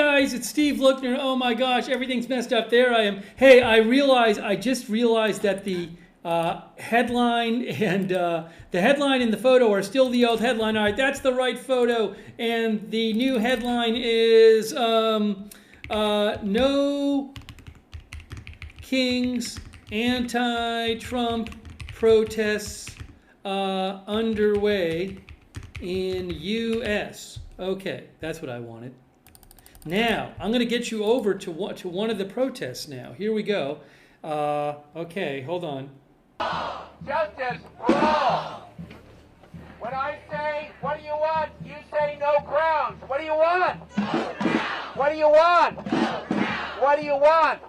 guys, it's Steve Lookner. Oh my gosh, everything's messed up. There I am. Hey, I just realized that the headline and the headline and the photo are still the old headline. All right, that's the right photo. And the new headline is No Kings Anti-Trump Protests Underway in U.S. Okay, that's what I wanted. Now, I'm going to get you over to one of the protests now. Here we go. Okay, hold on. Justice for all. When I say, what do you want? You say no crowns. What do you want? What do you want? What do you want?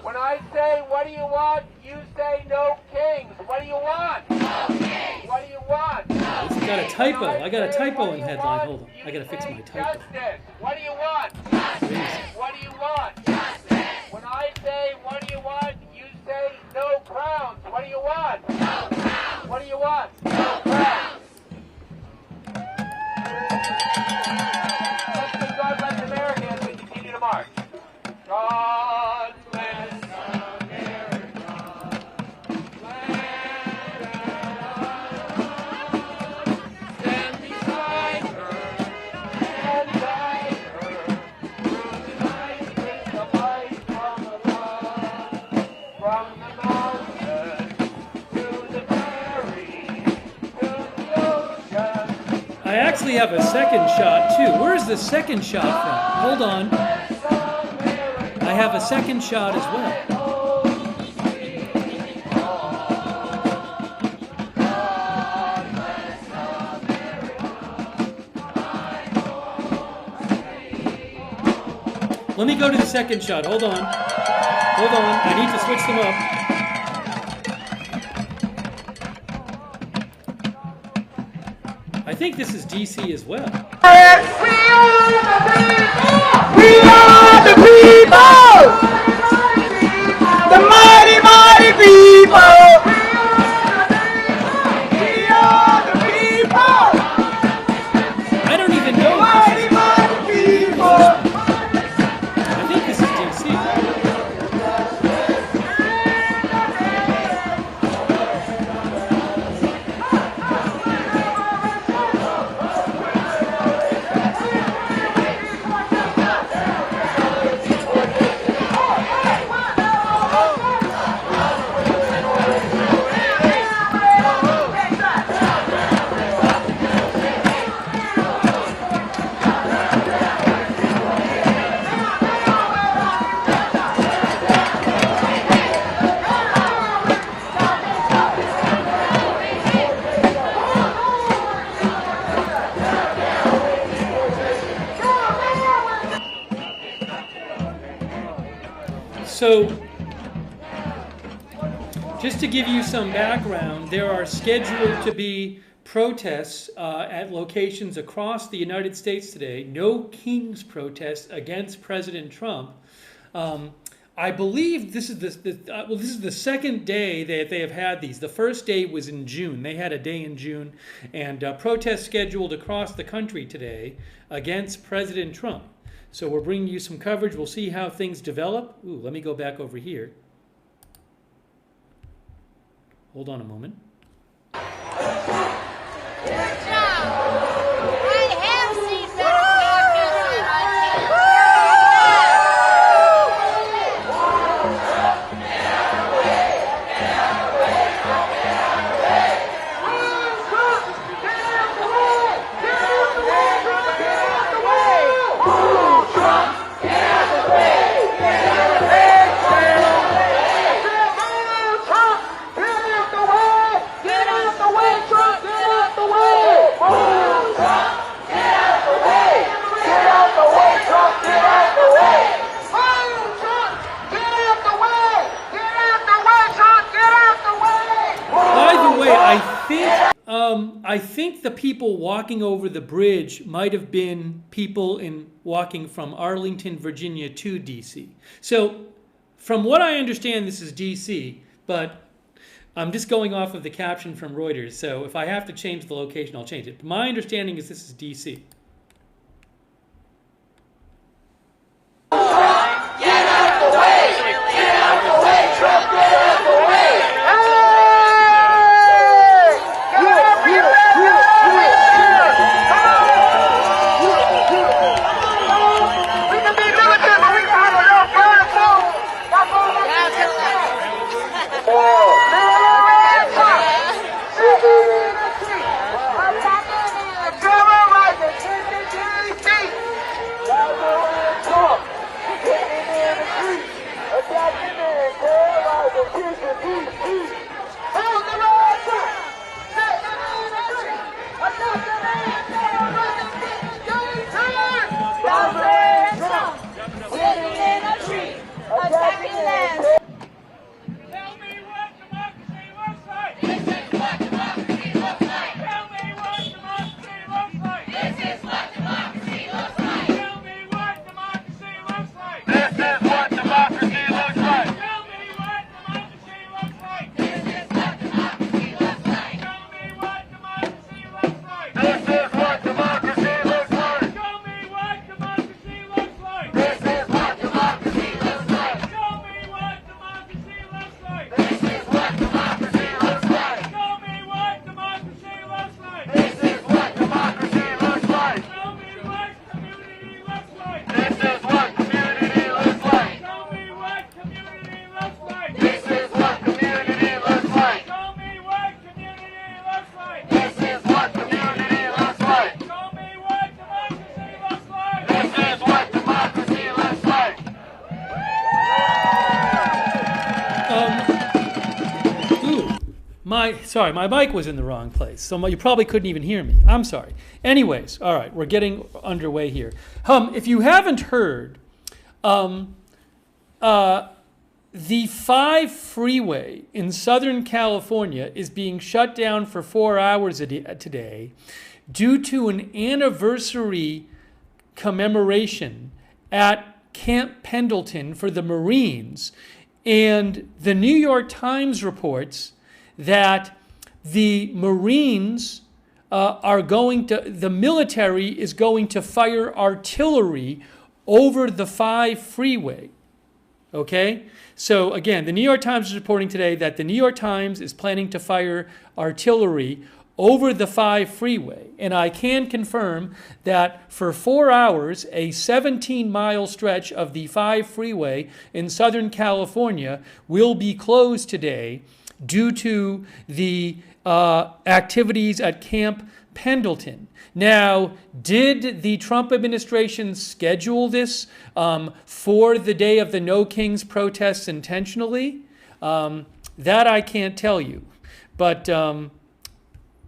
When I say, what do you want? You say no kings. What do you want? What do you want? This has got a typo. I got a typo in headline. Hold on. I got to fix my typo. Justice. What do you want? What do you want? When I say, what do you want? You say no crowns. What do you want? What do you want? No crowns. Let's give God bless America as we continue to march. God bless America. Stand beside her and guide her through the night with the light from above. From the mountain to the prairie to the ocean. I actually have a second shot too. Where's the second shot from? Hold on. I have a second shot as well. Let me go to the second shot. Hold on. Hold on. I need to switch them up. I think this is DC as well. We are the people! The mighty, mighty people! We are the people! I don't even know. Mighty, mighty people! I think this is DC. So, just to give you some background, there are scheduled to be protests at locations across the United States today. No Kings protests against President Trump. I believe this is this is the second day that they have had these. The first day was in June. They had a day in June, and protests scheduled across the country today against President Trump. So we're bringing you some coverage. We'll see how things develop. Ooh, let me go back over here. Hold on a moment. I think the people walking over the bridge might have been people walking from Arlington, Virginia to D.C. So from what I understand, this is D.C., but I'm just going off of the caption from Reuters. So if I have to change the location, I'll change it. My understanding is this is D.C. sorry, my mic was in the wrong place, so you probably couldn't even hear me. I'm sorry. Anyways, all right, we're getting underway here. If you haven't heard, the 5 freeway in Southern California is being shut down for 4 hours today due to an anniversary commemoration at Camp Pendleton for the Marines. And the New York Times reports that the Marines the military is going to fire artillery over the 5 freeway. Okay? So again, the New York Times is reporting today that the New York Times is planning to fire artillery over the 5 freeway. And I can confirm that for 4 hours, a 17-mile stretch of the 5 freeway in Southern California will be closed today due to the activities at Camp Pendleton. Now, did the Trump administration schedule this for the day of the No Kings protests intentionally? That I can't tell you. But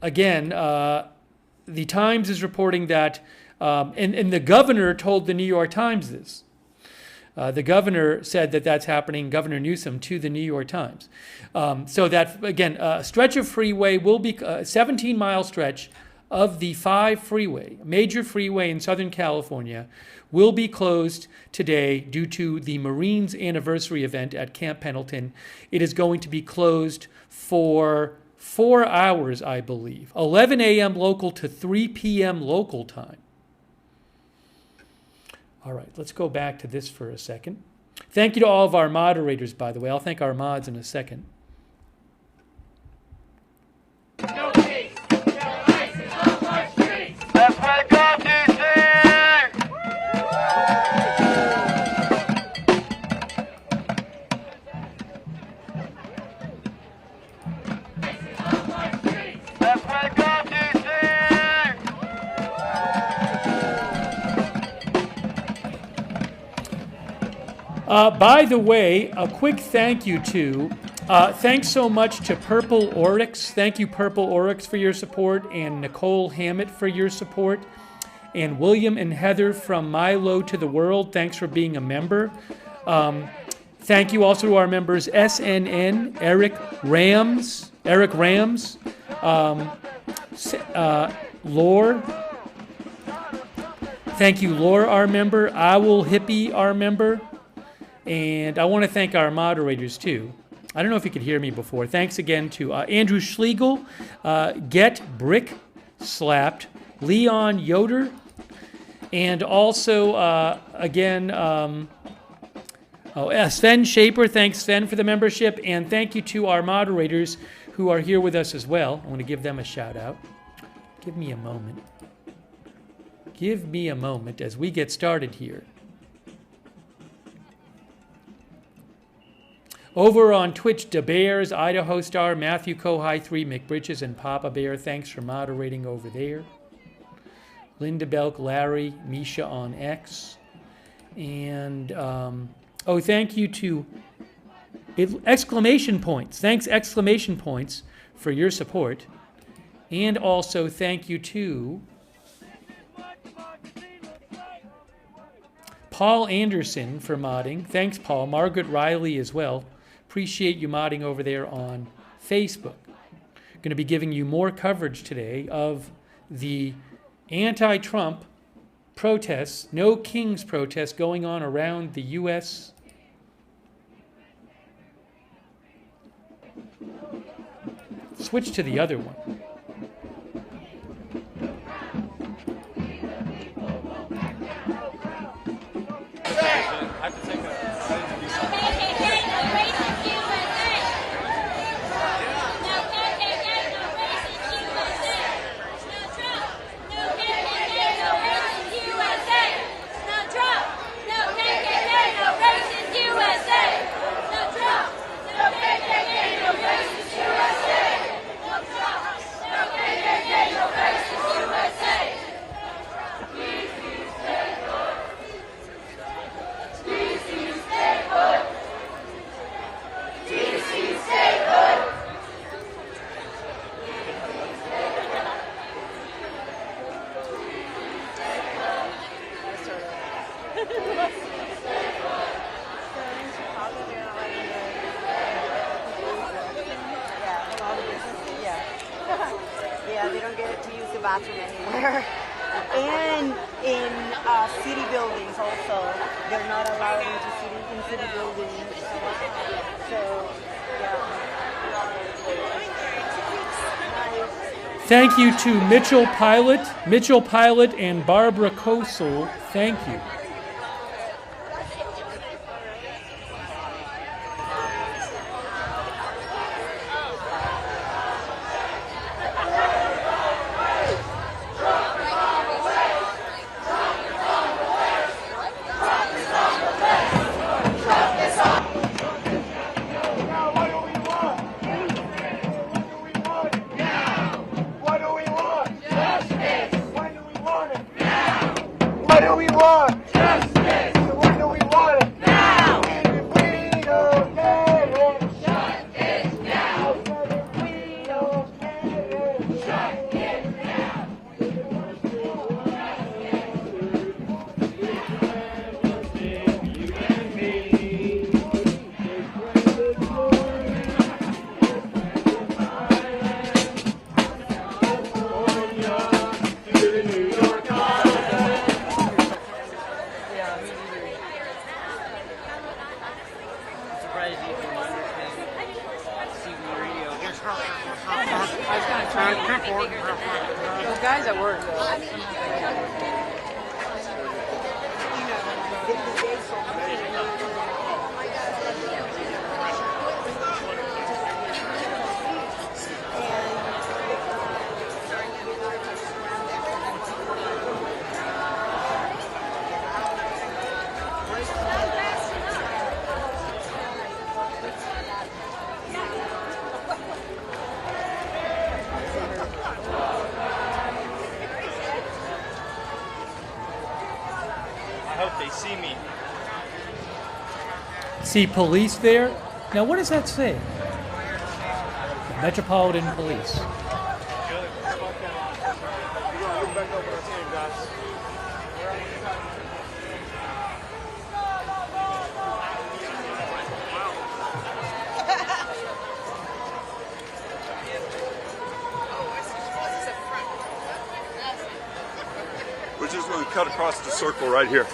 again, the Times is reporting that, and the governor told the New York Times this. The governor said that that's happening, Governor Newsom, to the New York Times. So that, again, a stretch of freeway will be a 17-mile stretch of the 5 freeway, a major freeway in Southern California, will be closed today due to the Marines anniversary event at Camp Pendleton. It is going to be closed for 4 hours, I believe, 11 a.m. local to 3 p.m. local time. All right, let's go back to this for a second. Thank you to all of our moderators, by the way. I'll thank our mods in a second. No peace, no ISIS on our streets. Let's wake up, D.C. Let's wake up, D.C. By the way, a quick thank you to, thanks so much to Purple Oryx. Thank you, Purple Oryx, for your support, and Nicole Hammett for your support, and William and Heather from Milo to the World. Thanks for being a member. Thank you also to our members SNN, Eric Rams, Lore. Thank you, Lore, our member, Owl Hippie, our member. And I want to thank our moderators, too. I don't know if you could hear me before. Thanks again to Andrew Schlegel, Get Brick Slapped, Leon Yoder, and also, again, Sven Shaper. Thanks, Sven, for the membership. And thank you to our moderators who are here with us as well. I want to give them a shout out. Give me a moment. Give me a moment as we get started here. Over on Twitch, DeBears, Idaho Star, Matthew Kohai 3, McBritches, and Papa Bear. Thanks for moderating over there. Linda Belk, Larry, Misha on X. And, thank you to exclamation points. Thanks, exclamation points, for your support. And also thank you to Paul Anderson for modding. Thanks, Paul. Margaret Riley as well. Appreciate you modding over there on Facebook. Going to be giving you more coverage today of the anti-Trump protests, No Kings protests going on around the U.S. Switch to the other one. DC bathroom anywhere. And in city buildings also, they're not allowed in city buildings. So, yeah. Thank you to Mitchell Pilot and Barbara Kosel. Thank you. What do we want? Justice! When do we want it? Now! And if we don't get it, shut this down! And if we don't get it, shut this down! Those guys at work, I hope they see me. See police there? Now what does that say? Metropolitan Police. We're just going to cut across the circle right here.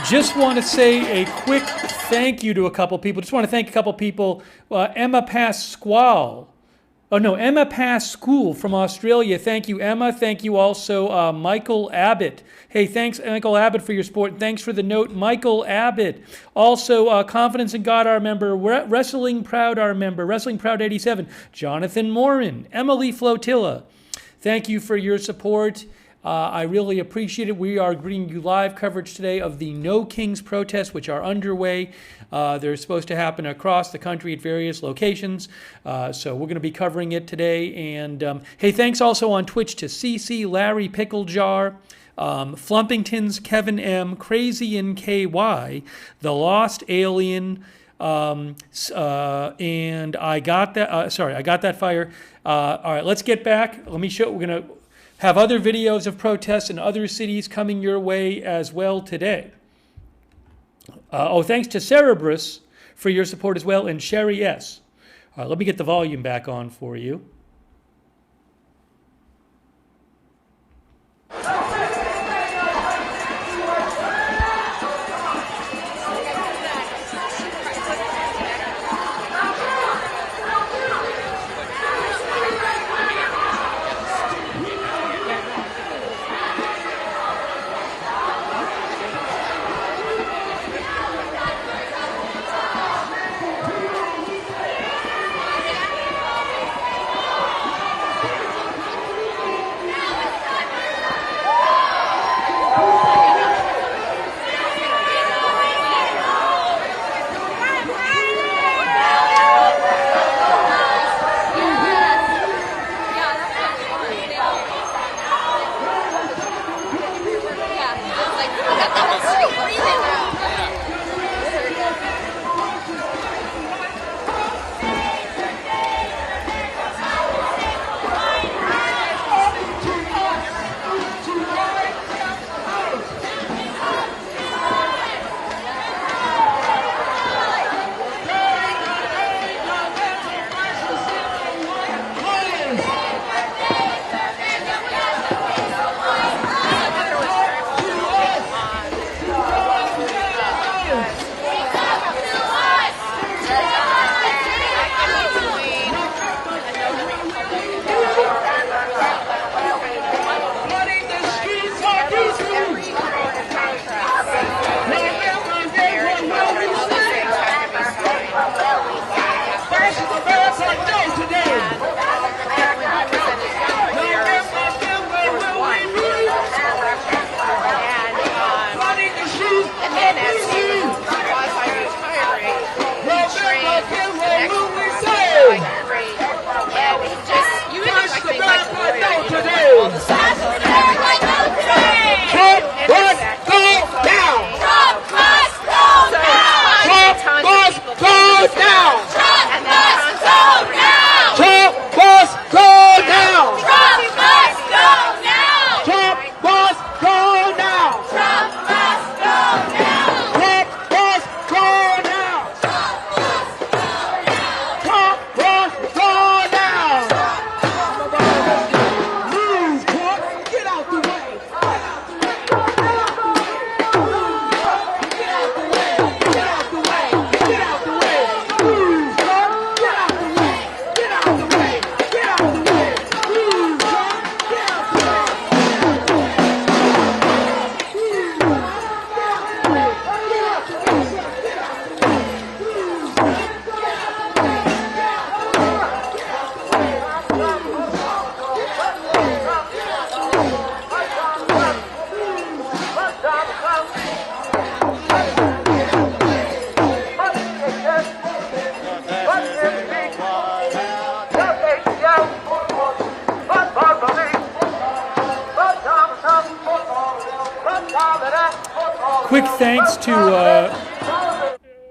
Just want to say a quick thank you to a couple people. Just want to thank a couple people. Emma Pasquale. Oh, no, Emma Pascool from Australia. Thank you, Emma. Thank you also, Michael Abbott. Hey, thanks, Michael Abbott, for your support. Thanks for the note, Michael Abbott. Also, Confidence in God, our member. Wrestling Proud, our member. Wrestling Proud 87. Jonathan Morin. Emily Flotilla. Thank you for your support. I really appreciate it. We are bringing you live coverage today of the No Kings protests, which are underway. They're supposed to happen across the country at various locations. So we're going to be covering it today. And hey, thanks also on Twitch to CC, Larry Pickle Jar, Flumpingtons, Kevin M, Crazy and KY, The Lost Alien, and I got that. I got that fire. All right, let's get back. Let me show. We're going to have other videos of protests in other cities coming your way as well today. Thanks to Cerebrus for your support as well, and Sherry S. All right, let me get the volume back on for you.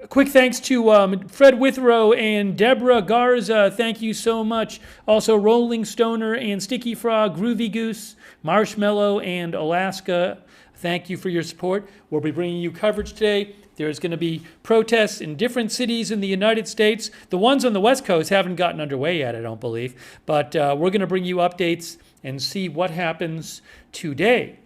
Quick thanks to Fred Withrow and Deborah Garza. Thank you so much. Also, Rolling Stoner and Sticky Frog, Groovy Goose, Marshmallow, and Alaska. Thank you for your support. We'll be bringing you coverage today. There's going to be protests in different cities in the United States. The ones on the West Coast haven't gotten underway yet, I don't believe. But we're going to bring you updates and see what happens today.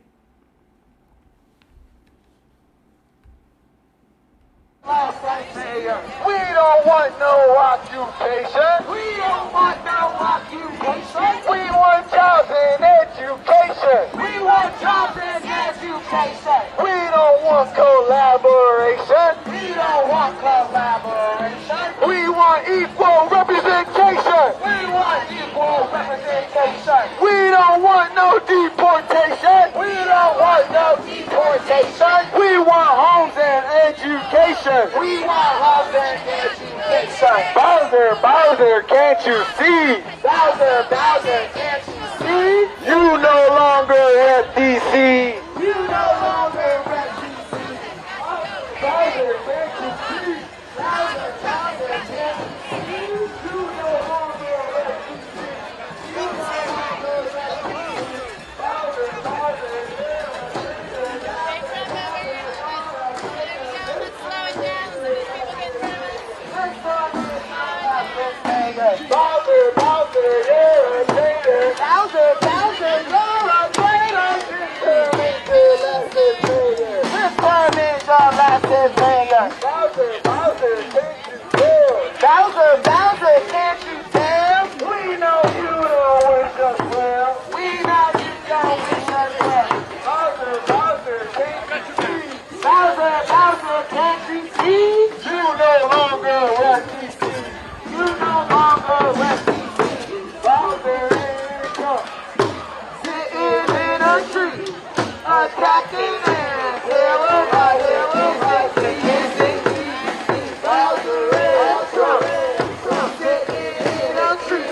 don't want no occupation. We don't want no occupation. We want jobs and education. We want jobs and education. We don't want collaboration. We don't want collaboration. We want equal representation. We want equal representation. We don't want no deportation. We don't want no deportation. We want homes and education. We want homes and education. Bowser, Bowser, can't you see? Bowser, Bowser, can't you see? You no longer rep D.C. You no longer rep D.C. Bowser, can't you see? Bowser, Bowser, can't you see? You no longer rep D.C. You no longer rep D.C. Bowser, Bowser, Bowser, Bowser, you're a traitor. Bowser, Bowser, you're a traitor. This term is your last failure. Bowser, Bowser, can't you tell? Bowser, Bowser, can't you tell? We know you don't wish us well. We know you don't wish us well. Bowser, Bowser, can't you see? Bowser, Bowser, can't you see? You no longer rep D.C. You no longer rep D.C. Bowser is gone. Sitting in a tree, attacking and killing my Bowser is gone. Sitting in a tree,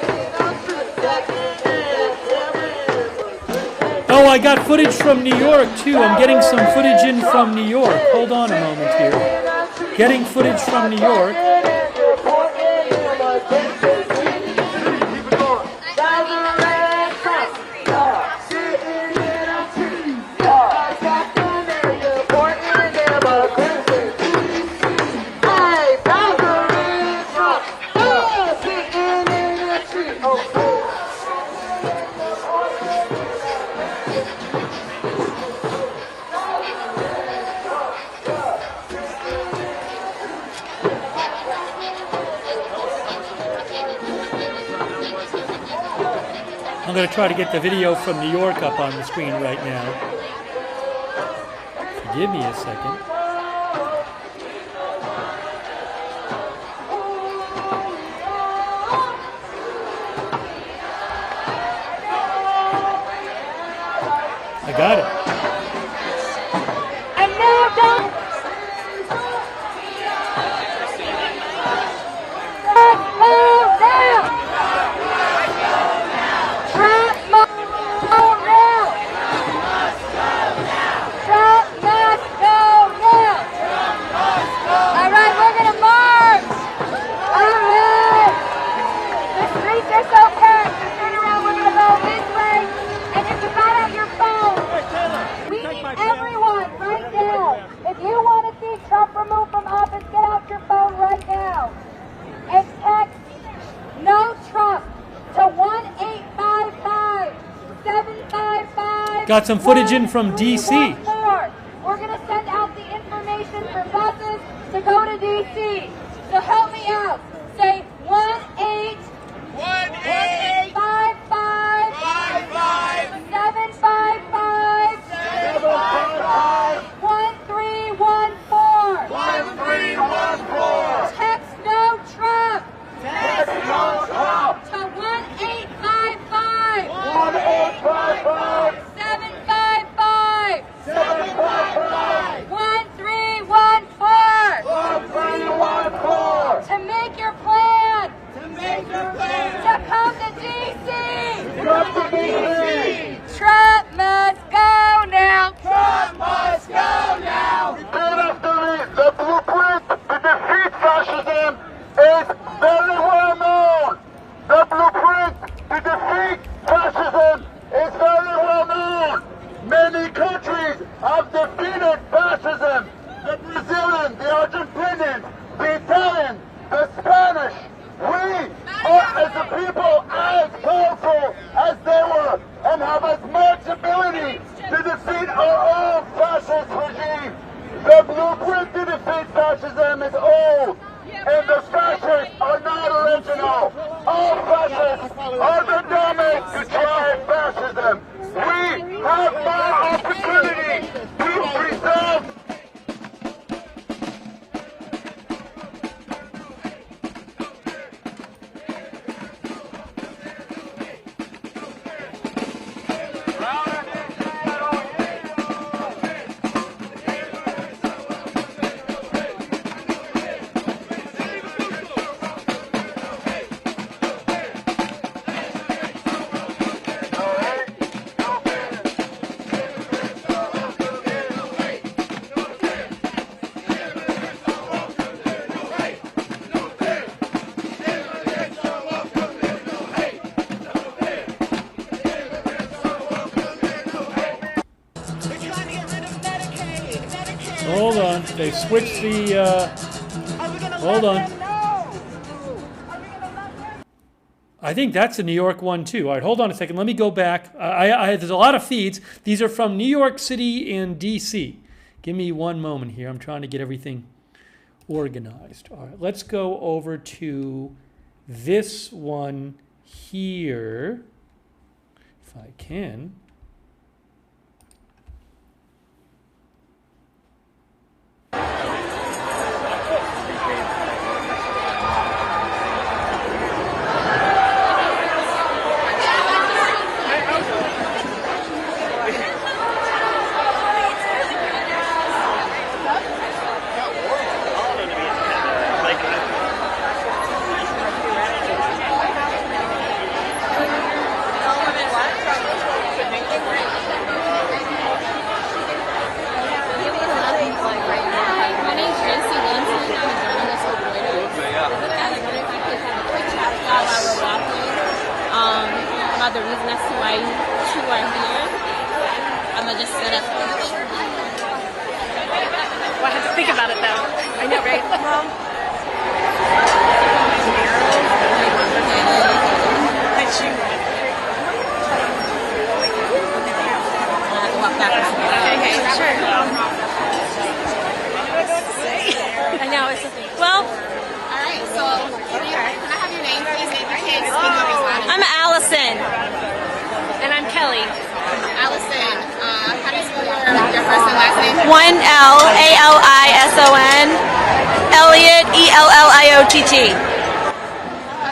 attacking and killing. Oh, I got footage from New York too. I'm getting some footage in from New York. Hold on a moment here. Getting footage from New York. I'm going to try to get the video from New York up on the screen right now. Give me a second. I got it. And now don't move down. Trump must go now. Trump must go now. All right, we're gonna march. All right. The streets are so packed. So turn around. We're gonna go this way, and you can buy out your phone. We need everyone right now. If you want to see Trump removed from office, get out your phone right now and text "No Trump" to 1-855-755. Got some footage in from D.C. We're going to send out the information for buses to go to D.C. So help me out. Say 1-855-755-1314. Text "No Trump." Text "No Trump" to 1-855 755 755 1314. 1314. To make your plan. To make your plan. To come to D.C. Come to D.C. Trump must go now. Trump must go now. Repeat after me. The blueprint to defeat fascism is very well known. The blueprint to defeat fascism is very well known. Many countries have defeated fascism. The Brazilian, the Argentinian, the Italian, the Spanish. We are, as a people, as powerful as they were and have as much ability to defeat our own fascist regime. The blueprint to defeat fascism is old, and the fascist Hold on. They switched the. Hold on. I think that's a New York one too. All right, hold on a second. Let me go back. There's a lot of feeds. These are from New York City and D.C. Give me one moment here. I'm trying to get everything organized. All right, let's go over to this one here, if I can. The reason as to why you two are here. I'm gonna just set up. Well, I have to think about it though. I know, right? Well, but you. I have to walk backwards. Okay, sure. I know it's. Well. All right. So, can I have your name, please? If you can't speak up as loud. I'm Allison. And I'm Kelly. Allison. How do you spell your first and last name? 1L-A-L-I-S-O-N. Elliott, E-L-L-I-O-T-T.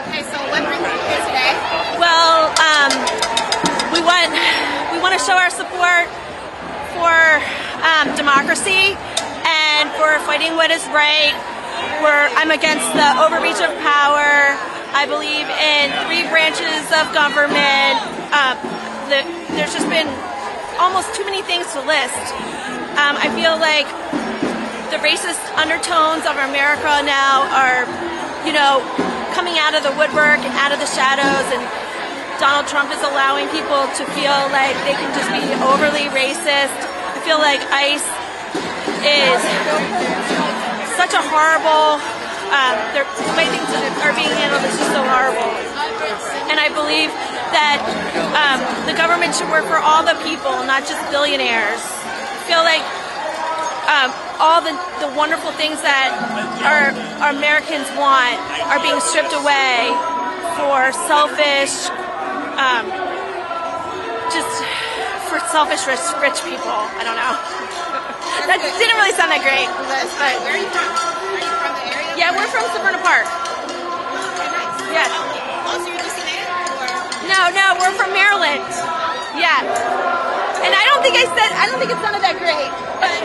Okay. So, what brings you here today? Well, we want to show our support for democracy and for fighting what is right. I'm against the overreach of power. I believe in 3 branches of government. There's just been almost too many things to list. I feel like the racist undertones of America now are, coming out of the woodwork and out of the shadows, and Donald Trump is allowing people to feel like they can just be overly racist. I feel like ICE is such a horrible, the way things are being handled is just so horrible. And I believe that the government should work for all the people, not just billionaires. I feel like all the wonderful things that our Americans want are being stripped away for selfish, rich people. I don't know. That didn't really sound that great. But where are you from? Are you from the area? Yeah, we're from Severna Park. Yes. Oh, so you're DC native? No, we're from Maryland. Yeah. And I don't think it sounded that great. But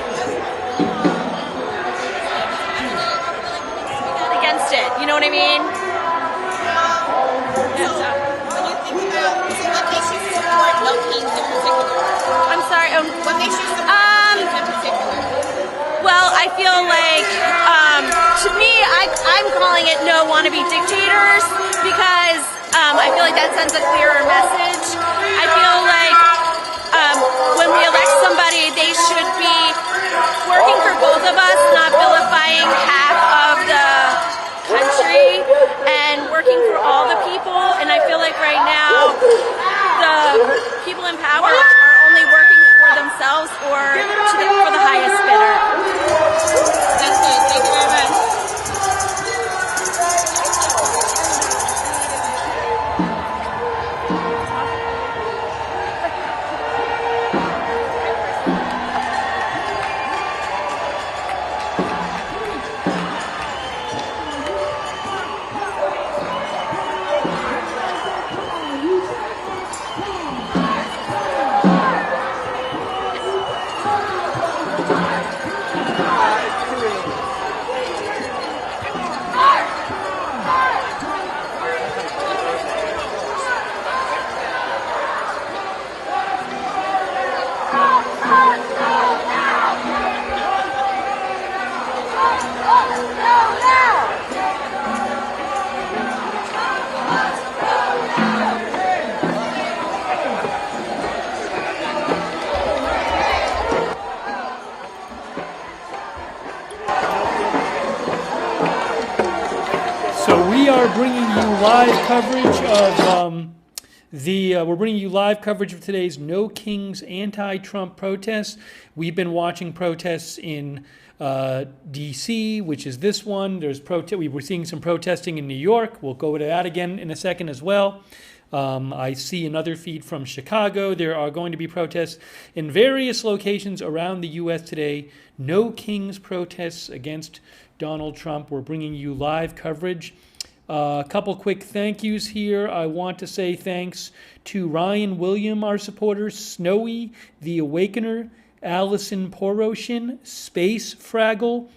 against it, you know what I mean? So, when you think about, what makes you support no kings in particular? I'm sorry. What makes you support no kings in particular? Well, I feel like, to me, I'm calling it no wannabe dictators because I feel like that sends a clearer message. I feel like when we elect somebody, they should be working for both of us, not vilifying half of the country and working for all the people. And I feel like right now, the people in power are only working for themselves or for the highest bidder. That's good. Thank you very much. you live coverage of we're bringing you live coverage of today's No Kings anti-Trump protests. We've been watching protests in D.C., which is this one. We were seeing some protesting in New York. We'll go to that again in a second as well. I see another feed from Chicago. There are going to be protests in various locations around the U.S. today. No Kings protests against Donald Trump. We're bringing you live coverage. A couple quick thank yous here. I want to say thanks to Ryan William, our supporters, Snowy, The Awakener, Allison Poroshin, Space Fraggle,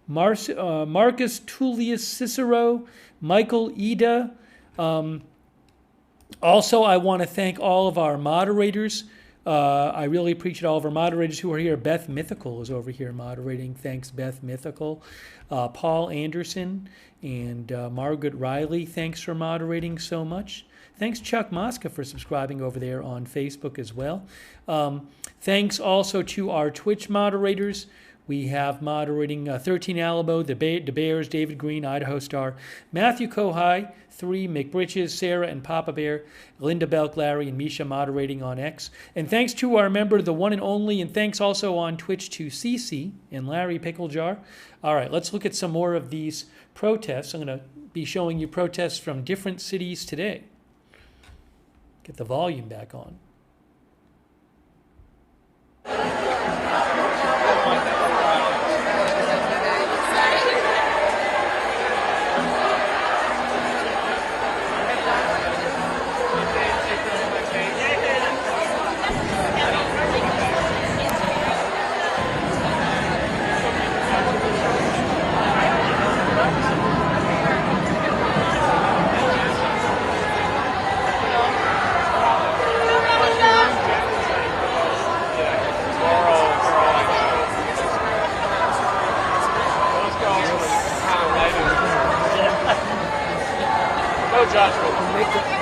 Marcus Tullius Cicero, Michael Ida. Also, I want to thank all of our moderators. I really appreciate all of our moderators who are here. Beth Mythical is over here moderating. Thanks, Beth Mythical. Paul Anderson and Margaret Riley, thanks for moderating so much. Thanks, Chuck Mosca, for subscribing over there on Facebook as well. Thanks also to our Twitch moderators. We have moderating 13 Alamo, the Bears, David Green, Idaho Star, Matthew Kohai, 3 McBritches, Sarah and Papa Bear, Linda Belk, Larry, and Misha moderating on X. And thanks to our member, the one and only, and thanks also on Twitch to Cece and Larry Picklejar. All right, let's look at some more of these protests. I'm going to be showing you protests from different cities today. Get the volume back on.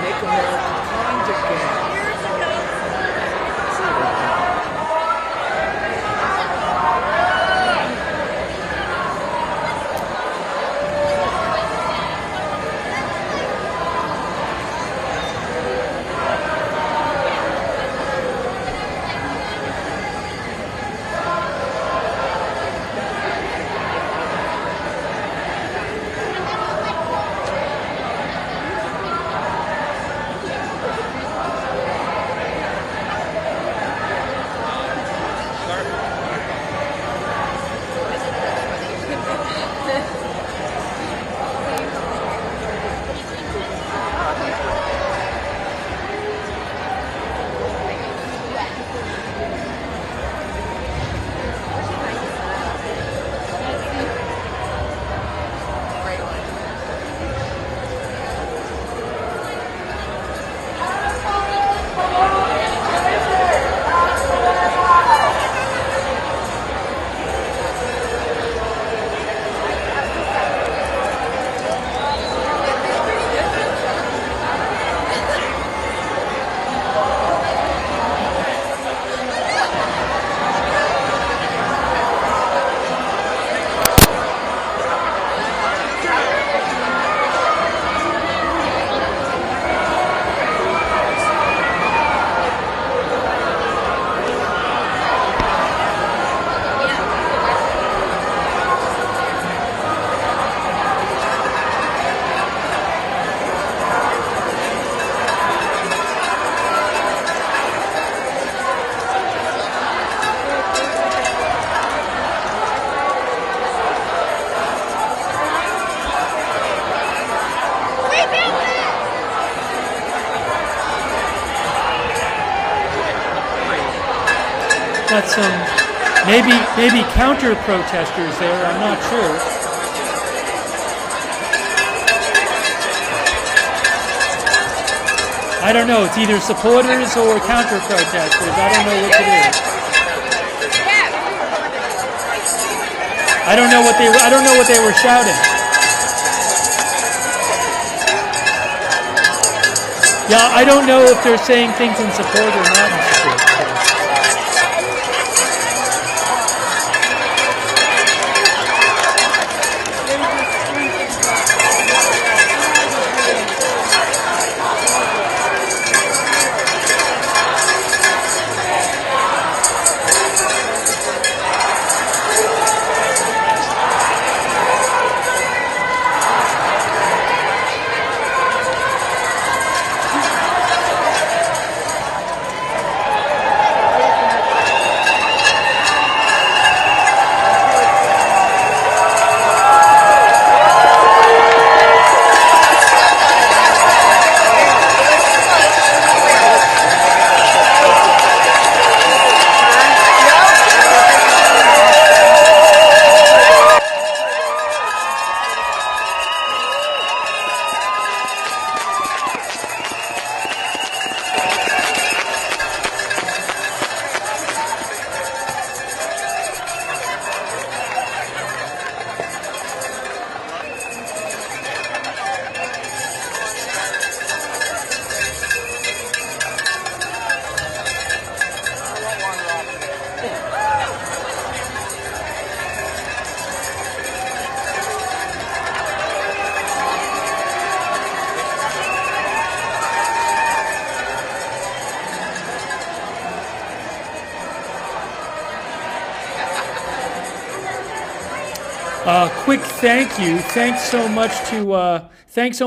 Make America kind again. Got some maybe counter protesters there. I'm not sure. I don't know. It's either supporters or counter protesters. I don't know which it is. I don't know what they were shouting. Yeah, I don't know if they're saying things in support or not in support. Quick thank you. Thanks so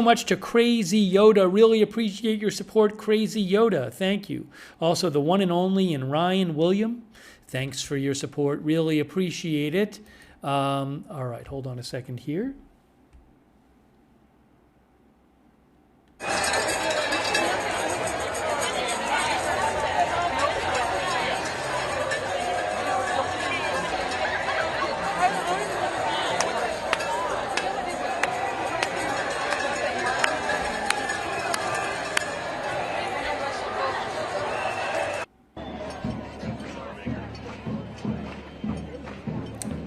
much to Crazy Yoda. Really appreciate your support, Crazy Yoda. Thank you. Also, the one and only and Ryan William. Thanks for your support. Really appreciate it. All right, hold on a second here.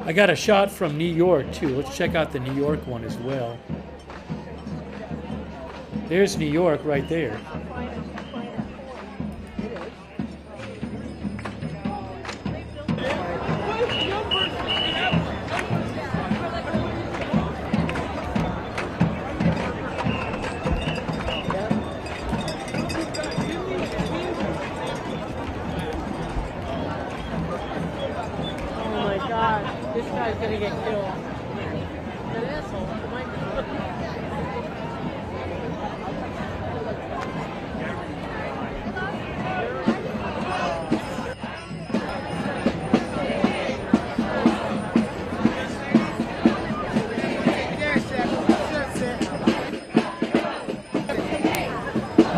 I got a shot from New York too. Let's check out the New York one as well. There's New York right there. This guy's gonna get killed. An asshole. Oh my God.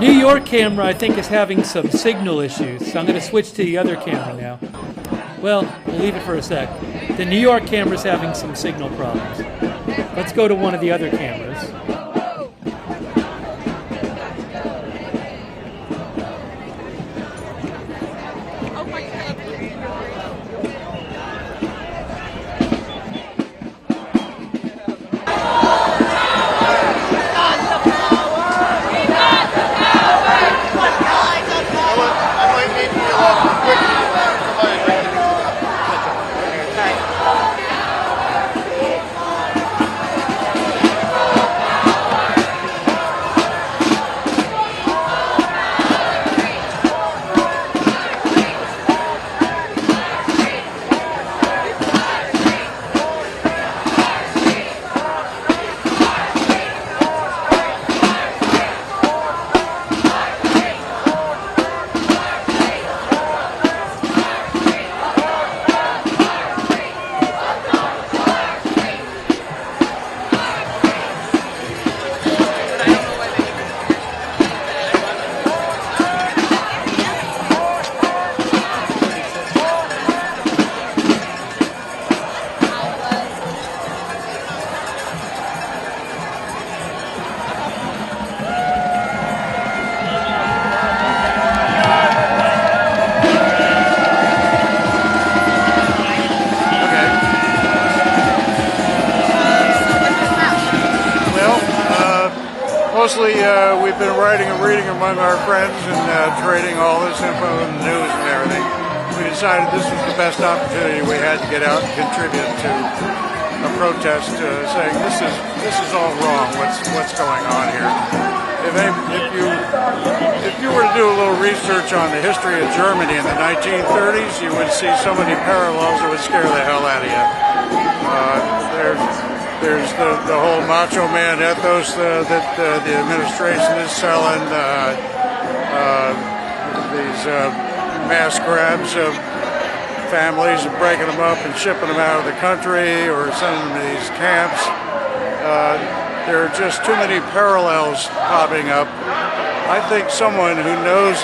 New York camera, I think, is having some signal issues, so I'm going to switch to the other camera now. Well, we'll leave it for a sec. The New York camera's having some signal problems. Let's go to one of the other cameras. Mostly, we've been writing and reading among our friends and trading all this info and news and everything. We decided this was the best opportunity we had to get out and contribute to a protest saying this is all wrong. What's going on here? If you were to do a little research on the history of Germany in the 1930s, you would see so many parallels that would scare the hell out of you. There's the whole macho man ethos that the administration is selling, these mass grabs of families and breaking them up and shipping them out of the country or sending them to these camps. There are just too many parallels popping up. I think someone who knows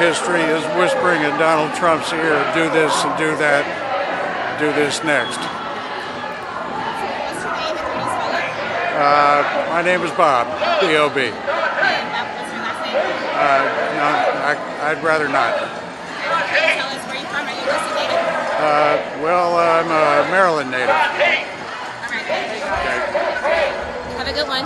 history is whispering in Donald Trump's ear, do this and do that, do this next. My name is Bob, B-O-B. I'd rather not. Tell us where you're from. Are you a native? Well, I'm a Maryland native. All right. Okay. Have a good one.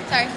Sorry.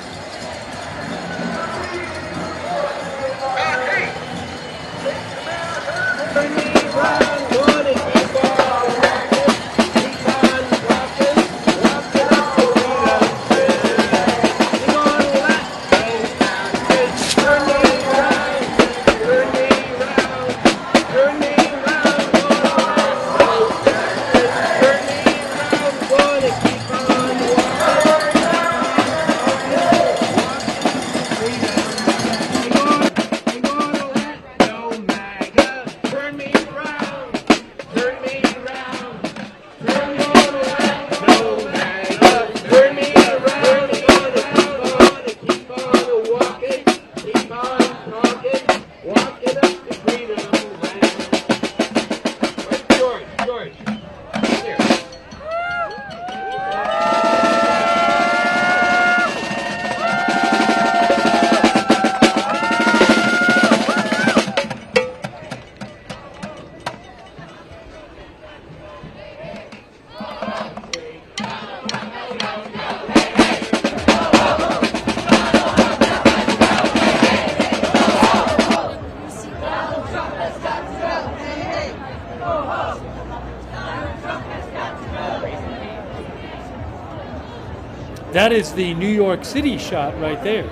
That is the New York City shot right there.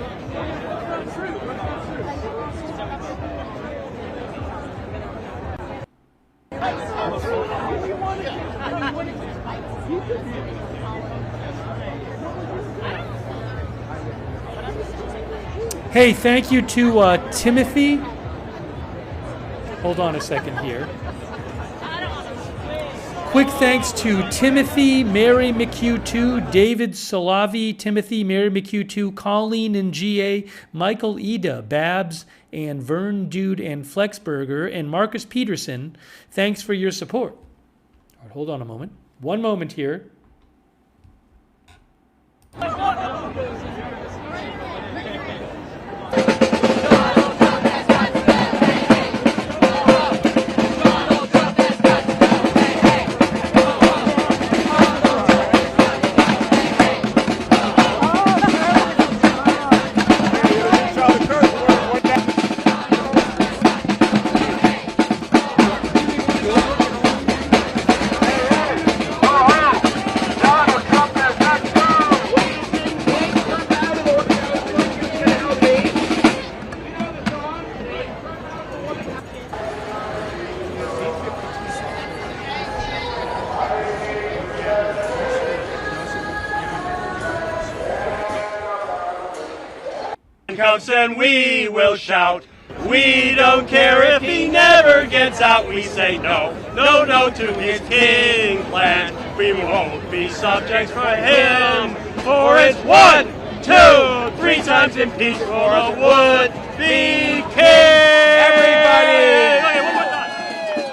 Hey, thank you to Timothy. Hold on a second here. Quick thanks to Timothy, Mary McHugh 2, David Salavi, Timothy, Mary McHugh 2, Colleen and GA, Michael Ida, Babs, and Vern Dude and Flexberger, and Marcus Peterson. Thanks for your support. All right, hold on a moment. One moment here. Comes and we will shout. We don't care if he never gets out. We say no, no, no to his king plan. We won't be subjects for him. For it's 1, 2, 3 times impeach for a would-be king. Everybody! Okay, one more time.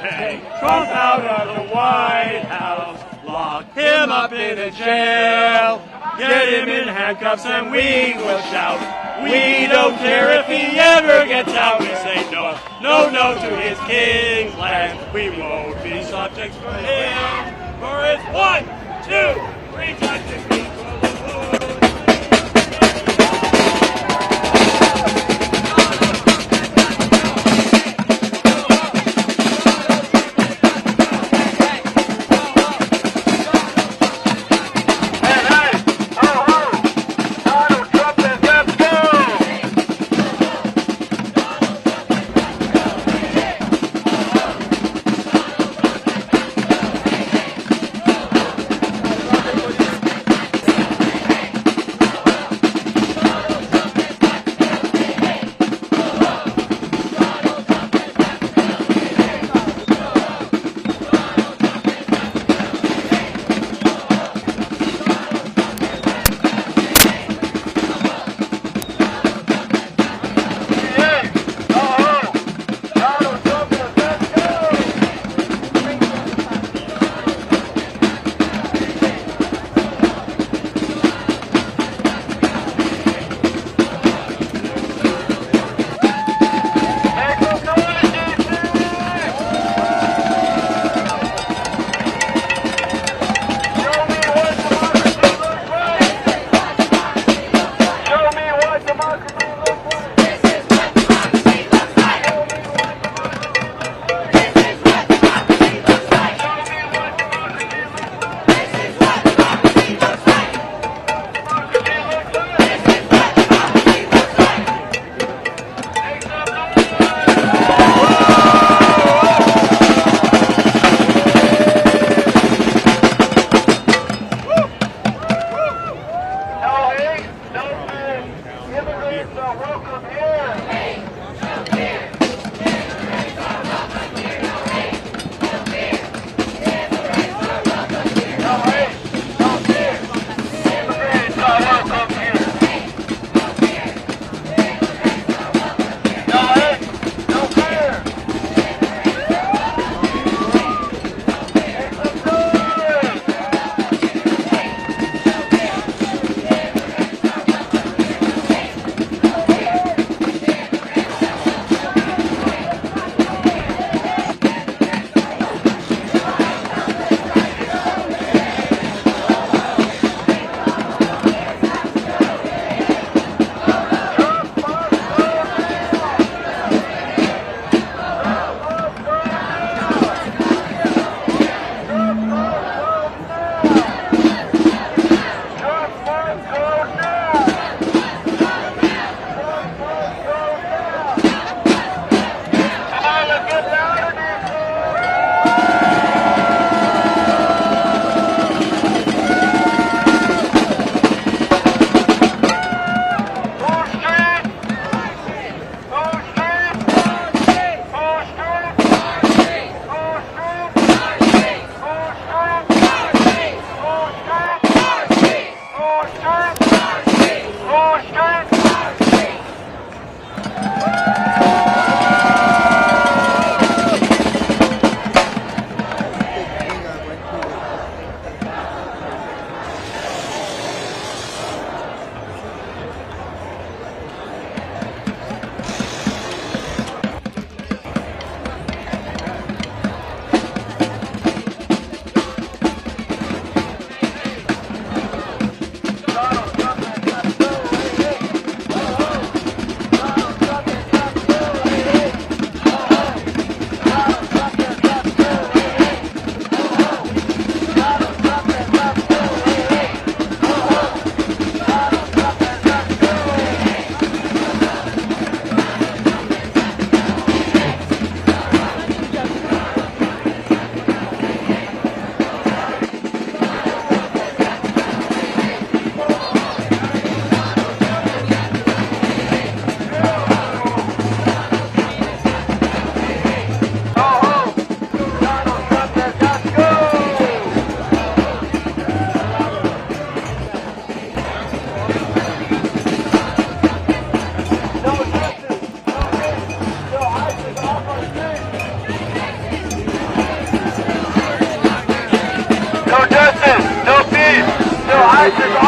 Take Trump out of the White House. Lock him up in a jail. Get him in handcuffs and we will shout. We don't care if he ever gets out. We say no, no, no to his king plan. We won't be subjects for him. For it's 1, 2, 3 times impeach for the would.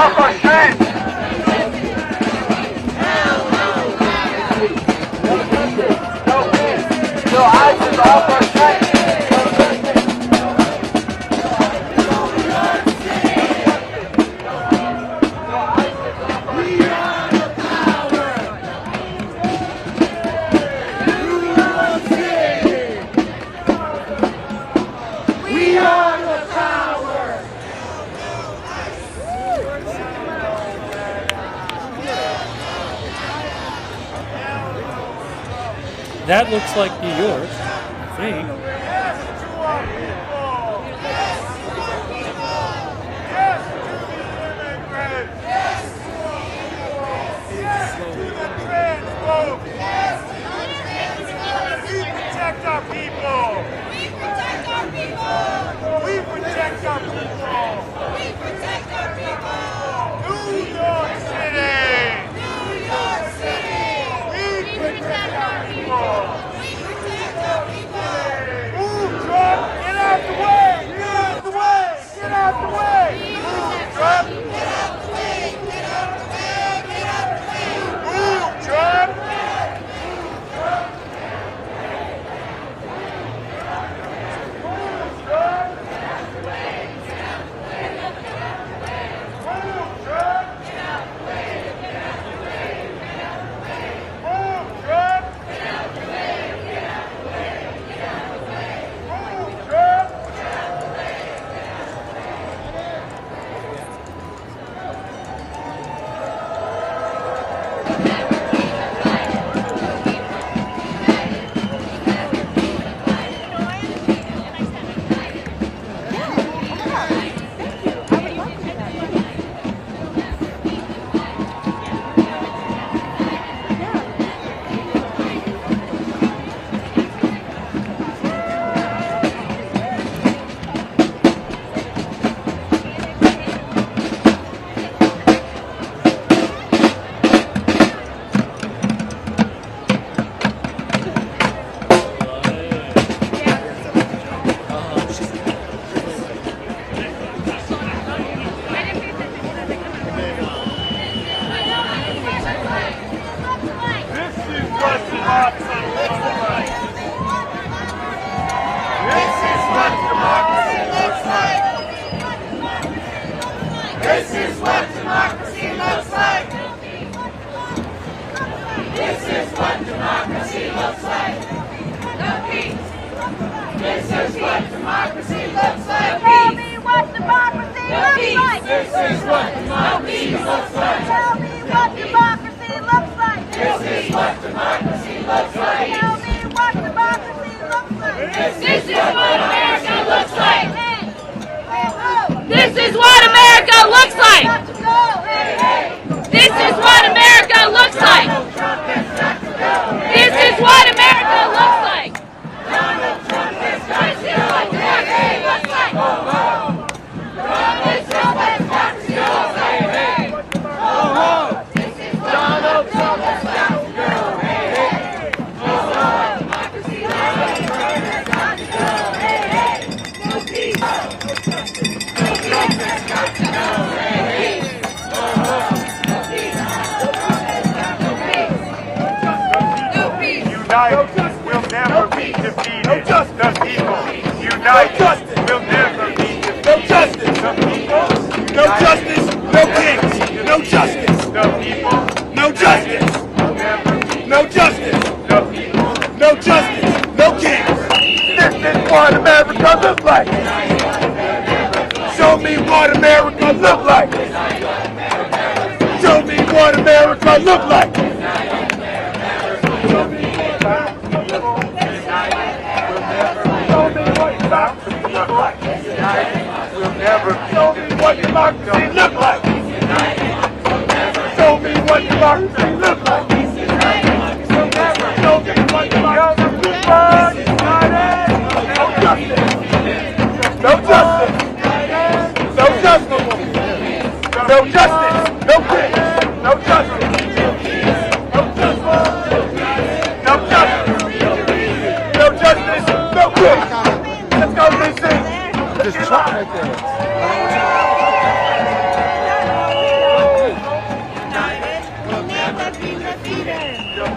off our strength. No ISIS off our strength. That looks like New York, I think. We protect our people. We protect our people. We protect our people. We protect our people. New York City. New York City. We protect our people. We protect our people. Move, Trump. Get out the way. Get out the way. Get out the way. Move, Trump. Get out the way. Get out the way. Get out the way. Move, Trump.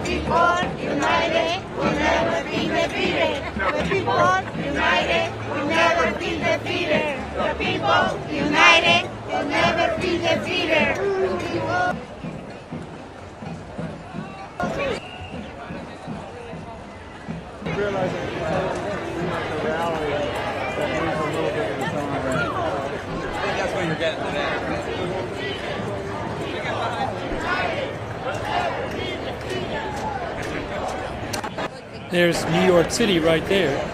people united will never be defeated. The people united will never be defeated. The people united will never be defeated. Realizing it's a rally that moves a little bit in its own way. I think that's what you're getting today. There's New York City right there.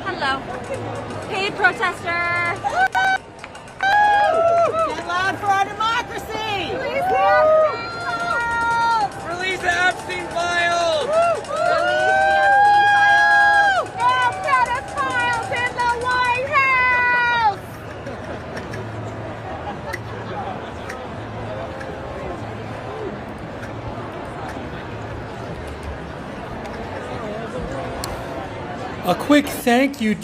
Hello. Paid protester. Get loud for our democracy. Release the Epstein files! No pedophiles in the White House. A quick thank you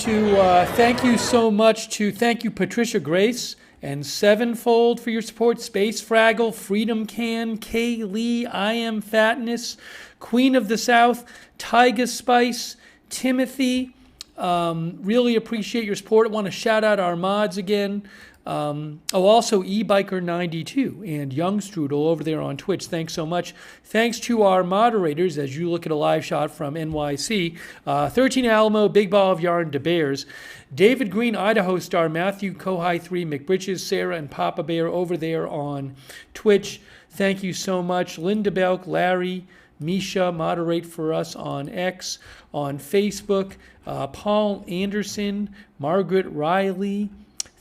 Patricia Grace and Sevenfold for your support, Space Fraggle, Freedom Can, Kay Lee, I Am Fatness, Queen of the South, Tyga Spice, Timothy. Really appreciate your support. I want to shout out our mods again. Also eBiker92 and Young Strudel over there on Twitch. Thanks so much. Thanks to our moderators as you look at a live shot from NYC. 13 Alamo, Big Ball of Yarn, DeBears. David Green, Idaho Star, Matthew Kohai 3, McBritches, Sarah and Papa Bear over there on Twitch. Thank you so much. Linda Belk, Larry, Misha, moderate for us on X, on Facebook. Paul Anderson, Margaret Riley,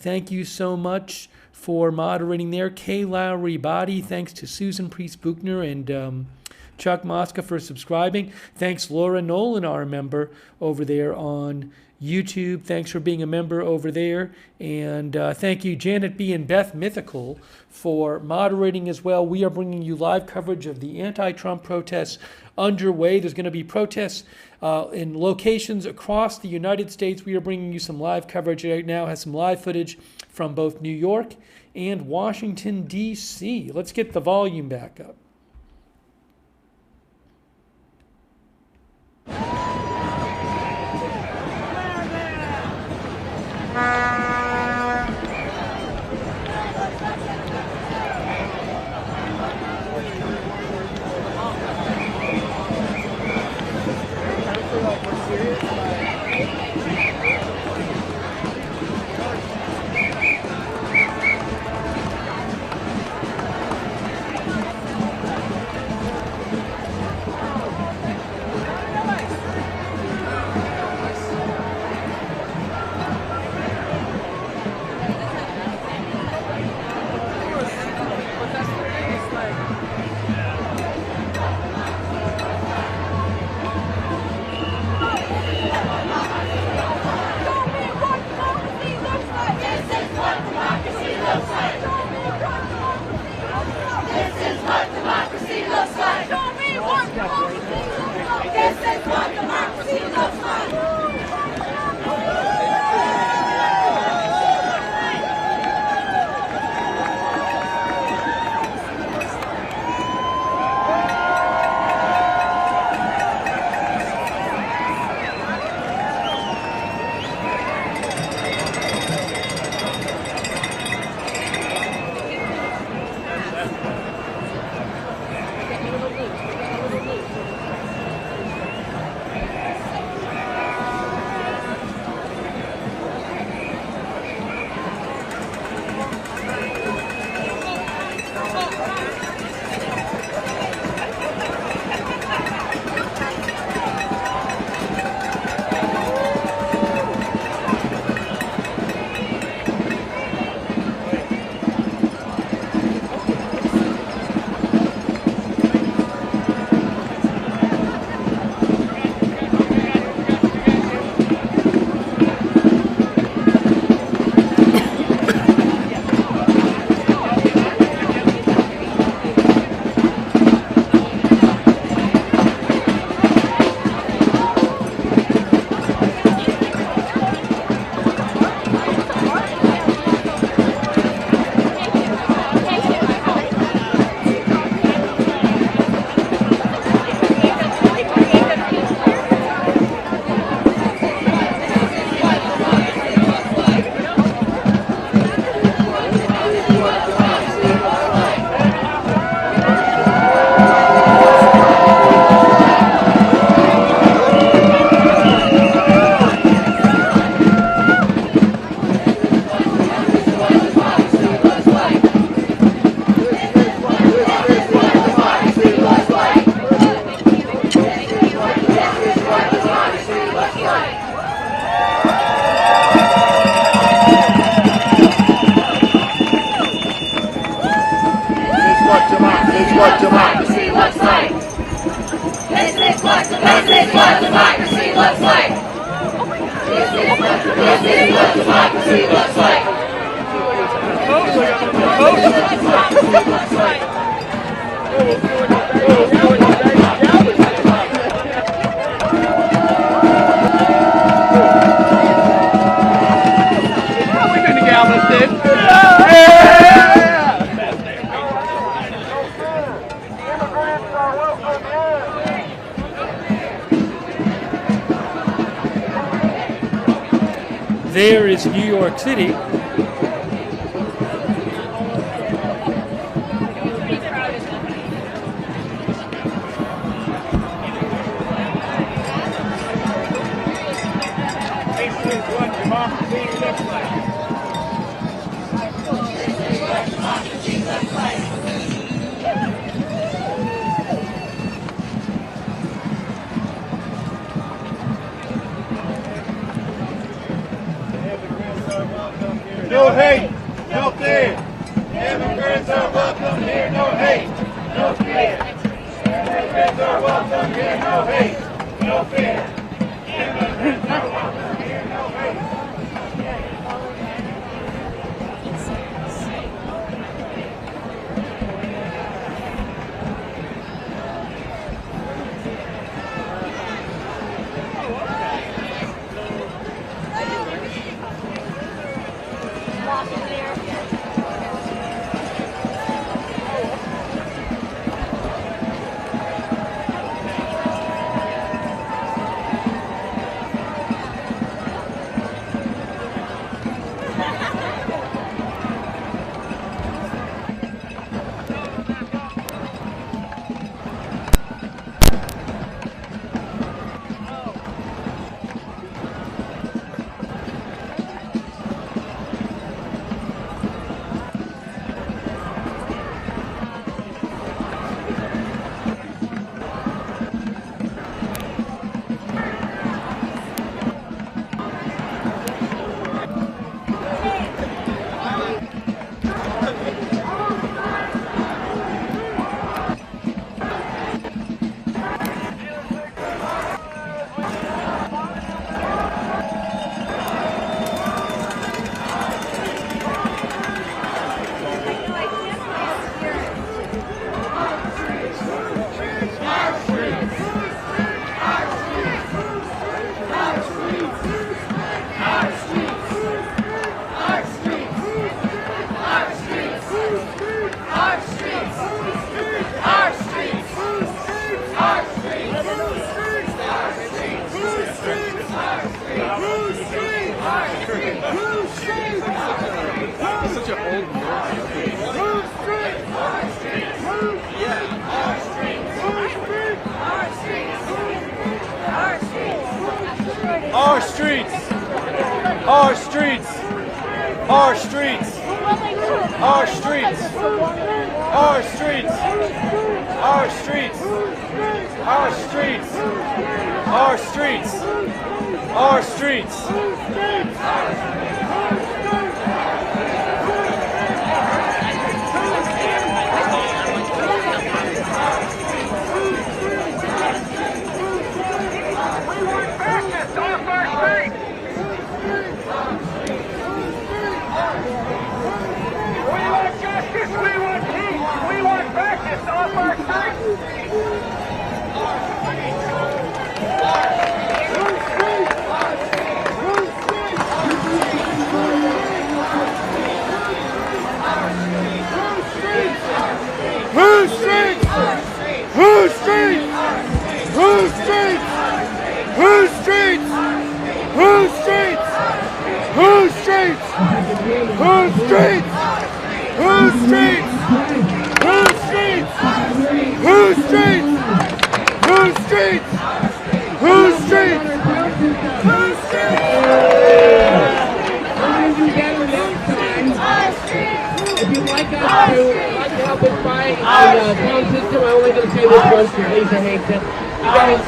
thank you so much for moderating there. Kay Lowry Body, thanks to Susan Priest Buchner and Chuck Mosca for subscribing. Thanks Laura Nolan, our member over there on YouTube. Thanks for being a member over there. And thank you Janet B. and Beth Mythical for moderating as well. We are bringing you live coverage of the anti-Trump protests underway. There's going to be protests in locations across the United States. We are bringing you some live coverage right now. Has some live footage from both New York and Washington, D.C. Let's get the volume back up. This is what democracy looks like. This is what democracy looks like. We've been to Galveston. There is New York City. No hate, no fear. Immigrants are welcome here, no hate, no fear. Immigrants are welcome here, no hate, no fear. Immigrants are welcome here, no hate. Our streets, our streets, our streets, our streets, our streets, our streets, our streets, our streets, our streets.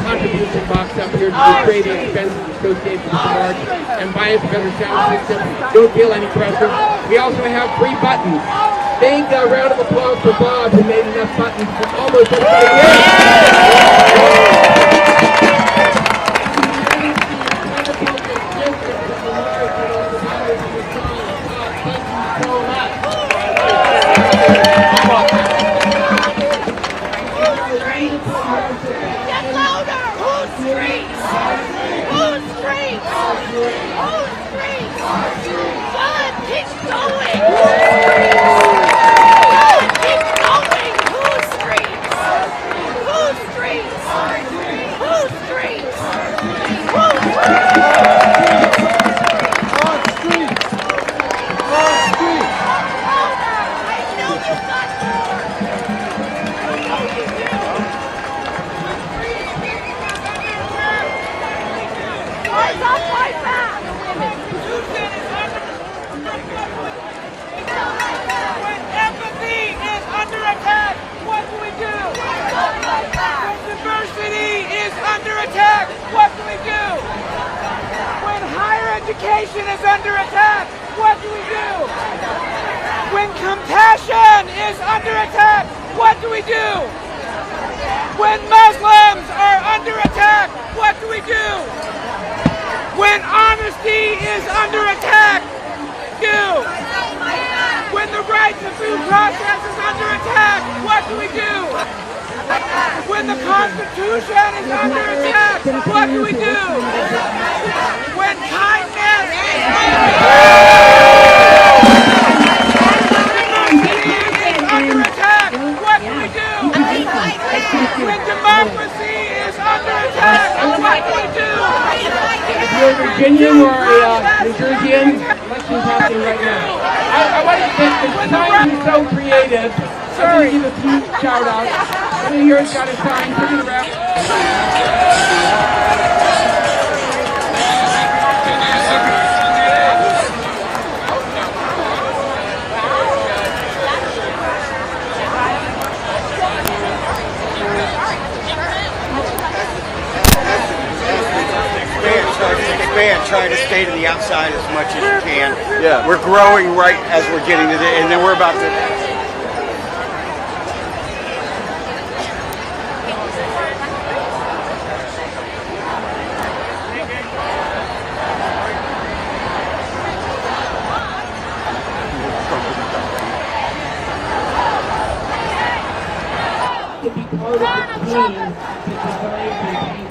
Contribution box up here to the trading expenses associated with the march and buy it because the sound system. Don't feel any pressure. We also have free buttons. Big round of applause for Bob who made enough buttons for almost everybody here. streets! Whose streets? Good, keep going! Good, keep going! Whose streets? Whose streets? Whose streets? Whose streets? I know you've got more! I know you do! What's up my back? When empathy is under attack, what do we do? When diversity is under attack, what do we do? When higher education is under attack, what do we do? When compassion is under attack, what do we do? When Muslims are under attack, what do we do? When honesty is under attack, do? When the right to due process is under attack, what do we do? When the Constitution is under attack, what do we do? When kindness is under attack, what do we do? When democracy is under attack, what do we do? If you're a Virginian or a New Jerseyan, election's happening right now. I want to say the sign is so creative. I'm going to give a few shout-outs. Somebody here's got a sign, put it around. Try to stay to the outside as much as you can. Yeah. We're growing right as we're getting to and then we're about to. To be part of the team to design and change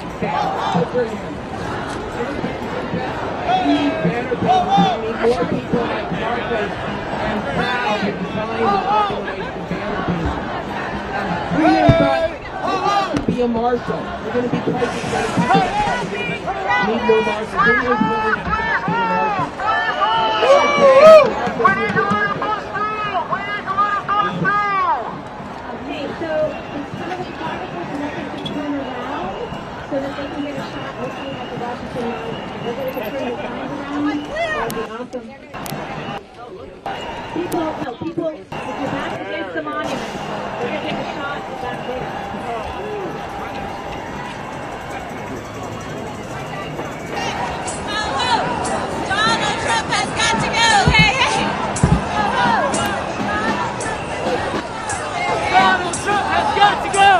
more people like Marcus and Val to design and organize the banner team. We're going to be a marshal. We're going to be places where people need more marshals. We're going to be a marshal. We need to learn about school! We need to learn about school! Okay, so it's kind of a topical message to turn around so that they can get a shot looking at the Washington line. They're going to turn the signs around. That would be awesome. People, if you're back against the monument, they're going to take a shot back there. Donald Trump has got to go! Hey, hey! Donald Trump has got to go!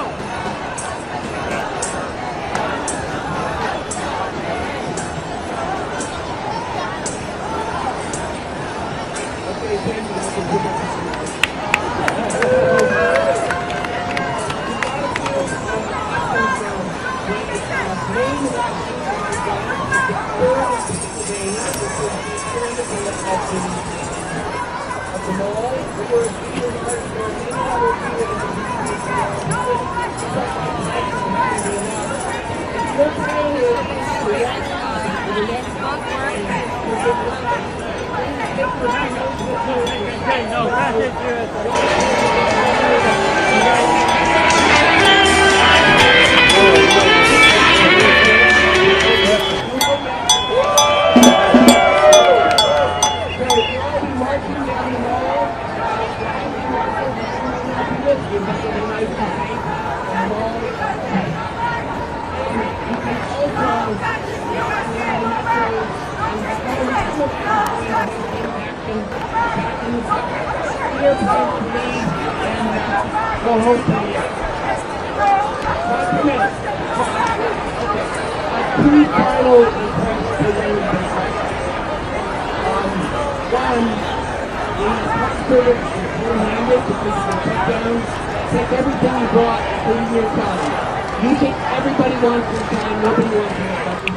Take everything you brought for your time. You think everybody wants your time, nobody wants your fucking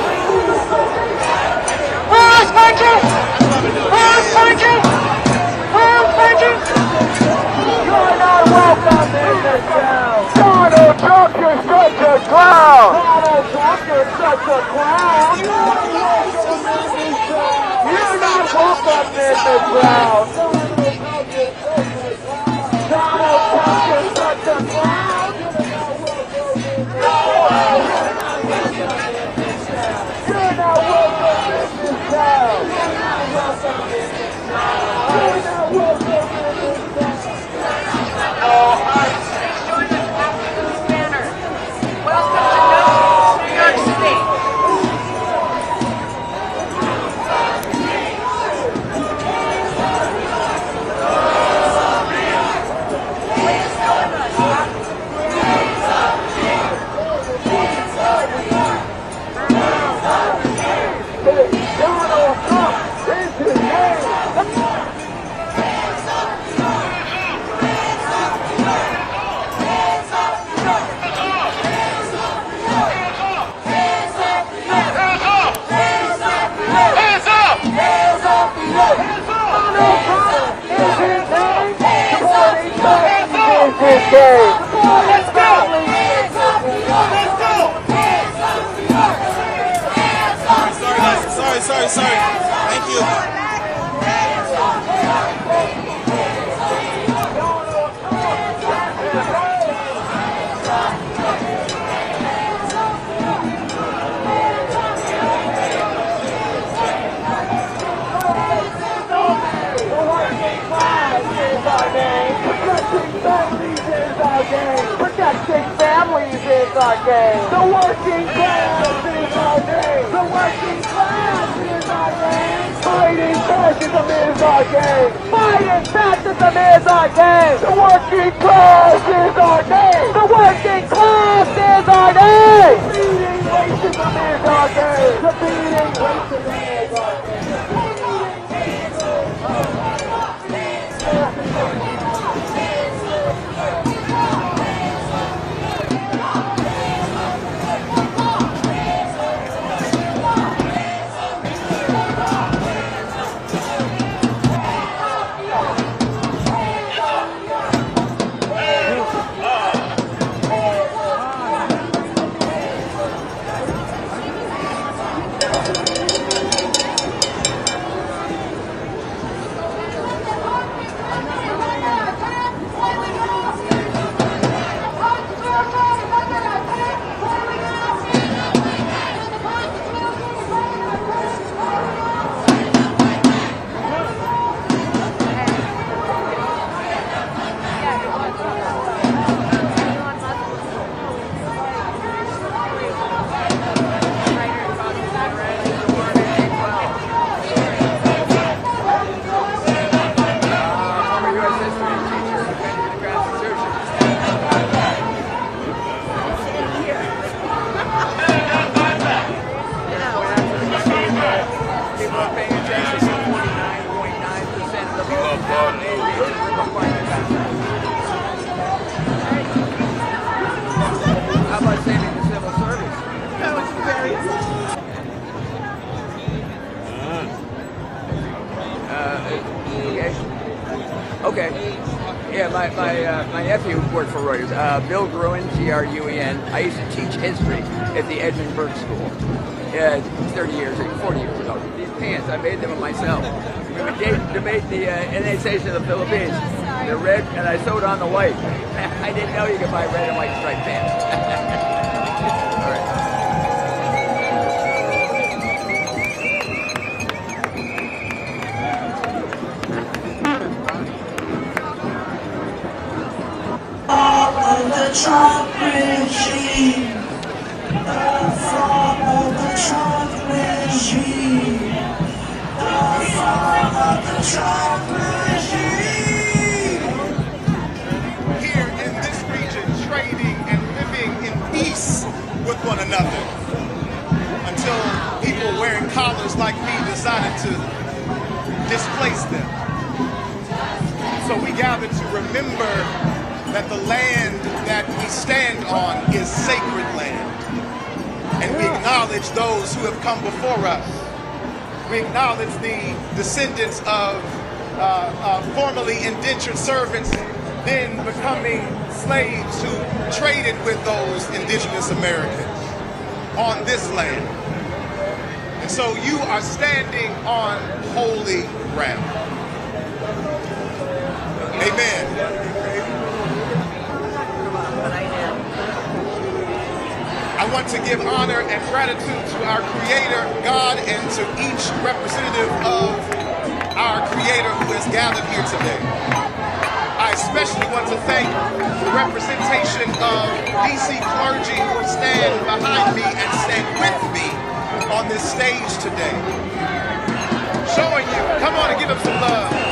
you're such a clown. You're not welcome in this town. Donald Trump, you're such a clown. You're not welcome in this town. You're not welcome in this town. You're not welcome in this town. Let's go! Sorry. Thank you. Protecting families is our game. The working class is our name. The working class is our name. Fighting fascism is our game. Fighting fascism is our game. The working class is our name. The working class is our name. Defeating racism is our game. Defeating racism is our game. Okay. Yeah, my nephew worked for Reuters. Bill Gruen, Gruen. I used to teach history at the Edmundburg School. 40 years ago. These pants, I made them myself. We made the annexation of the Philippines. They're red, and I sewed on the white. I didn't know you could buy red and white striped pants. All right. Of the Trump regime, the fall of the Trump regime, the fall of the Trump regime. Here in this region, trading and living in peace with one another, until people wearing collars like me decided to displace them. So we gather to remember that the land that we stand on is sacred land. And we acknowledge those who have come before us. We acknowledge the descendants of formerly indentured servants, then becoming slaves who traded with those indigenous Americans. on this land. And so you are standing on holy ground. Amen. I want to give honor and gratitude to our Creator, God, and to each representative of our Creator who has gathered here today. I especially want to thank the representation of D.C. clergy who stand behind me and stand with me on this stage today. Showing you, come on and give them some love.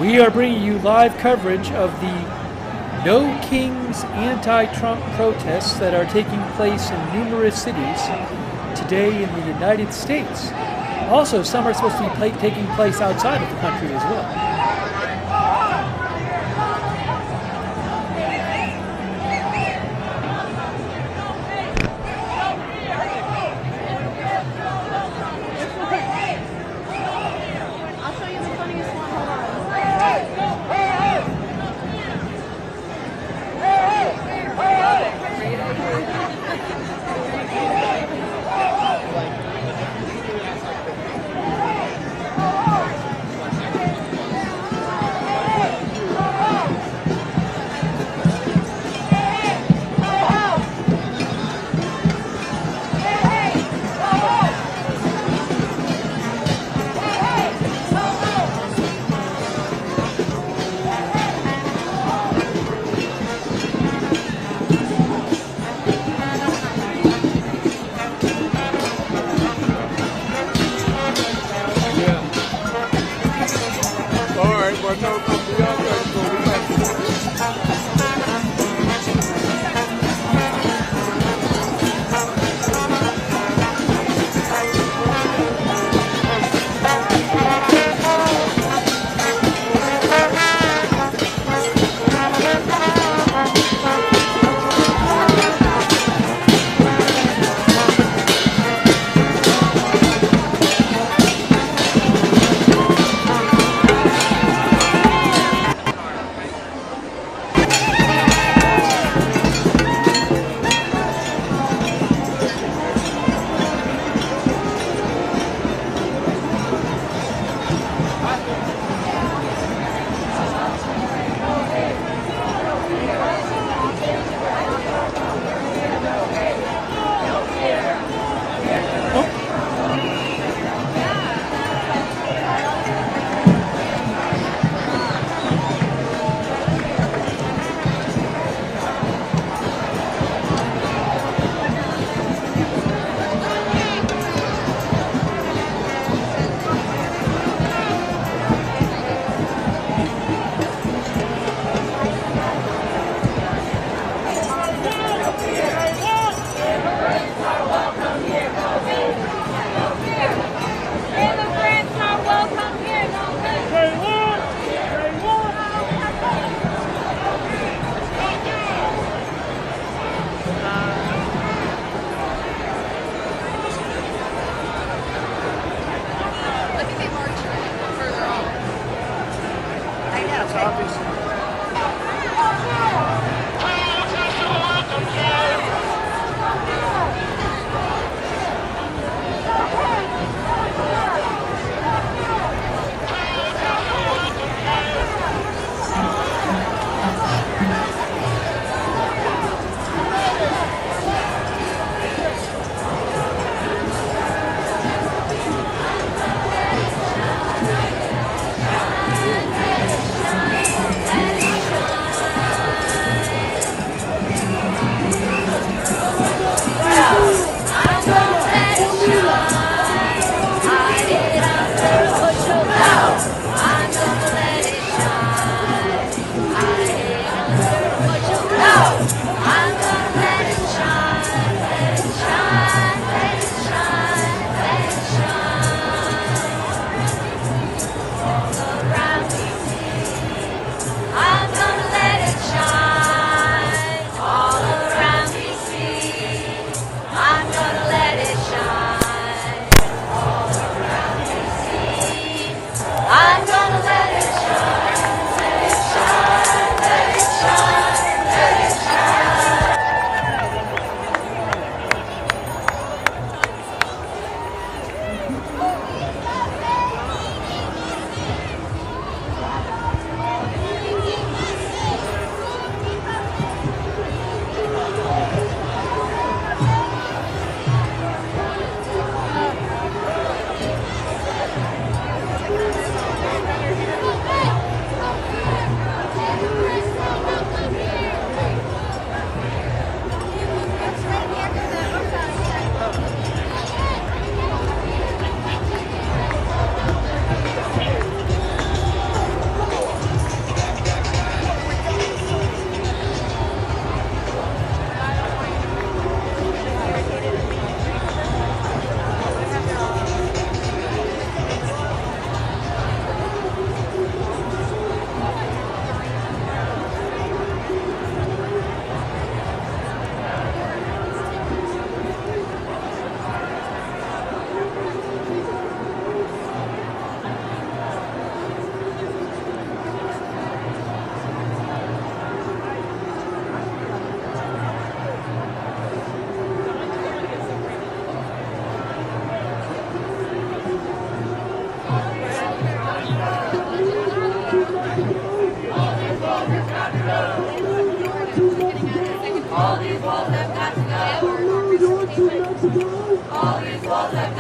We are bringing you live coverage of the No Kings anti-Trump protests that are taking place in numerous cities today in the United States. Also, some are supposed to be taking place outside of the country as well.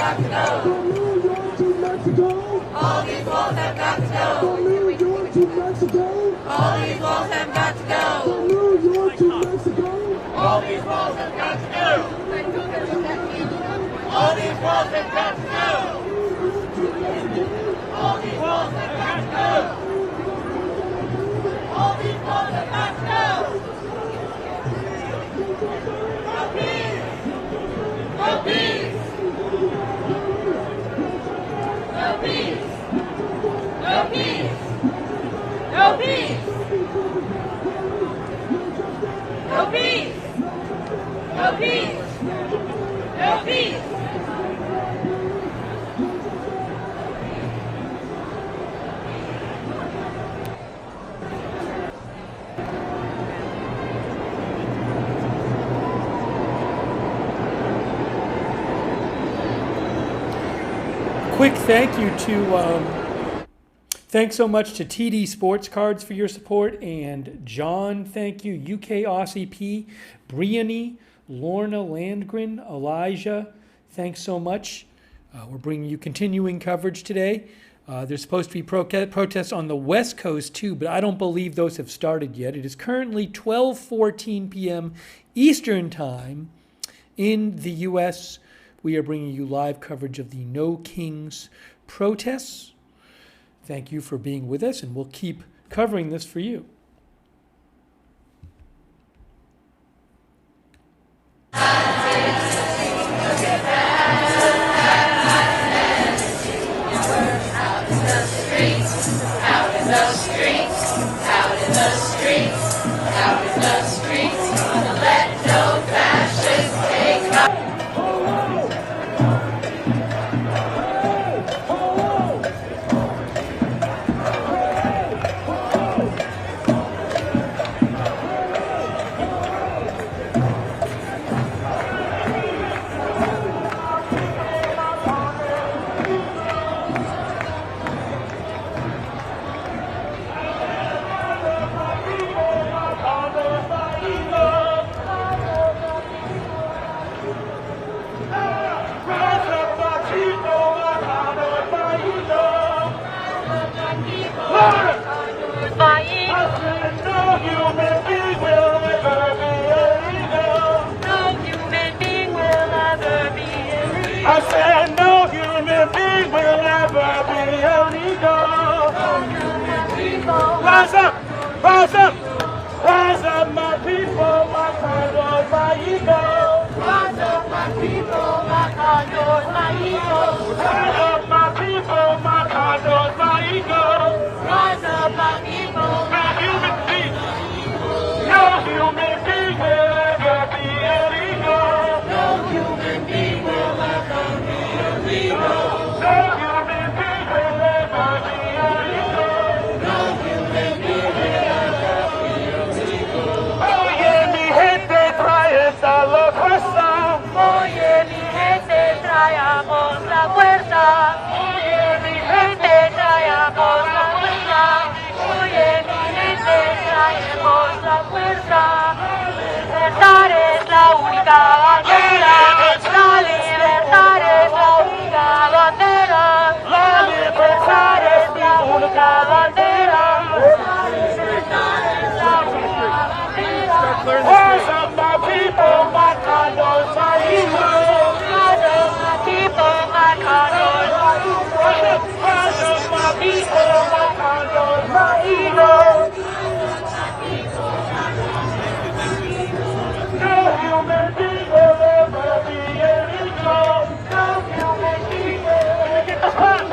got to go. From New York to Mexico. All these walls have got to go. From New York to Mexico. All these walls have got to go. From New York to Mexico. All these walls have got to go. All these walls have got to go. All these walls have got to go. All these walls have got to go. No peace. No peace. No peace. No peace. No peace. No peace. No peace. Quick thank you to, thanks so much to TD Sports Cards for your support, and John, thank you, UK Aussie P, Briony, Lorna Landgren, Elijah, thanks so much. We're bringing you continuing coverage today. There's supposed to be protests on the West Coast too, but I don't believe those have started yet. It is currently 12:14 p.m. Eastern Time in the U.S. We are bringing you live coverage of the No Kings protests. Thank you for being with us, and we'll keep covering this for you. I said no human being will ever be illegal. Rise up, rise up, rise up, my people, my condors, my ego. Rise up, my people, my condors, my ego. Rise up, my people, my condors, my ego. Rise up, my people, my human being. No human being will ever be illegal. No human being will ever be illegal. No human being will ever be illegal. No human being will ever be illegal. Oye, mi gente, trae esta fuerza. Oye, mi gente, traemos la fuerza. Oye, mi gente, traemos la fuerza. Oye, mi gente, traemos la fuerza. Libertad es la única bandera. La libertad es la única bandera. La libertad es la única bandera. La libertad es la única bandera. Rise up, my people, my condos, my heroes. Rise up, my people, my condos, my heroes. Rise up, my people, my condos, my heroes. No human being will ever be illegal. No human being will ever get the pass.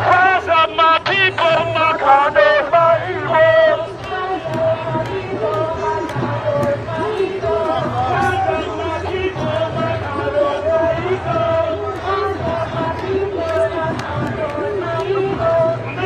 Rise up, my people, my condos, my heroes. No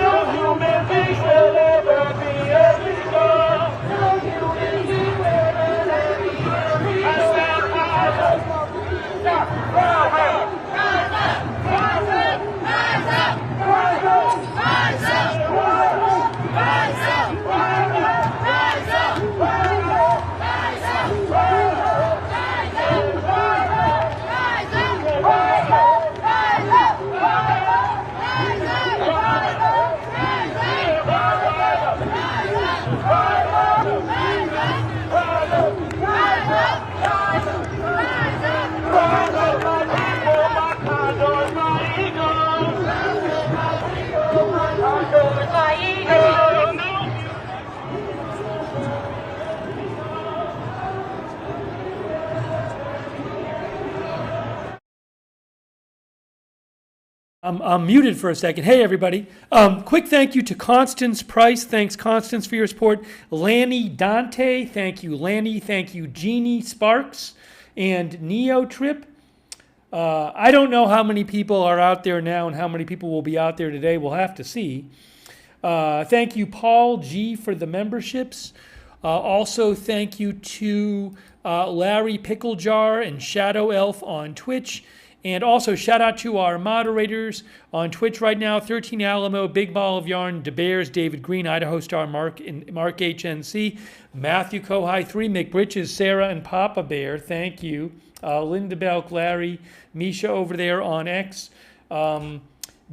I'm muted for a second. Hey, everybody. Quick thank you to Constance Price. Thanks, Constance, for your support. Lanny Dante. Thank you, Lanny. Thank you, Jeannie Sparks and Neo Trip. I don't know how many people are out there now and how many people will be out there today. We'll have to see. Thank you, Paul G, for the memberships. Also, thank you to Larry Picklejar and Shadow Elf on Twitch. And also, shout out to our moderators on Twitch right now: 13 Alamo, Big Ball of Yarn, DeBears, David Green, Idaho Star, Mark HNC, Matthew Kohai, 3 McBritches, Sarah, and Papa Bear. Thank you. Linda Belk, Larry, Misha over there on X,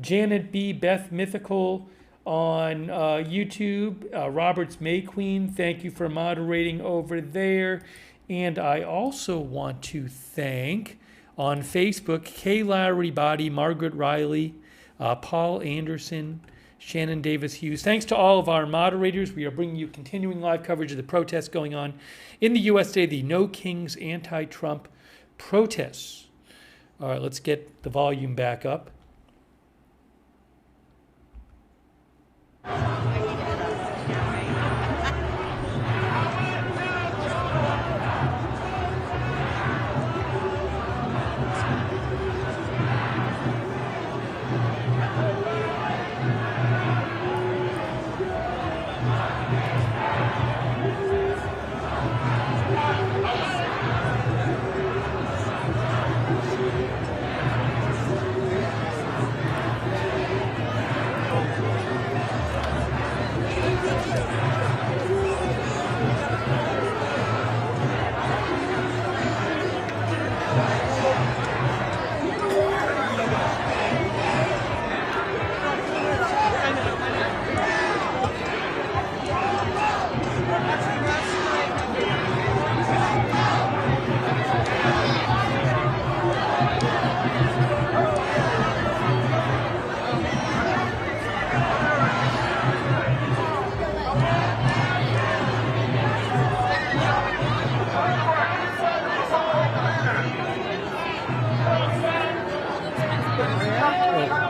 Janet B, Beth Mythical on YouTube, Roberts May Queen. Thank you for moderating over there. And I also want to thank on Facebook, Kay Lowry Body, Margaret Riley, Paul Anderson, Shannon Davis Hughes. Thanks to all of our moderators. We are bringing you continuing live coverage of the protests going on in the U.S. today, the No Kings anti-Trump protests. All right, let's get the volume back up.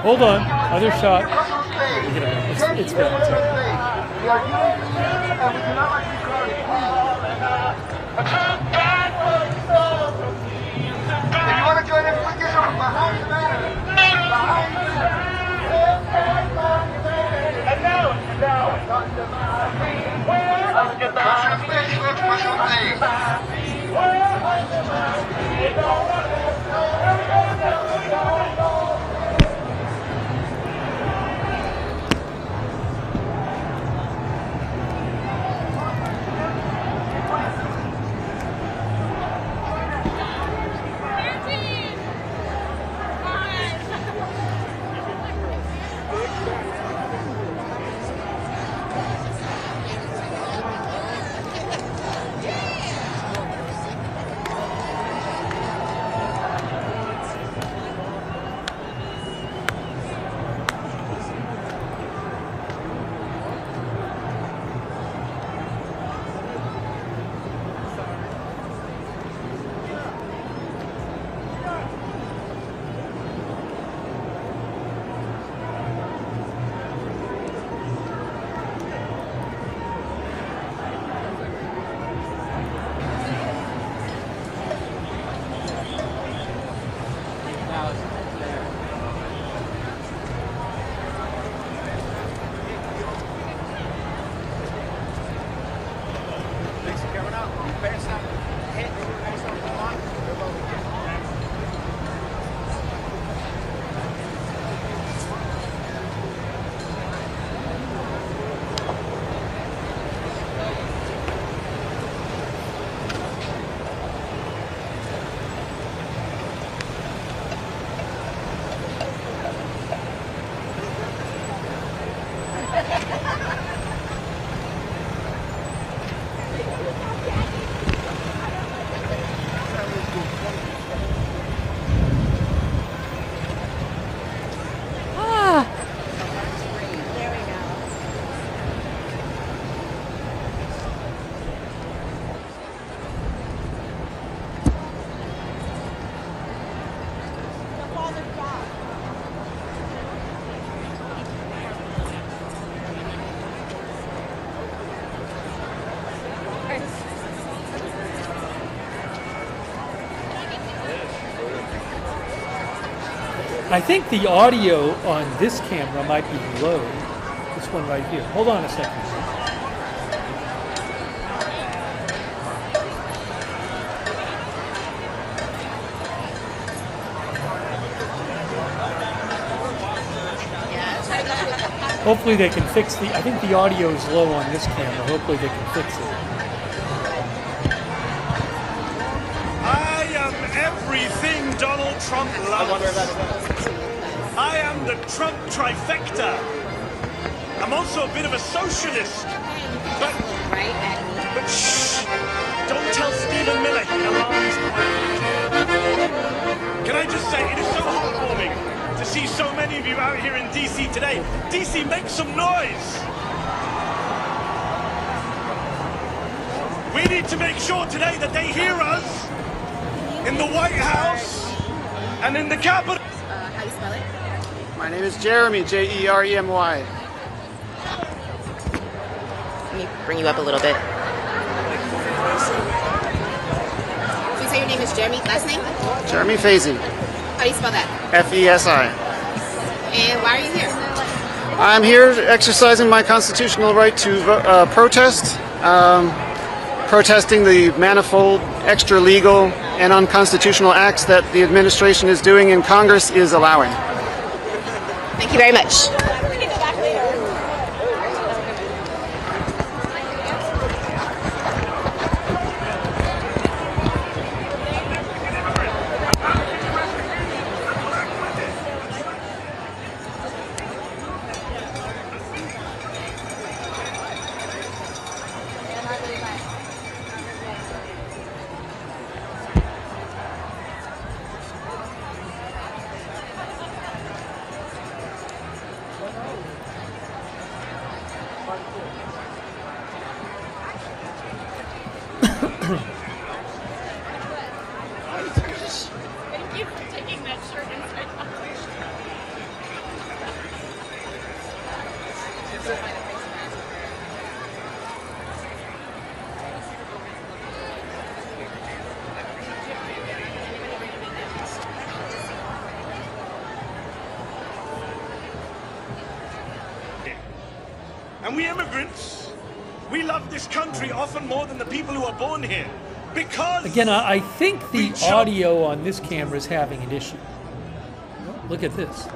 Hold on, other shot. It's bad. We are united and we do not like to call it If you want to join us, please get behind the banner. Behind the banner. And now, I think the audio on this camera might be low. This one right here. Hold on a second. Hopefully they can fix I think the audio is low on this camera. Hopefully they can fix it. I am everything Donald Trump loves. I am the Trump trifecta. I'm also a bit of a socialist. But shh, don't tell Stephen Miller he alarms me. Can I just say, it is so heartwarming to see so many of you out here in D.C. today. D.C., make some noise. We need to make sure today that they hear us in the White House and in the Capitol. How do you spell it? My name is Jeremy, Jeremy. Let me bring you up a little bit. So you say your name is Jeremy, last name? Jeremy Faisy. How do you spell that? F-E-S-I. And why are you here? I'm here exercising my constitutional right to protest, protesting the manifold, extra-legal, and unconstitutional acts that the administration is doing and Congress is allowing. Thank you very much. Thank you for taking that shirt inside. And we immigrants, we love this country often more than the people who are born here. Because Again, I think the audio on this camera is having an issue. Look at this.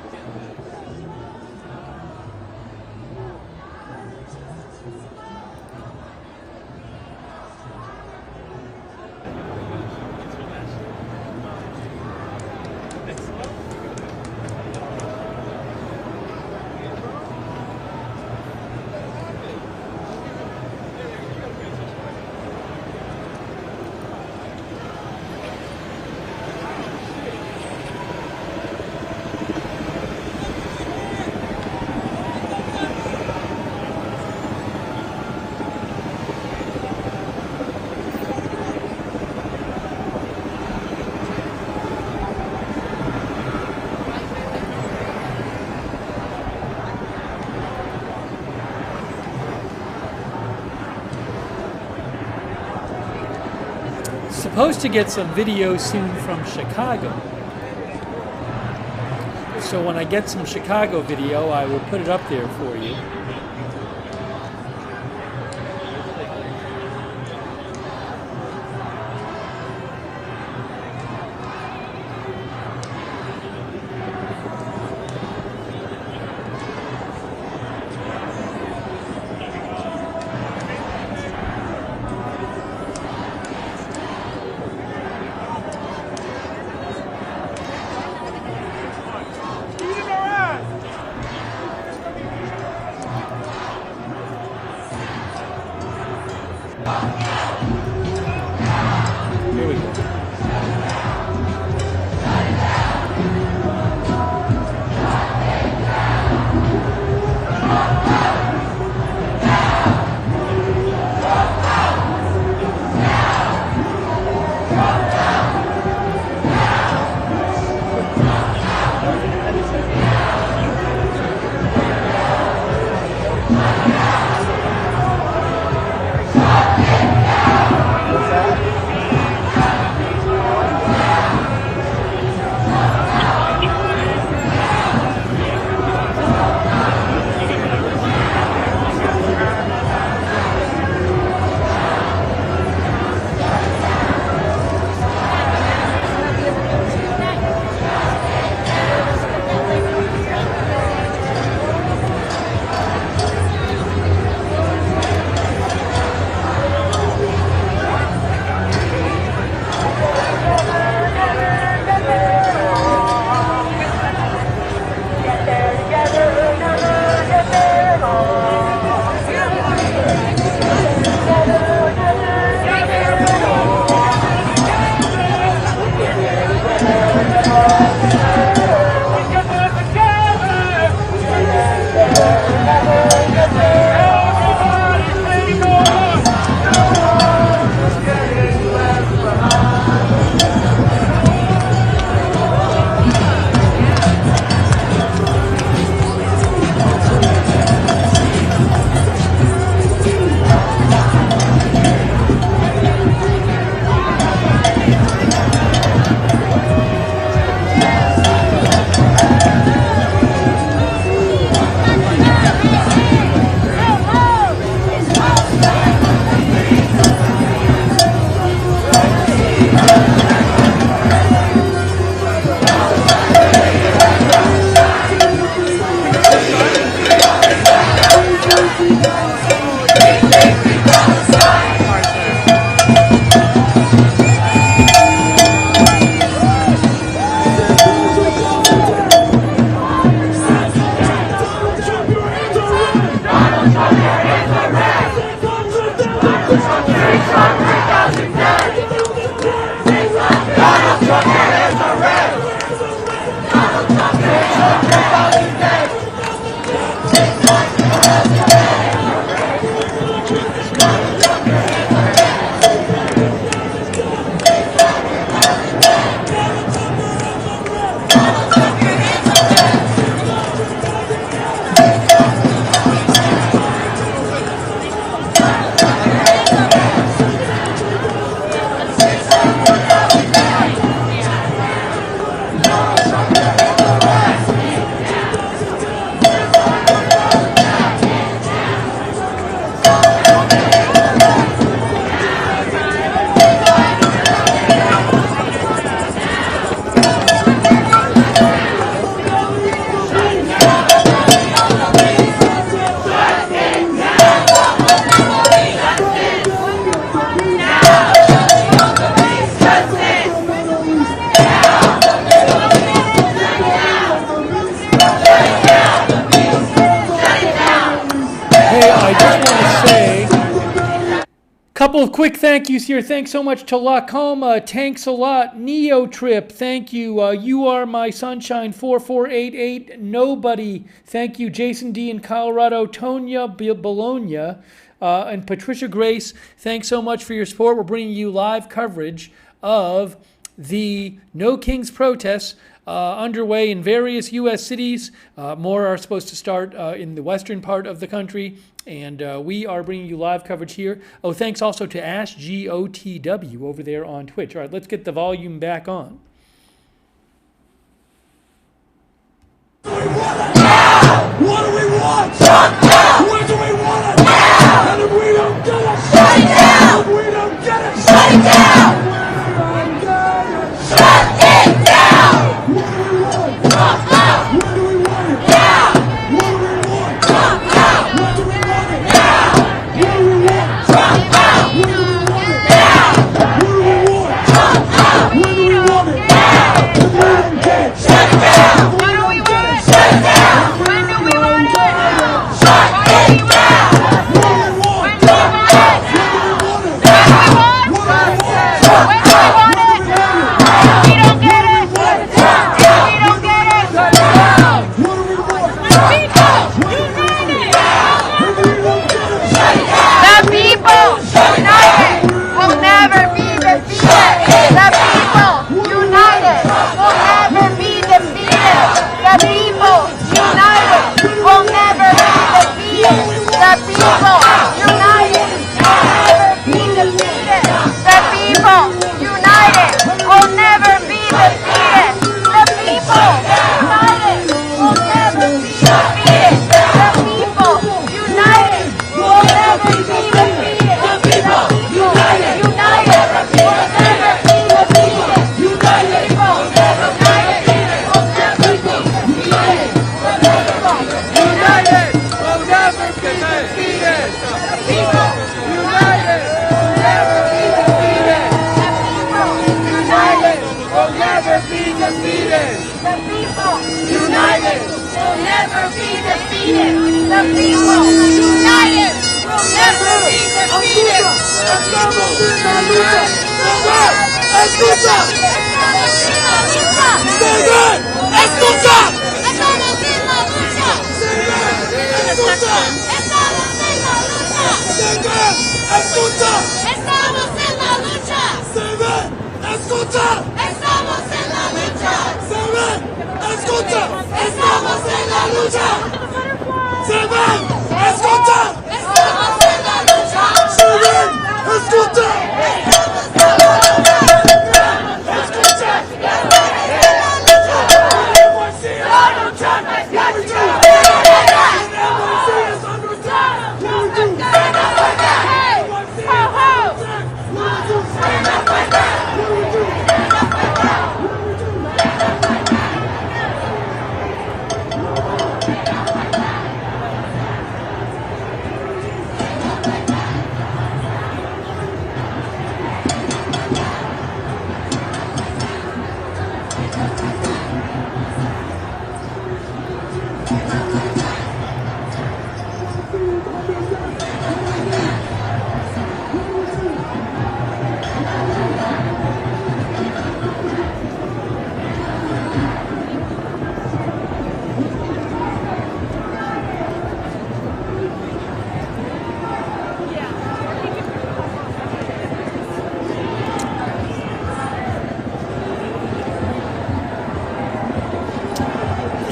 Supposed to get some video soon from Chicago. So when I get some Chicago video, I will put it up there for you. Couple of quick thank yous here. Thanks so much to Lacoma. Thanks a lot. Neo Trip. Thank you. You Are My Sunshine 4488. Nobody. Thank you. Jason D in Colorado. Tonya Bologna. And Patricia Grace. Thanks so much for your support. We're bringing you live coverage of the No Kings protests underway in various U.S. cities. More are supposed to start in the western part of the country. And we are bringing you live coverage here. Oh, thanks also to AshGOTW over there on Twitch. All right, let's get the volume back on. What do we want? Shut down! When do we want it? Now! And if we don't get it, shut it down! If we don't get it, shut it down! Shut it down! What do we want? Shut down! When do we want it? Now! What do we want? Shut down! When do we want it? Now! What do we want? Shut down! When do we want it? Now! What do we want? Shut down! When do we want it? Now! If we don't get it, shut it down! When do we want it? Shut it down! When do we want it? Shut it down! What do we want? When do we want it? When do we want it? What do we want? When do we want it? We don't get it. We don't get it. What do we want? People united. The people united will never be defeated. The people united will never be defeated. The people united will never be defeated. The people united will never be defeated. The people united will never be defeated. The people united will never be defeated. The people united will never be defeated. The people united will never be defeated. United will never be defeated. United will never be defeated. People united will never be defeated. United will never be defeated. The people united will never be defeated. The people united will never be defeated. Estamos en la lucha. Escucha. Estamos en la lucha. Escucha. Estamos en la lucha. Escucha. Estamos en la lucha. Escucha. Estamos en la lucha. Escucha. Estamos en la lucha. Escucha. Estamos en la lucha. Escucha. Estamos en la lucha. Escucha. Escucha.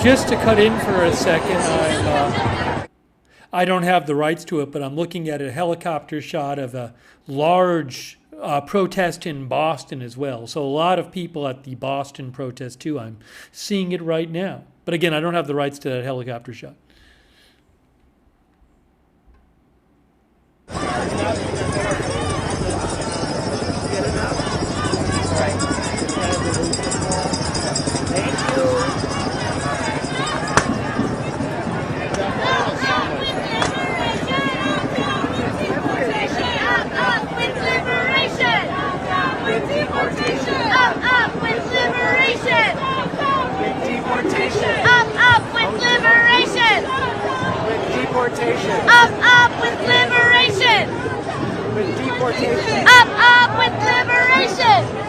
just to cut in for a second, I don't have the rights to it, but I'm looking at a helicopter shot of a large protest in Boston as well. So a lot of people at the Boston protest too. I'm seeing it right now. But again, I don't have the rights to that helicopter shot. Up, up with liberation! With deportation! Up, up with liberation!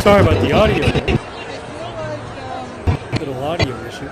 Sorry about the audio. Little audio issue.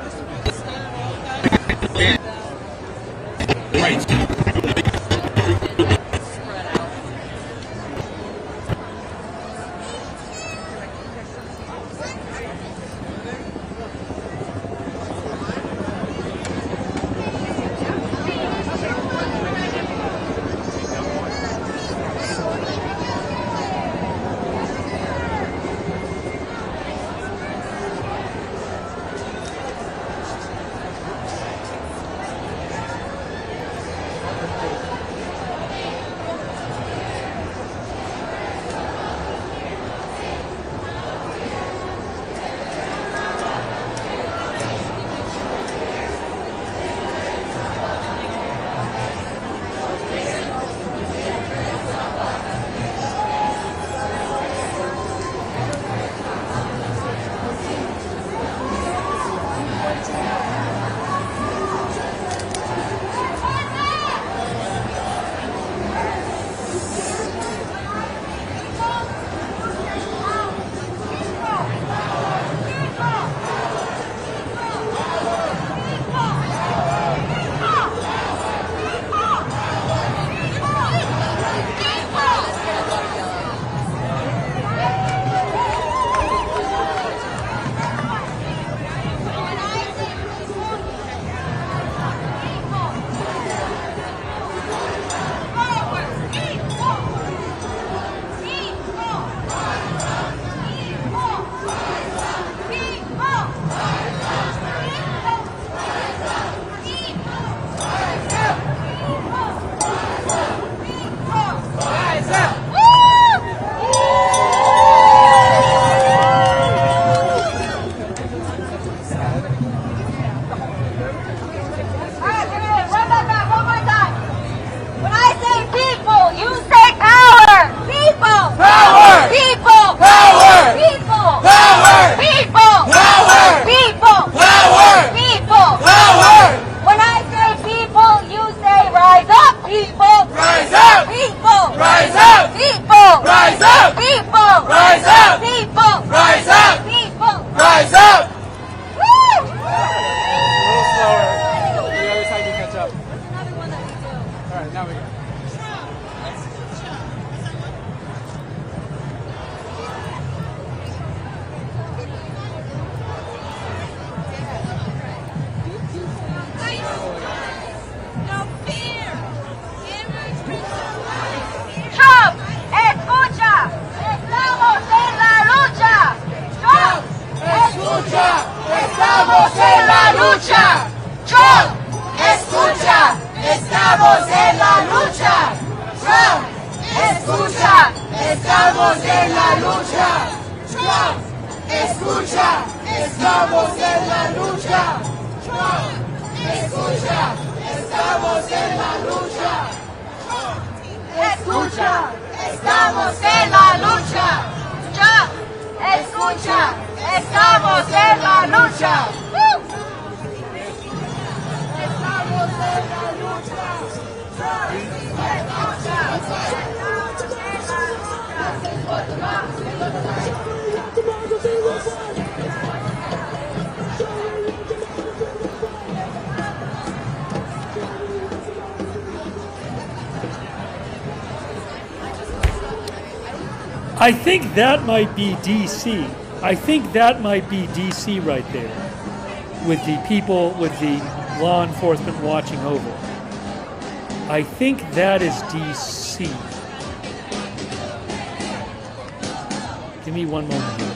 Trump, escucha, estamos en la lucha. Trump, escucha, estamos en la lucha. Trump, escucha, estamos en la lucha. Trump, escucha, estamos en la lucha. Trump, escucha, estamos en la lucha. Trump, escucha, estamos en la lucha. Estamos en la lucha. Trump, I think that might be D.C. I think that might be D.C. right there, with the people, with the law enforcement watching over. I think that is D.C. Give me one moment here.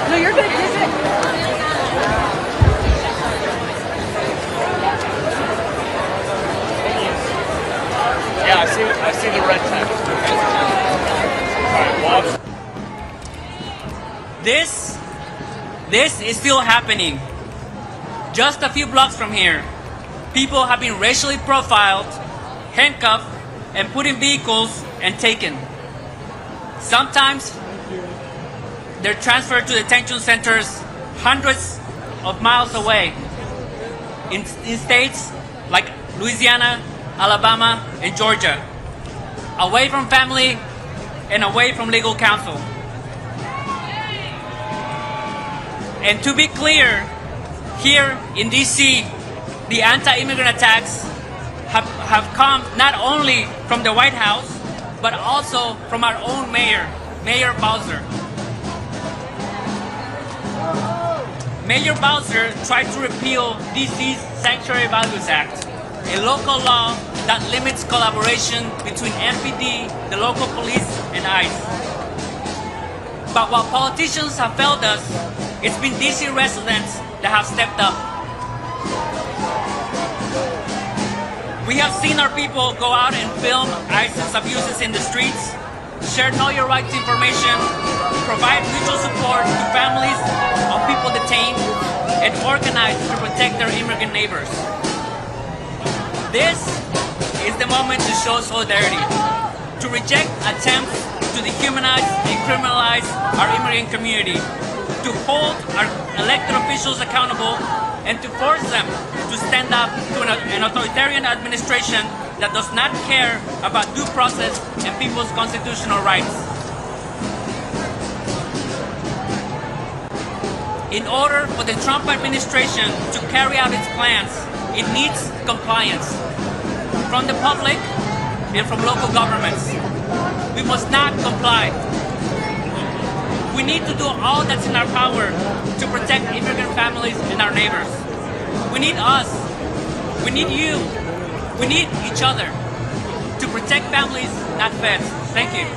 No, you're good. You're good. Yeah, I see the red tag. This is still happening. Just a few blocks from here, people have been racially profiled, handcuffed, and put in vehicles and taken. Sometimes they're transferred to detention centers hundreds of miles away in states like Louisiana, Alabama, and Georgia, away from family and away from legal counsel. And to be clear, here in DC, the anti-immigrant attacks have come not only from the White House, but also from our own mayor, Mayor Bowser. Mayor Bowser tried to repeal DC's Sanctuary Values Act, a local law that limits collaboration between NYPD, the local police, and ICE. But while politicians have failed us, it's been DC residents that have stepped up. We have seen our people go out and film ISIS abuses in the streets, share Know Your Rights information, provide mutual support to families of people detained, and organize to protect their immigrant neighbors. This is the moment to show solidarity, to reject attempts to dehumanize and criminalize our immigrant community, to hold our elected officials accountable, and to force them to stand up to an authoritarian administration that does not care about due process and people's constitutional rights. In order for the Trump administration to carry out its plans, it needs compliance from the public and from local governments. We must not comply. We need to do all that's in our power to protect immigrant families and our neighbors. We need us. We need you. We need each other to protect families, not feds. Thank you.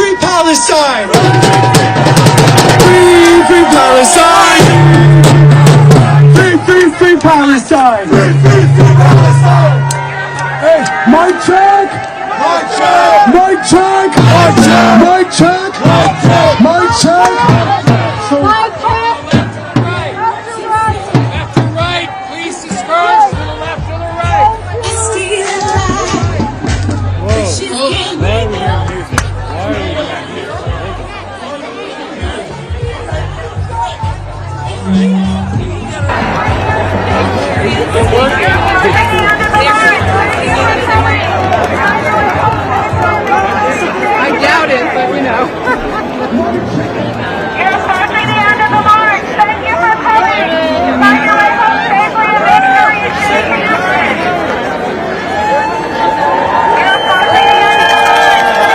free Palestine! Free, free Palestine! Free, free, free Palestine! Free, free, free Palestine! Hey, mic check! Mic check! Mic check! Mic check! Mic check! Mic check! Mic check! So, Left to right, please disperse to the left or the right. Whoa. Why are we hearing music? Why are we hearing I doubt it, but you know. You're approaching the end of the march. Thank you for coming. Find your way home safely and make sure you stay connected. You're approaching the end of the march.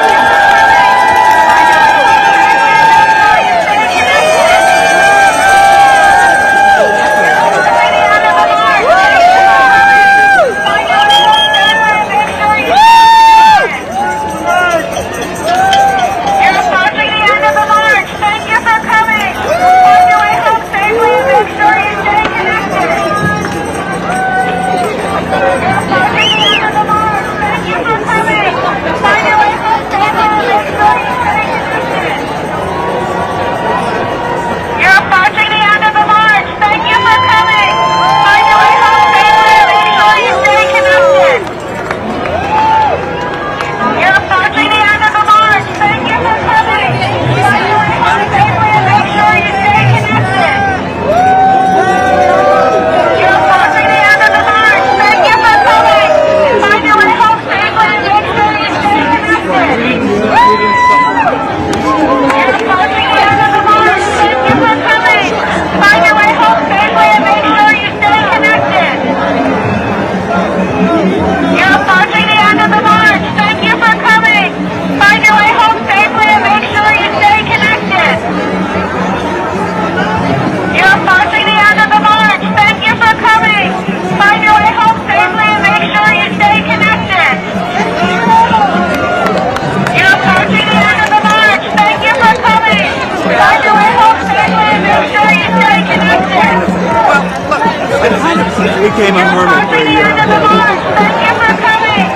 We came on Mormon for a year. Thank you for coming.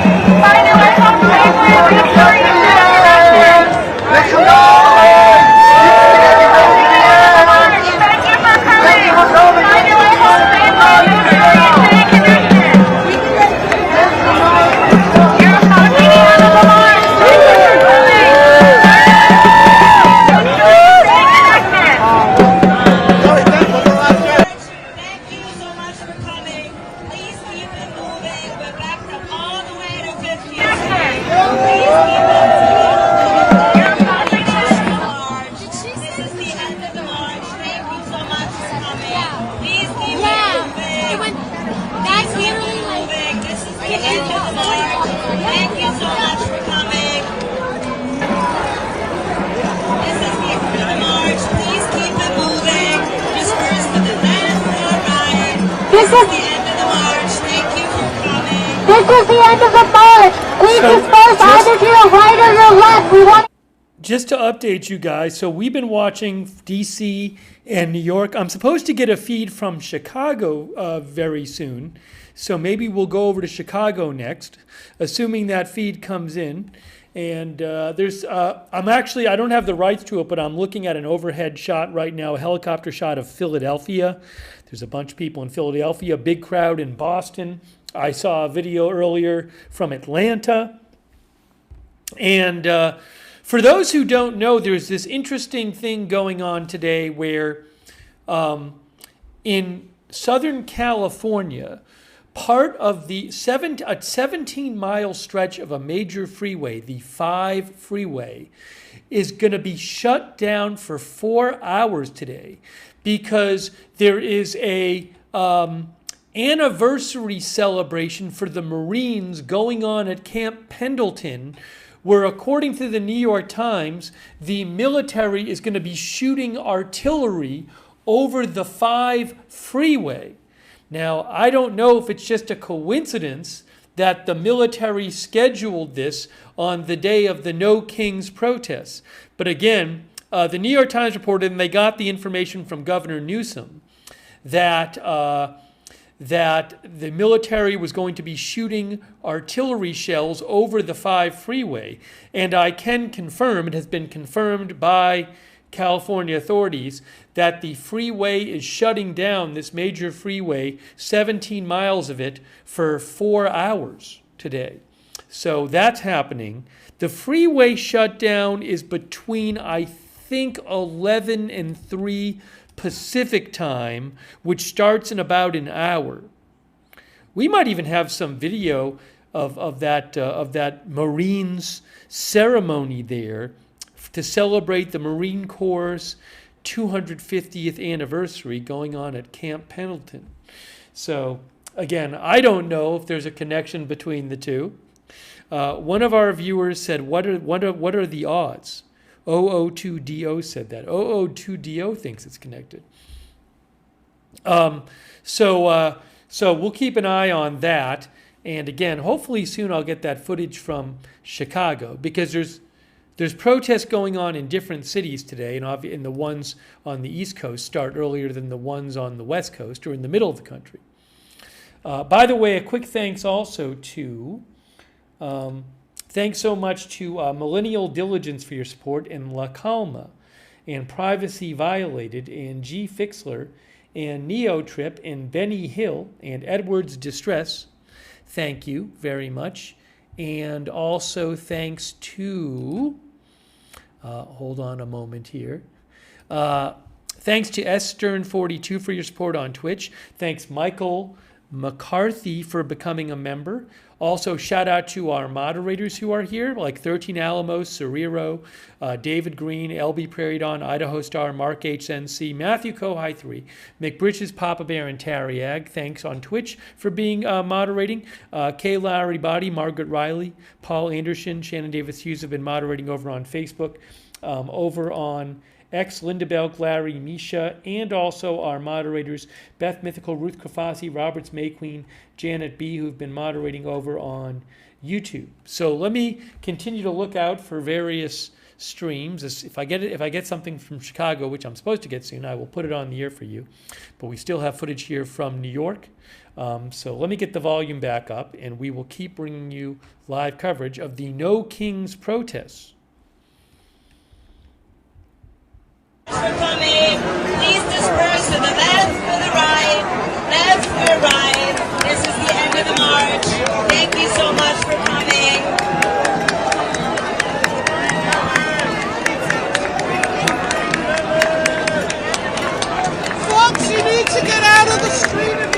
Find your way home safely and make sure you stay connected. Thank you for coming. Find your way home safely and make sure you stay connected. You're approaching the end of the march. Thank you for coming. Make sure you stay connected. This is the end of the march. Please disperse either to your right or your left. We want. Just to update you guys, so we've been watching DC and New York. I'm supposed to get a feed from Chicago very soon, so maybe we'll go over to Chicago next, assuming that feed comes in. And I don't have the rights to it, but I'm looking at an overhead shot right now, a helicopter shot of Philadelphia. There's a bunch of people in Philadelphia, big crowd in Boston. I saw a video earlier from Atlanta. And for those who don't know, there's this interesting thing going on today where in Southern California, part of the 17-mile stretch of a major freeway, the 5 freeway, is going to be shut down for 4 hours today because there is a anniversary celebration for the Marines going on at Camp Pendleton, where, according to the New York Times, the military is going to be shooting artillery over the 5 freeway. Now, I don't know if it's just a coincidence that the military scheduled this on the day of the No Kings protests. But again, the New York Times reported, and they got the information from Governor Newsom, that the military was going to be shooting artillery shells over the 5 freeway. And I can confirm, it has been confirmed by California authorities, that the freeway is shutting down, this major freeway, 17 miles of it, for 4 hours today. So that's happening. The freeway shutdown is between, I think, 11 and 3 Pacific time, which starts in about an hour. We might even have some video of that Marines ceremony there to celebrate the Marine Corps' 250th anniversary going on at Camp Pendleton. So again, I don't know if there's a connection between the two. One of our viewers said, "What are the odds?" OO2DO said that. OO2DO thinks it's connected. So we'll keep an eye on that. And again, hopefully soon I'll get that footage from Chicago, because there's protests going on in different cities today, and the ones on the East Coast start earlier than the ones on the West Coast or in the middle of the country. By the way, a quick thanks also to... thanks so much to Millennial Diligence for your support, and La Calma, and Privacy Violated, and G. Fixler, and Neo Trip, and Benny Hill, and Edwards Distress. Thank you very much. And also thanks to, hold on a moment here. Thanks to S. Stern42 for your support on Twitch. Thanks Michael McCarthy for becoming a member. Also, shout out to our moderators who are here, like 13 Alamos, Cerrero, David Green, LB Prairie Dawn, Idaho Star, Mark HNC, Matthew Kohai 3, McBritches, Papa Bear, and Tariag. Thanks on Twitch for being moderating. Kay Lowry Body, Margaret Riley, Paul Anderson, Shannon Davis Hughes have been moderating over on Facebook. Over on X, Linda Bell, Larry, Misha, and also our moderators, Beth Mythical, Ruth Kafasi, Roberts May Queen, Janet B., who've been moderating over on YouTube. So let me continue to look out for various streams. If I get something from Chicago, which I'm supposed to get soon, I will put it on the air for you. But we still have footage here from New York. So let me get the volume back up, and we will keep bringing you live coverage of the No Kings protests. For coming. Please disperse to the left for the right, left for right. This is the end of the march. Thank you so much for coming. Folks, you need to get out of the street and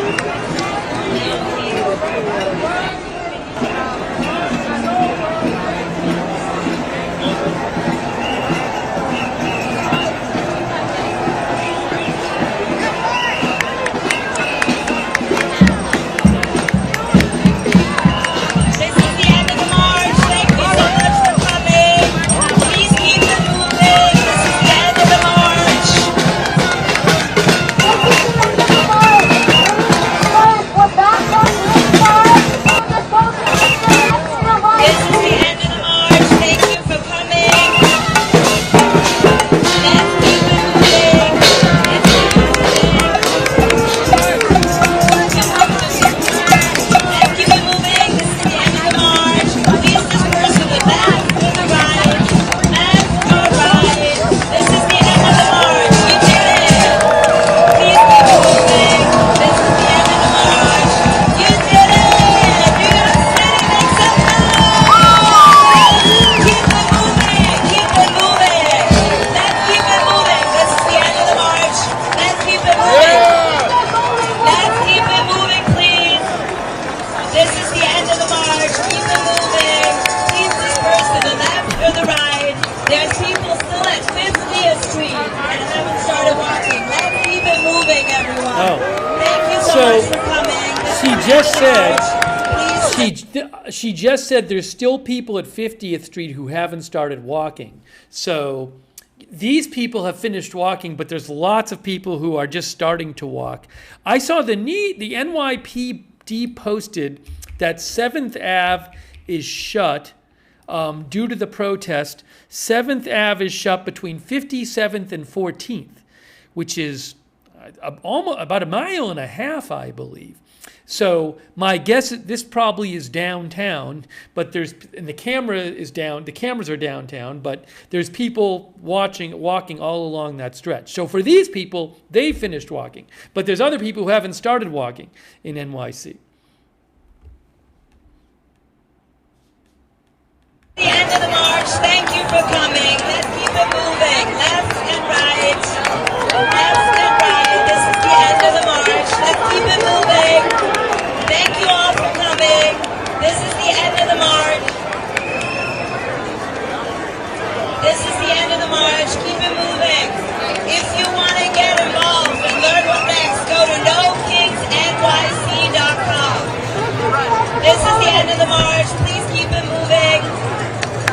She just said there's still people at 50th Street who haven't started walking. So these people have finished walking, but there's lots of people who are just starting to walk. I saw the NYPD posted that 7th Ave is shut due to the protest. 7th Ave is shut between 57th and 14th, which is almost about a mile and a half, I believe. So my guess is this probably is downtown, but the camera is down. The cameras are downtown, but there's people walking all along that stretch. So for these people, they finished walking, but there's other people who haven't started walking in NYC. The end of the march. Thank you for coming. Let's keep it moving. Left and right. Left and right. This is the end of the march. Let's keep it moving. Thank you all for coming. This is the end of the march. This is the end of the march. Keep it moving. If you want to get involved and learn what next, go to NoKingsNYC.com. This is the end of the march. Please keep it moving.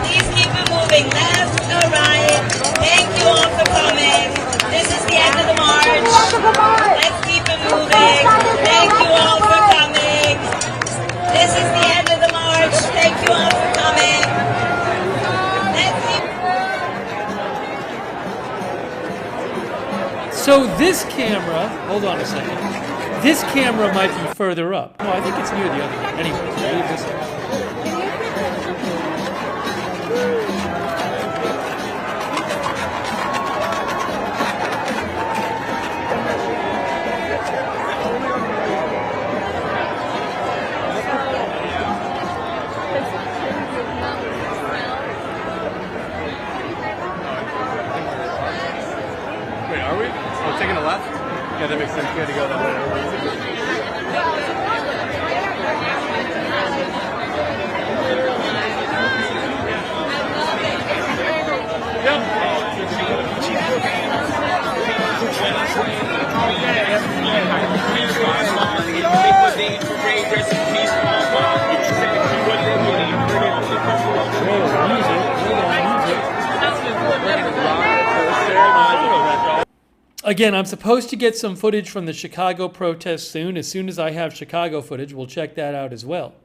Please keep it moving. Left or right. Thank you all for coming. This is the end of the march. Let's keep it moving. Thank you all for coming. This is the end of the march. Thank you all for coming. Let's keep. So this camera, hold on a second. This camera might be further up. No, I think it's near the other one. Anyway, leave this up. Wait, are we? Oh, taking a left? Yeah, that makes sense. We had to go that way. Again, I'm supposed to get some footage from the Chicago protests soon. As soon as I have Chicago footage, we'll check that out as well.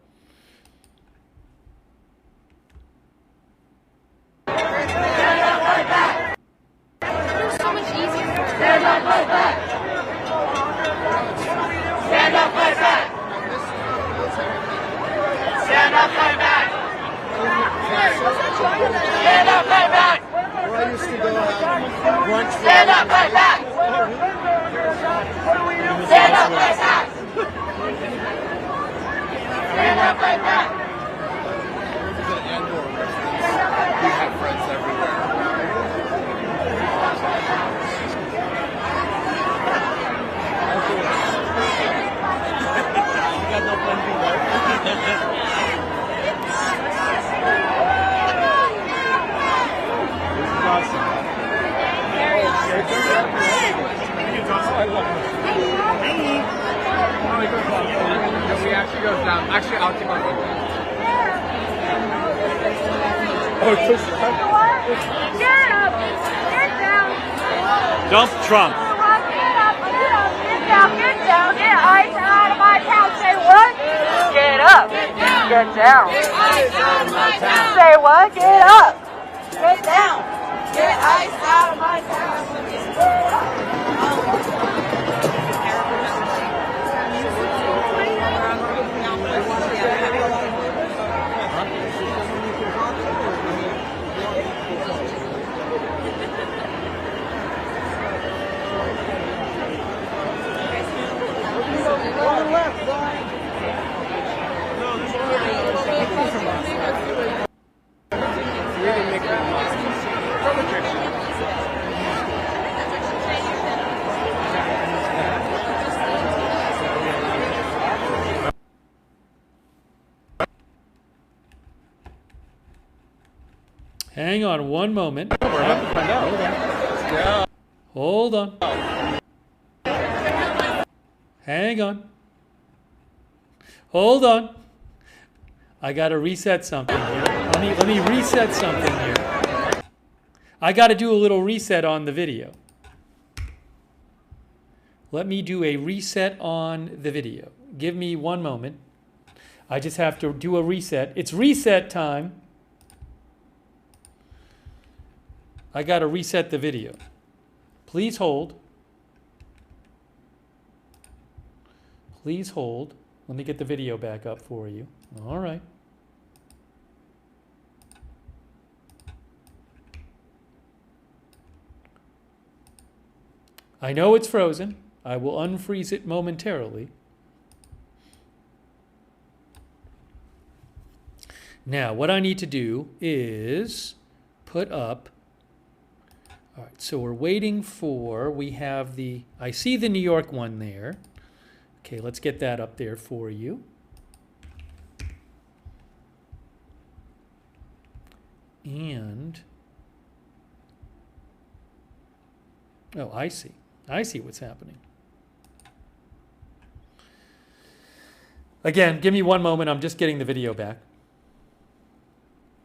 Stand up, fight back! Stand up, fight back! Stand up, fight back! We have friends everywhere. You got no plan B, right? This is awesome. We actually goes down. Actually, I'll keep on going. Oh, push it. Get up! Get down! Dump Trump. Get up! Get up! Get down! Get down! Get ice out of my town! Say what? Get up! Get down! Get ice out of my town! Say what? Get up! Get down! Get ice out of my town! Hang on one moment. We're about to find out. Hold on. Hang on. Hold on. I got to reset something here. Let me reset something here. I got to do a little reset on the video. Let me do a reset on the video. Give me one moment. I just have to do a reset. It's reset time. I got to reset the video. Please hold. Please hold. Let me get the video back up for you. All right. I know it's frozen. I will unfreeze it momentarily. Now, what I need to do is put up. All right, so we're waiting for, we have the, I see the New York one there. Okay, let's get that up there for you. And, oh, I see. I see what's happening. Again, give me one moment. I'm just getting the video back.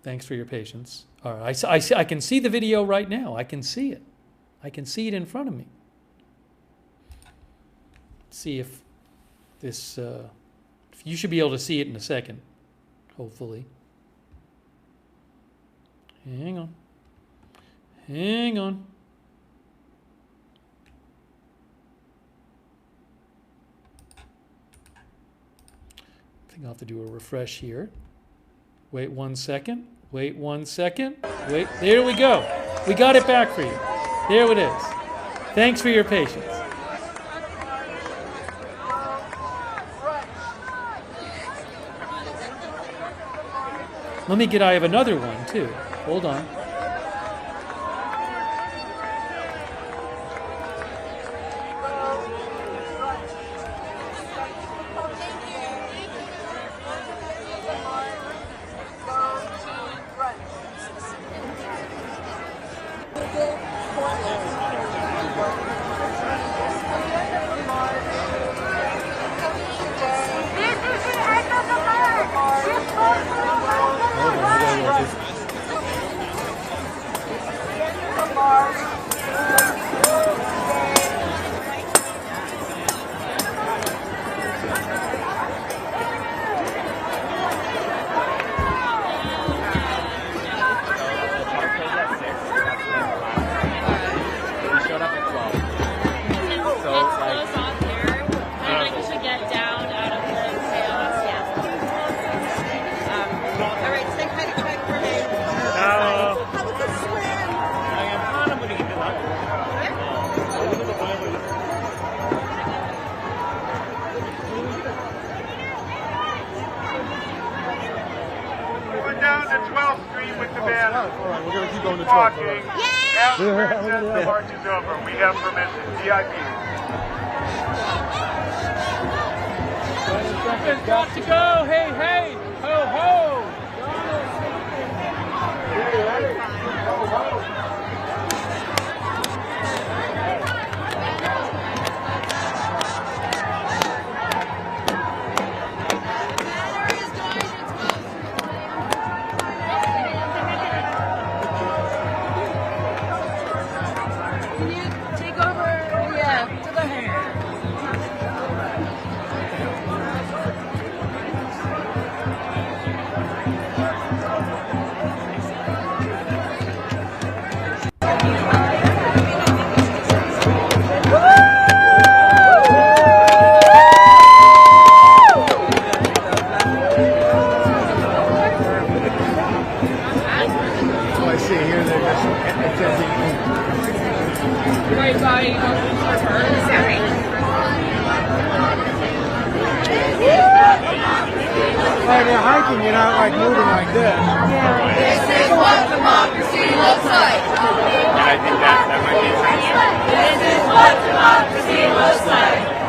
Thanks for your patience. All right, I can see the video right now. I can see it. I can see it in front of me. See if this, you should be able to see it in a second, hopefully. Hang on. Hang on. I think I'll have to do a refresh here. Wait 1 second. Wait 1 second. Wait. There we go. We got it back for you. There it is. Thanks for your patience. Let me get, I have another one too. Hold on. The march is over. We have permission. VIP. It's got to go. Hey, hey. Ho, ho. Ho, ho. Like you're hiking, you're not like moving like this. Yeah. This is what democracy looks like. And I think that might be a This is what democracy looks like.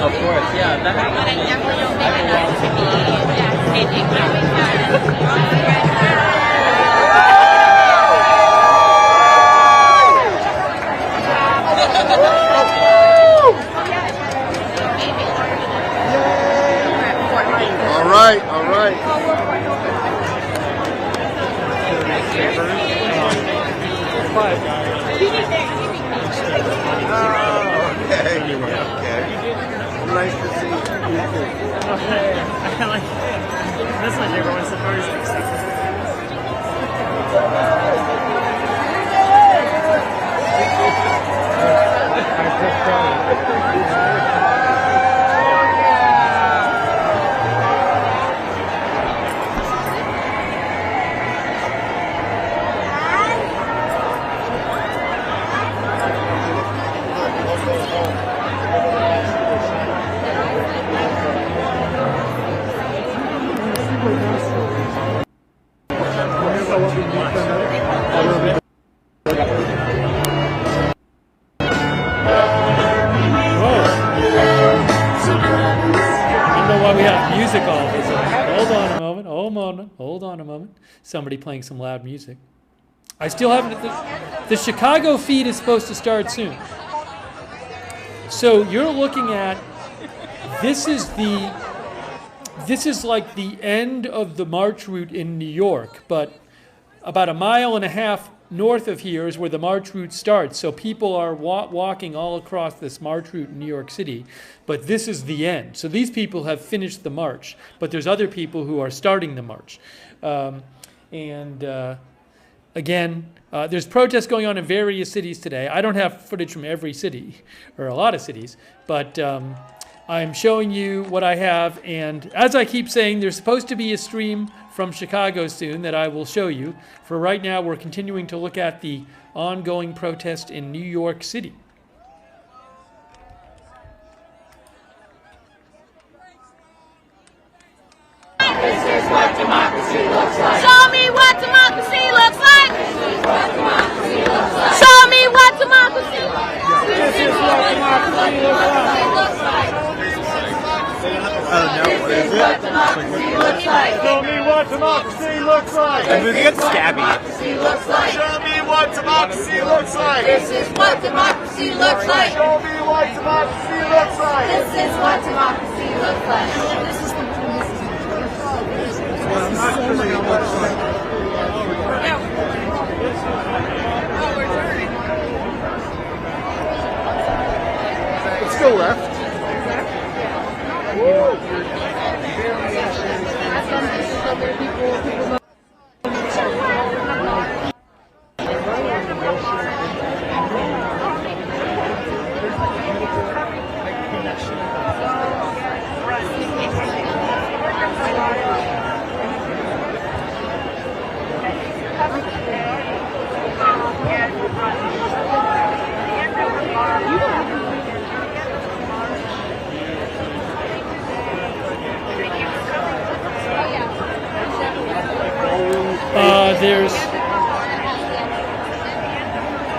Of course, yeah. That happens. All right, all right. Okay, okay. Nice to see you. Okay, I like it. That's my favorite one so far. Hold on a moment. Somebody playing some loud music. I still haven't. The Chicago feed is supposed to start soon. So you're looking at. This is like the end of the march route in New York, but about a mile and a half north of here is where the march route starts. So people are walking all across this march route in New York City, but this is the end. So these people have finished the march, but there's other people who are starting the march. Again, there's protests going on in various cities today. I don't have footage from every city, or a lot of cities, but I'm showing you what I have. And as I keep saying, there's supposed to be a stream from Chicago soon that I will show you. For right now, we're continuing to look at the ongoing protest in New York City. This is what democracy looks like. Show me what democracy looks like. This is what democracy looks like. Show me what democracy looks like. This is what democracy looks like. Oh no, what is it? Democracy looks like. Show me what democracy looks like. I'm moving it scabby. Show me what democracy looks like. This is what democracy looks like. Show me what democracy looks like. This is what democracy looks like. This is Let's go left.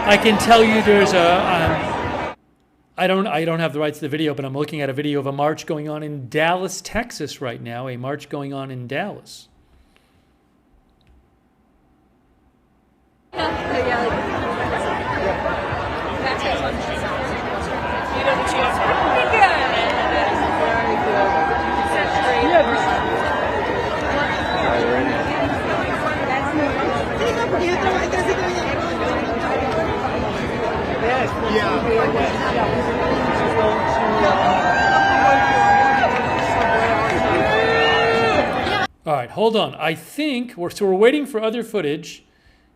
I can tell you there's a, I don't have the rights to the video, but I'm looking at a video of a march going on in Dallas, Texas right now, a march going on in Dallas. All right, hold on. I think we're waiting for other footage.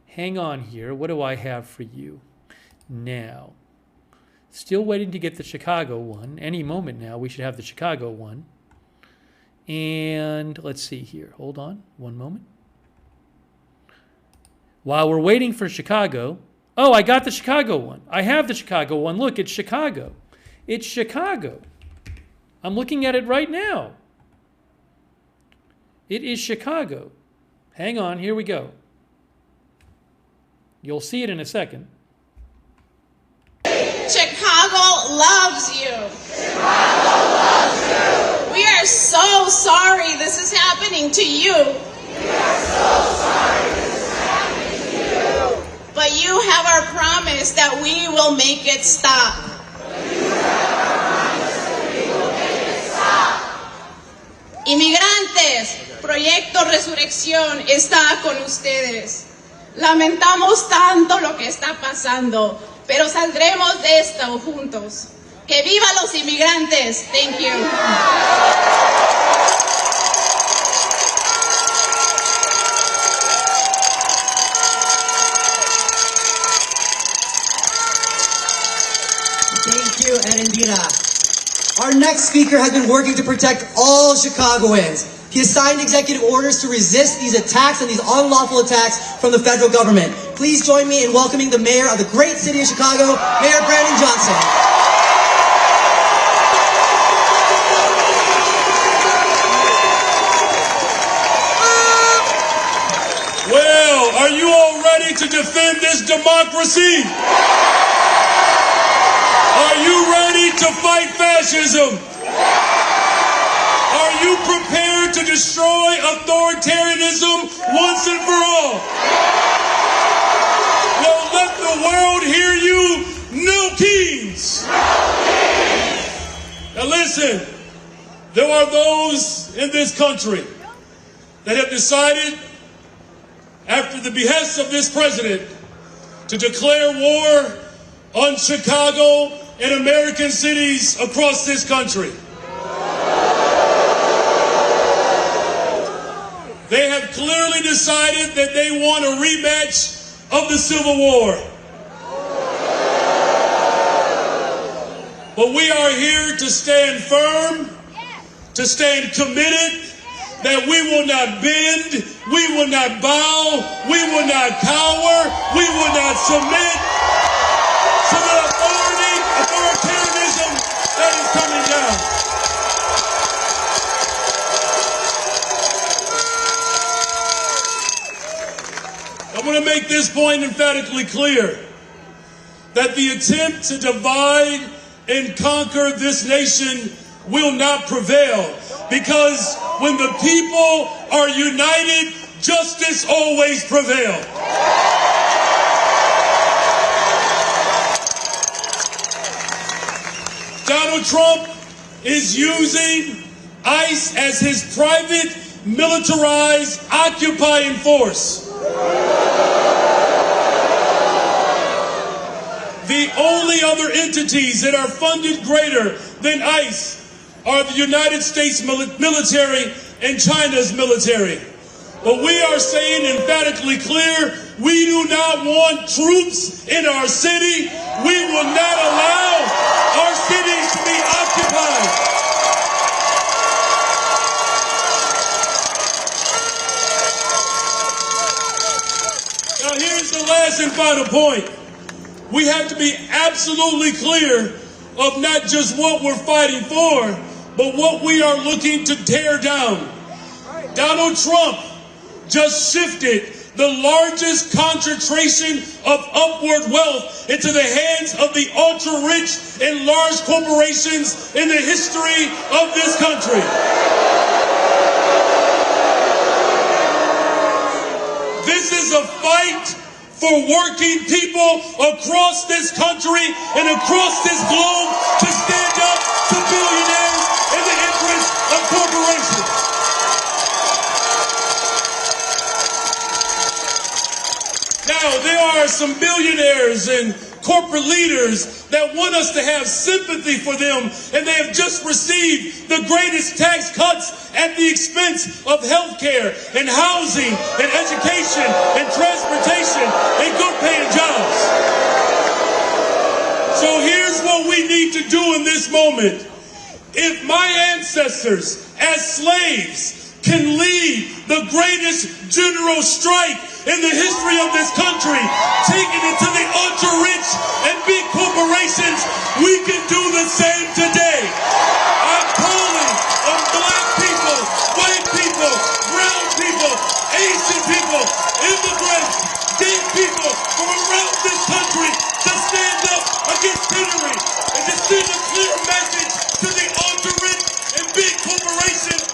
Hang on here. What do I have for you now? Still waiting to get the Chicago one. Any moment now, we should have the Chicago one. And let's see here. Hold on one moment. While we're waiting for Chicago, oh, I got the Chicago one. I have the Chicago one. Look, it's Chicago. It's Chicago. I'm looking at it right now. It is Chicago. Hang on, here we go. You'll see it in a second. Chicago loves you. Chicago loves you. We are so so sorry this is happening to you. We are so sorry this is happening to you. But you have our promise that we will make it stop. Inmigrantes, Proyecto Resurrección está con ustedes. Lamentamos tanto lo que está pasando, pero saldremos de esto juntos. ¡Que viva los inmigrantes! Thank you. Thank you, Erendira. Our next speaker has been working to protect all Chicagoans. He has signed executive orders to resist these attacks and these unlawful attacks from the federal government. Please join me in welcoming the mayor of the great city of Chicago, Mayor Brandon Johnson. Well, are you all ready to defend this democracy? Are you ready to fight fascism? Are you prepared to destroy authoritarianism once and for all? Well, let the world hear you. No kings. Now listen, there are those in this country that have decided, after the behest of this president, to declare war on Chicago and American cities across this country. They have clearly decided that they want a rematch of the Civil War. But we are here to stand firm, to stand committed, that we will not bend, we will not bow, we will not cower, we will not submit to the authoritarianism that is coming down. I want to make this point emphatically clear, that the attempt to divide and conquer this nation will not prevail, because when the people are united, justice always prevails. Donald Trump is using ICE as his private, militarized, occupying force. The only other entities that are funded greater than ICE are the United States military and China's military. But we are saying emphatically clear, we do not want troops in our city. We will not allow our cities to be occupied. Now here's the last and final point. We have to be absolutely clear of not just what we're fighting for, but what we are looking to tear down. Donald Trump just shifted the largest concentration of upward wealth into the hands of the ultra-rich and large corporations in the history of this country. This is a fight for working people across this country and across this globe to stand up to billionaires in the interest of corporations. Now, there are some billionaires and corporate leaders that want us to have sympathy for them, and they have just received the greatest tax cuts at the expense of health care and housing and education and transportation and good paying jobs. So here's what we need to do in this moment. If my ancestors as slaves can lead the greatest general strike in the history of this country, taking it to the ultra-rich and big corporations, we can do the same today. I'm calling on black people, white people, brown people, Asian people, immigrants, gay people from around this country to stand up against tyranny and to send a clear message to the ultra-rich and big corporations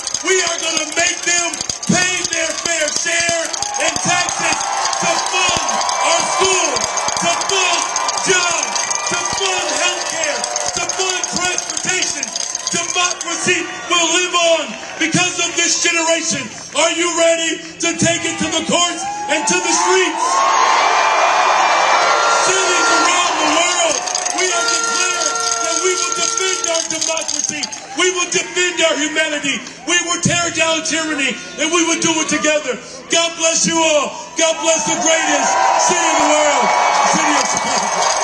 legacy will live on because of this generation. Are you ready to take it to the courts and to the streets? Cities around the world, we have declared that we will defend our democracy. We will defend our humanity. We will tear down tyranny, and we will do it together. God bless you all. God bless the greatest city in the world, the city of Chicago.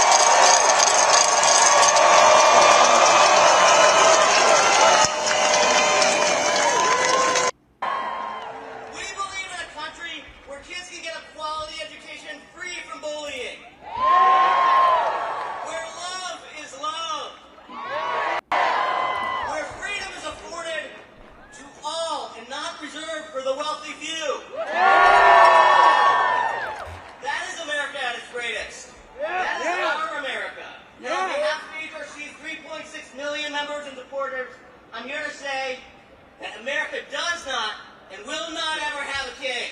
I'm here to say that America does not and will not ever have a king.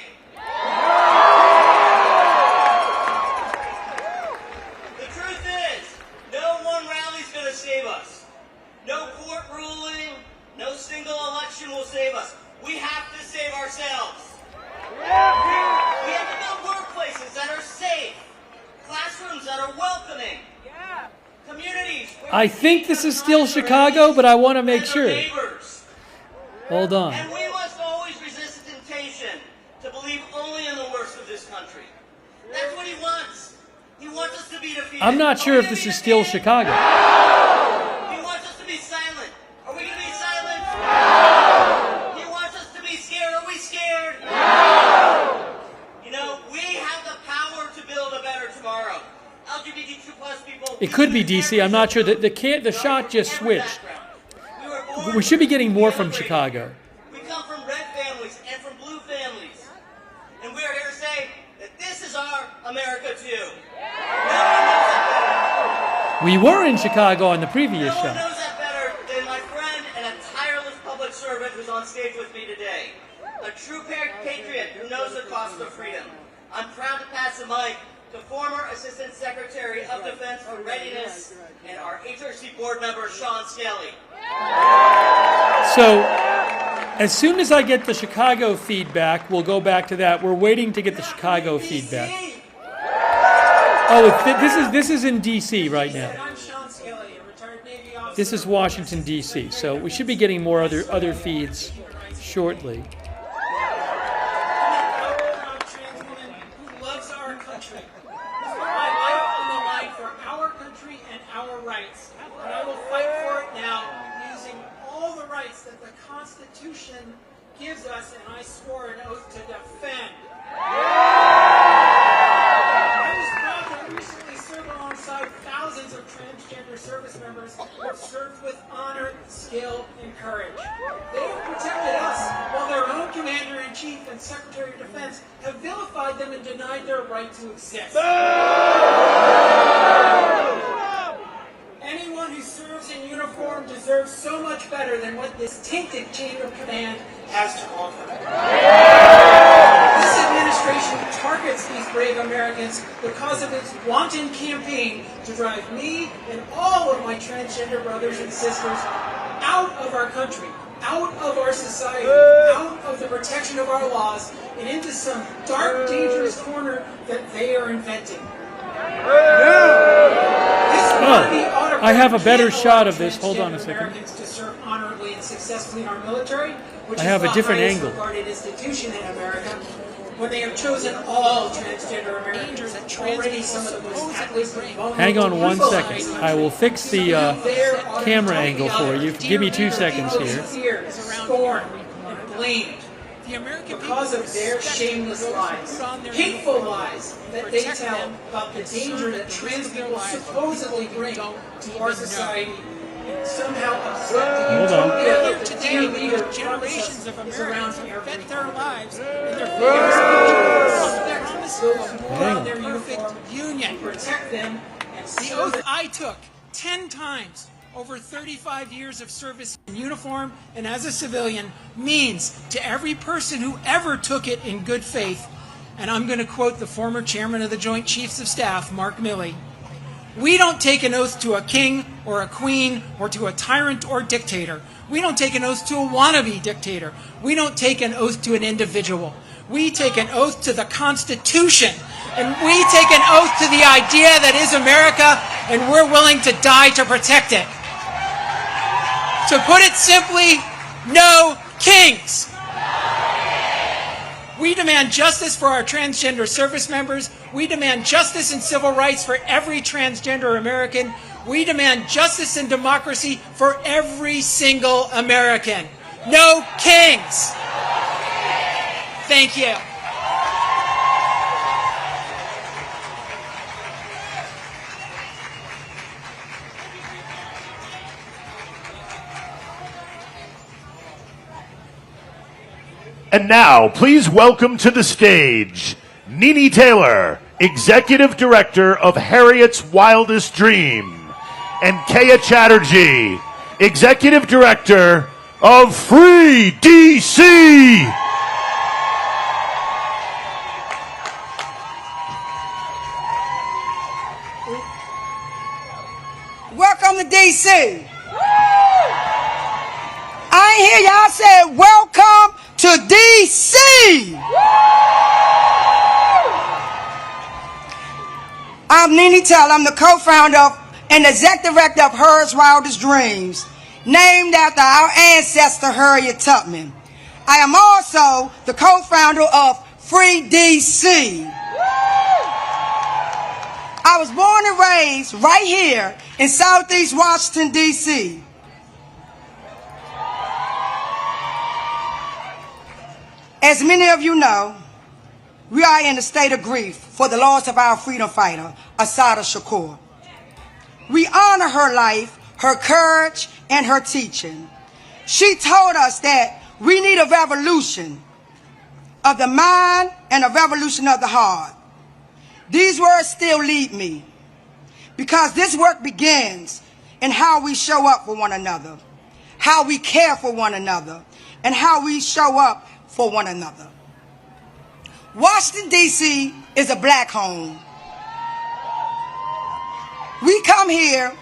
The truth is, no one rally's going to save us. No court ruling, no single election will save us. We have to save ourselves. We have to build workplaces that are safe, classrooms that are welcoming, communities. I think this is still Chicago, but I want to make sure. Hold on. And we must always resist the temptation to believe only in the worst of this country. That's what he wants. He wants us to be defeated. I'm not sure if this is still Chicago. He wants us to be silent. Are we going to be silent? No. He wants us to be scared. Are we scared? No. You know, we have the power to build a better tomorrow. LGBTQ+ people. It could be DC. I'm not sure. The shot just switched. We should be getting more from Chicago. We come from red families and from blue families. And we are here to say that this is our America too. We were in Chicago on the previous shot. No one shot. knows that better than my friend and a tireless public servant who's on stage with me today. A true patriot who knows the cost of freedom. I'm proud to pass the mic to former Assistant Secretary of Defense for Readiness and our HRC board member, Sean Skelly. So, as soon as I get the Chicago feedback, we'll go back to that. We're waiting to get the Chicago feedback. Oh, this is in D.C. right now. This is Washington, D.C., so we should be getting more other feeds shortly. Gives us, and I swore an oath to defend. I was proud to recently serve alongside thousands of transgender service members who have served with honor, skill, and courage. They have protected us while their own Commander-in-Chief and Secretary of Defense have vilified them and denied their right to exist. Anyone who serves in uniform deserves so much better than what this tainted chain of command has to offer. This administration targets these brave Americans because of its wanton campaign to drive me and all of my transgender brothers and sisters out of our country, out of our society, out of the protection of our laws, and into some dark, dangerous corner that they are inventing. I have a better shot of this. Hold on a second. To serve honorably and successfully in our military, which I have is a different the highest angle. regarded institution in America, when they have chosen all transgender Americans, already some of the most at-risk and vulnerable Hang on one people in second. this I country. will fix the camera angle for you. Give me 2 seconds here. Feared, scorned, and blamed because of their shameless lies, hateful lies that they tell about the danger that trans people supposedly bring to our society, and somehow obstruct the utopia that the team leader generations of Americans who bet their lives and their on their perfect union, protect them, and the oath I took 10 times over 35 years of service in uniform and as a civilian means to every person who ever took it in good faith, and I'm going to quote the former chairman of the Joint Chiefs of Staff, Mark Milley, We don't take an oath to a king or a queen or to a tyrant or dictator. We don't take an oath to a wannabe dictator. We don't take an oath to an individual. We take an oath to the Constitution. And we take an oath to the idea that is America, and we're willing to die to protect it. To put it simply, no kings. We demand justice for our transgender service members. We demand justice and civil rights for every transgender American. We demand justice and democracy for every single American. No kings. Thank you. And now, please welcome to the stage, Nene Taylor, Executive Director of Harriet's Wildest Dream, and Kaya Chatterjee, Executive Director of Free D.C. Welcome to D.C. I ain't hear y'all say welcome to D.C. I'm Nene Taylor. I'm the co-founder and executive director of Harriet's Wildest Dreams, named after our ancestor Harriet Tubman. I am also the co-founder of Free D.C. I was born and raised right here in Southeast Washington, D.C. As many of you know, we are in a state of grief for the loss of our freedom fighter, Assata Shakur. We honor her life, her courage, and her teaching. She told us that we need a revolution of the mind and a revolution of the heart. These words still lead me because this work begins in how we show up for one another, how we care for one another, and how we show up for one another. Washington, D.C. is a black home. We come here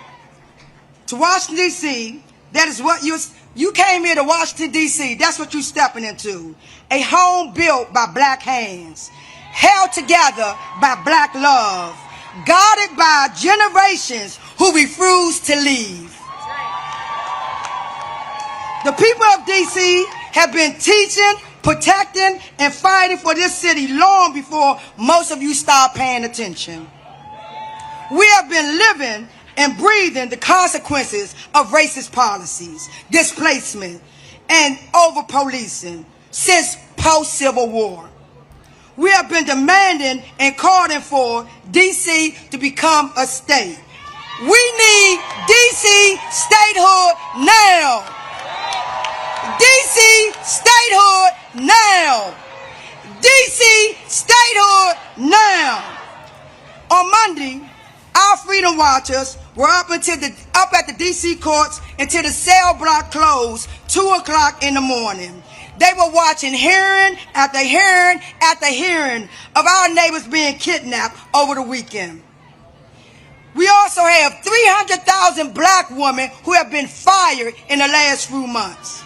to Washington, D.C. That is what you came here to Washington, D.C. That's what you're stepping into. A home built by black hands, held together by black love, guarded by generations who refuse to leave. The people of D.C. have been teaching, protecting, and fighting for this city long before most of you start paying attention. We have been living and breathing the consequences of racist policies, displacement, and over-policing since post-Civil War. We have been demanding and calling for D.C. to become a state. We need D.C. statehood now. D.C. statehood now. D.C. statehood now. On Monday, our freedom watchers were up at the D.C. courts until the cell block closed 2 o'clock in the morning. They were watching hearing after hearing after hearing of our neighbors being kidnapped over the weekend. We also have 300,000 black women who have been fired in the last few months.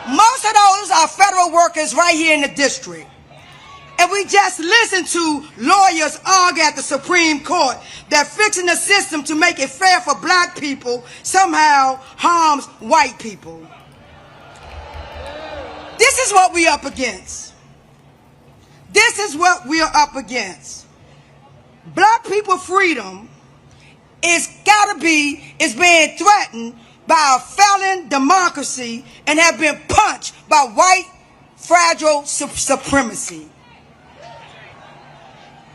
Most of those are federal workers right here in the district. And we just listened to lawyers argue at the Supreme Court that fixing the system to make it fair for black people somehow harms white people. This is what we're up against. This is what we are up against. Black people freedom is being threatened by a failing democracy and have been punched by white fragile supremacy.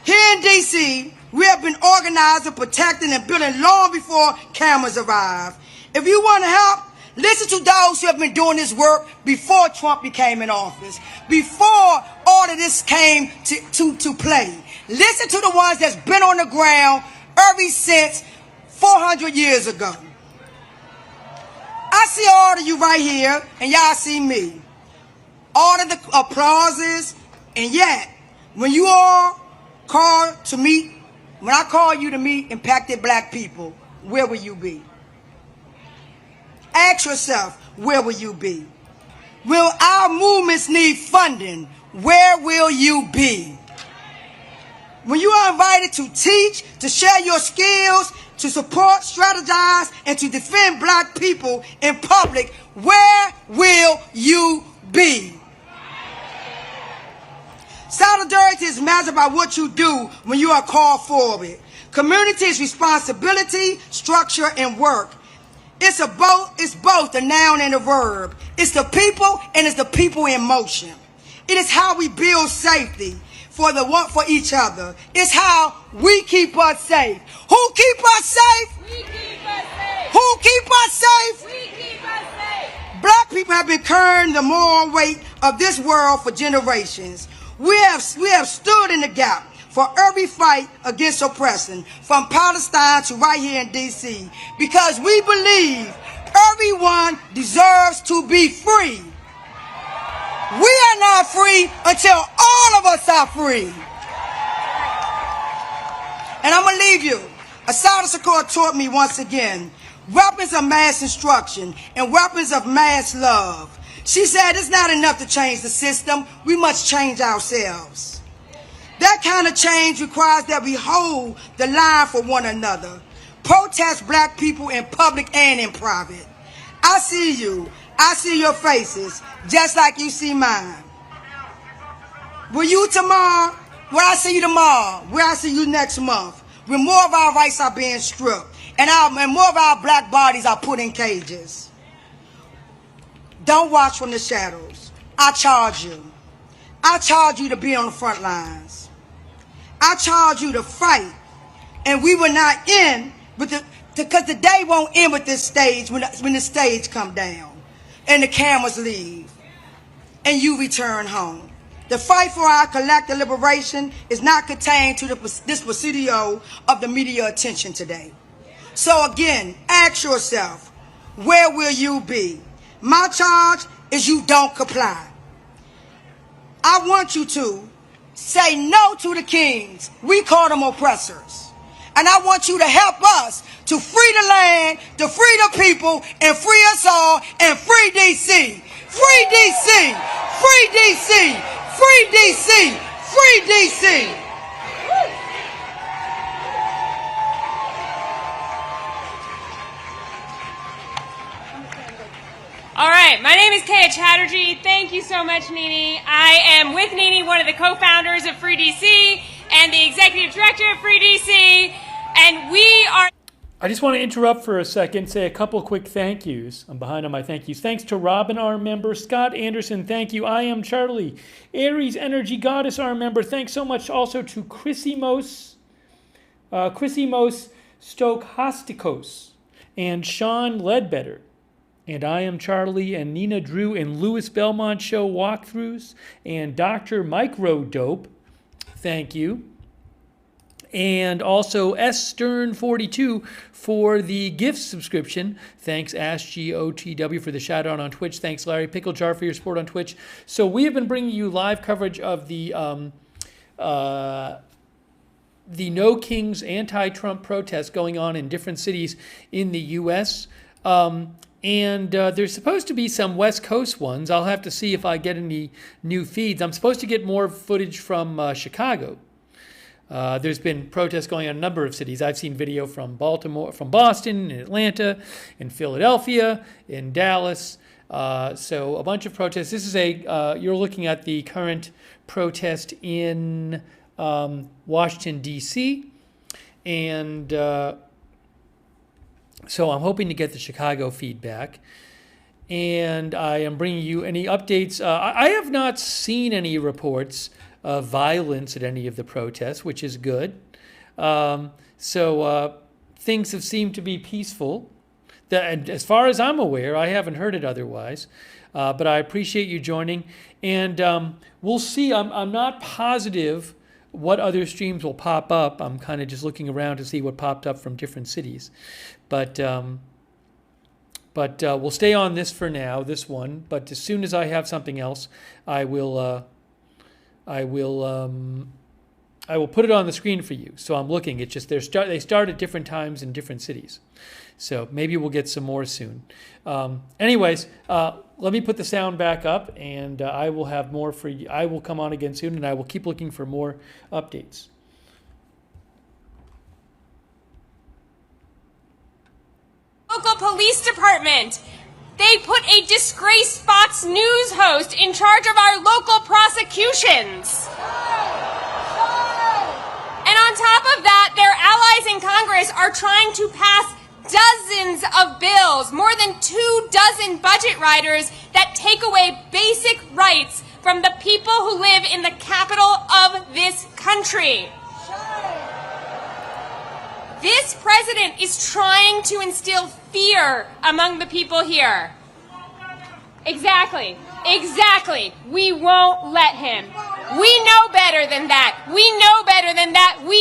Here in D.C., we have been organizing, protecting, and building long before cameras arrived. If you want to help, listen to those who have been doing this work before Trump became in office, before all of this came to play. Listen to the ones that's been on the ground ever since 400 years ago. I see all of you right here, and y'all see me. All of the applauses, and yet, when you all called to meet When I call you to meet impacted black people, where will you be? Ask yourself, where will you be? Will our movements need funding? Where will you be? When you are invited to teach, to share your skills, to support, strategize, and to defend black people in public, where will you be? Solidarity is measured by what you do when you are called forward. Community is responsibility, structure, and work. It's both the noun and the verb. It's the people and it's the people in motion. It is how we build safety for each other. It's how we keep us safe. Who keep us safe? We keep us safe. Who keep us safe? We keep us safe. Black people have been carrying the moral weight of this world for generations. We have stood in the gap for every fight against oppression, from Palestine to right here in D.C., because we believe everyone deserves to be free. We are not free until all of us are free. And I'm going to leave you. Assata Shakur taught me once again, weapons of mass instruction and weapons of mass love. She said it's not enough to change the system. We must change ourselves. That kind of change requires that we hold the line for one another. Protest black people in public and in private. I see you. I see your faces, just like you see mine. Will you tomorrow? Will I see you tomorrow? Will I see you next month? When more of our rights are being stripped and more of our black bodies are put in cages. Don't watch from the shadows. I charge you. I charge you to be on the front lines. I charge you to fight. And we will not end because the day won't end with this stage when the stage come down and the cameras leave and you return home. The fight for our collective liberation is not contained to this presidio of the media attention today. So again, ask yourself, where will you be? My charge is you don't comply. I want you to say no to the kings. We call them oppressors. And I want you to help us to free the land, to free the people, and free us all, and free D.C. Free D.C. Free D.C. Free D.C. Free D.C. All right, my name is Kaya Chatterjee. Thank you so much, Nini. I am with Nini, one of the co-founders of Free DC and the executive director of Free DC, and we are... I just want to interrupt for a second, say a couple quick thank yous. I'm behind on my thank yous. Thanks to Robin, our member. Scott Anderson, thank you. I am Charlie. Aries Energy Goddess, our member. Thanks so much also to Chrisimos Stokastikos and Sean Ledbetter. And I am Charlie and Nina Drew and Louis Belmont Show walkthroughs and Dr. Microdope. Thank you. And also S Stern 42 for the gift subscription. Thanks AskGOTW for the shout out on Twitch. Thanks Larry Picklejar for your support on Twitch. So we have been bringing you live coverage of the No Kings anti-Trump protests going on in different cities in the U.S. And there's supposed to be some West Coast ones. I'll have to see if I get any new feeds. I'm supposed to get more footage from Chicago. There's been protests going on in a number of cities. I've seen video from Baltimore, from Boston, in Atlanta, in Philadelphia, in Dallas. So a bunch of protests. This is you're looking at the current protest in Washington, D.C. And so I'm hoping to get the Chicago feedback. And I am bringing you any updates. I have not seen any reports of violence at any of the protests, which is good. So things have seemed to be peaceful. And as far as I'm aware, I haven't heard it otherwise. But I appreciate you joining. And we'll see. I'm not positive what other streams will pop up. I'm kind of just looking around to see what popped up from different cities. But we'll stay on this for now, this one. But as soon as I have something else, I will I will put it on the screen for you. So I'm looking. It's just they start at different times in different cities. So maybe we'll get some more soon. Anyways, let me put the sound back up, and I will have more for you. I will come on again soon, and I will keep looking for more updates. Local police department. They put a disgraced Fox News host in charge of our local prosecutions. And on top of that, their allies in Congress are trying to pass dozens of bills, more than 24 budget riders that take away basic rights from the people who live in the capital of this country. This president is trying to instill fear among the people here. Exactly. We won't let him. We know better than that. We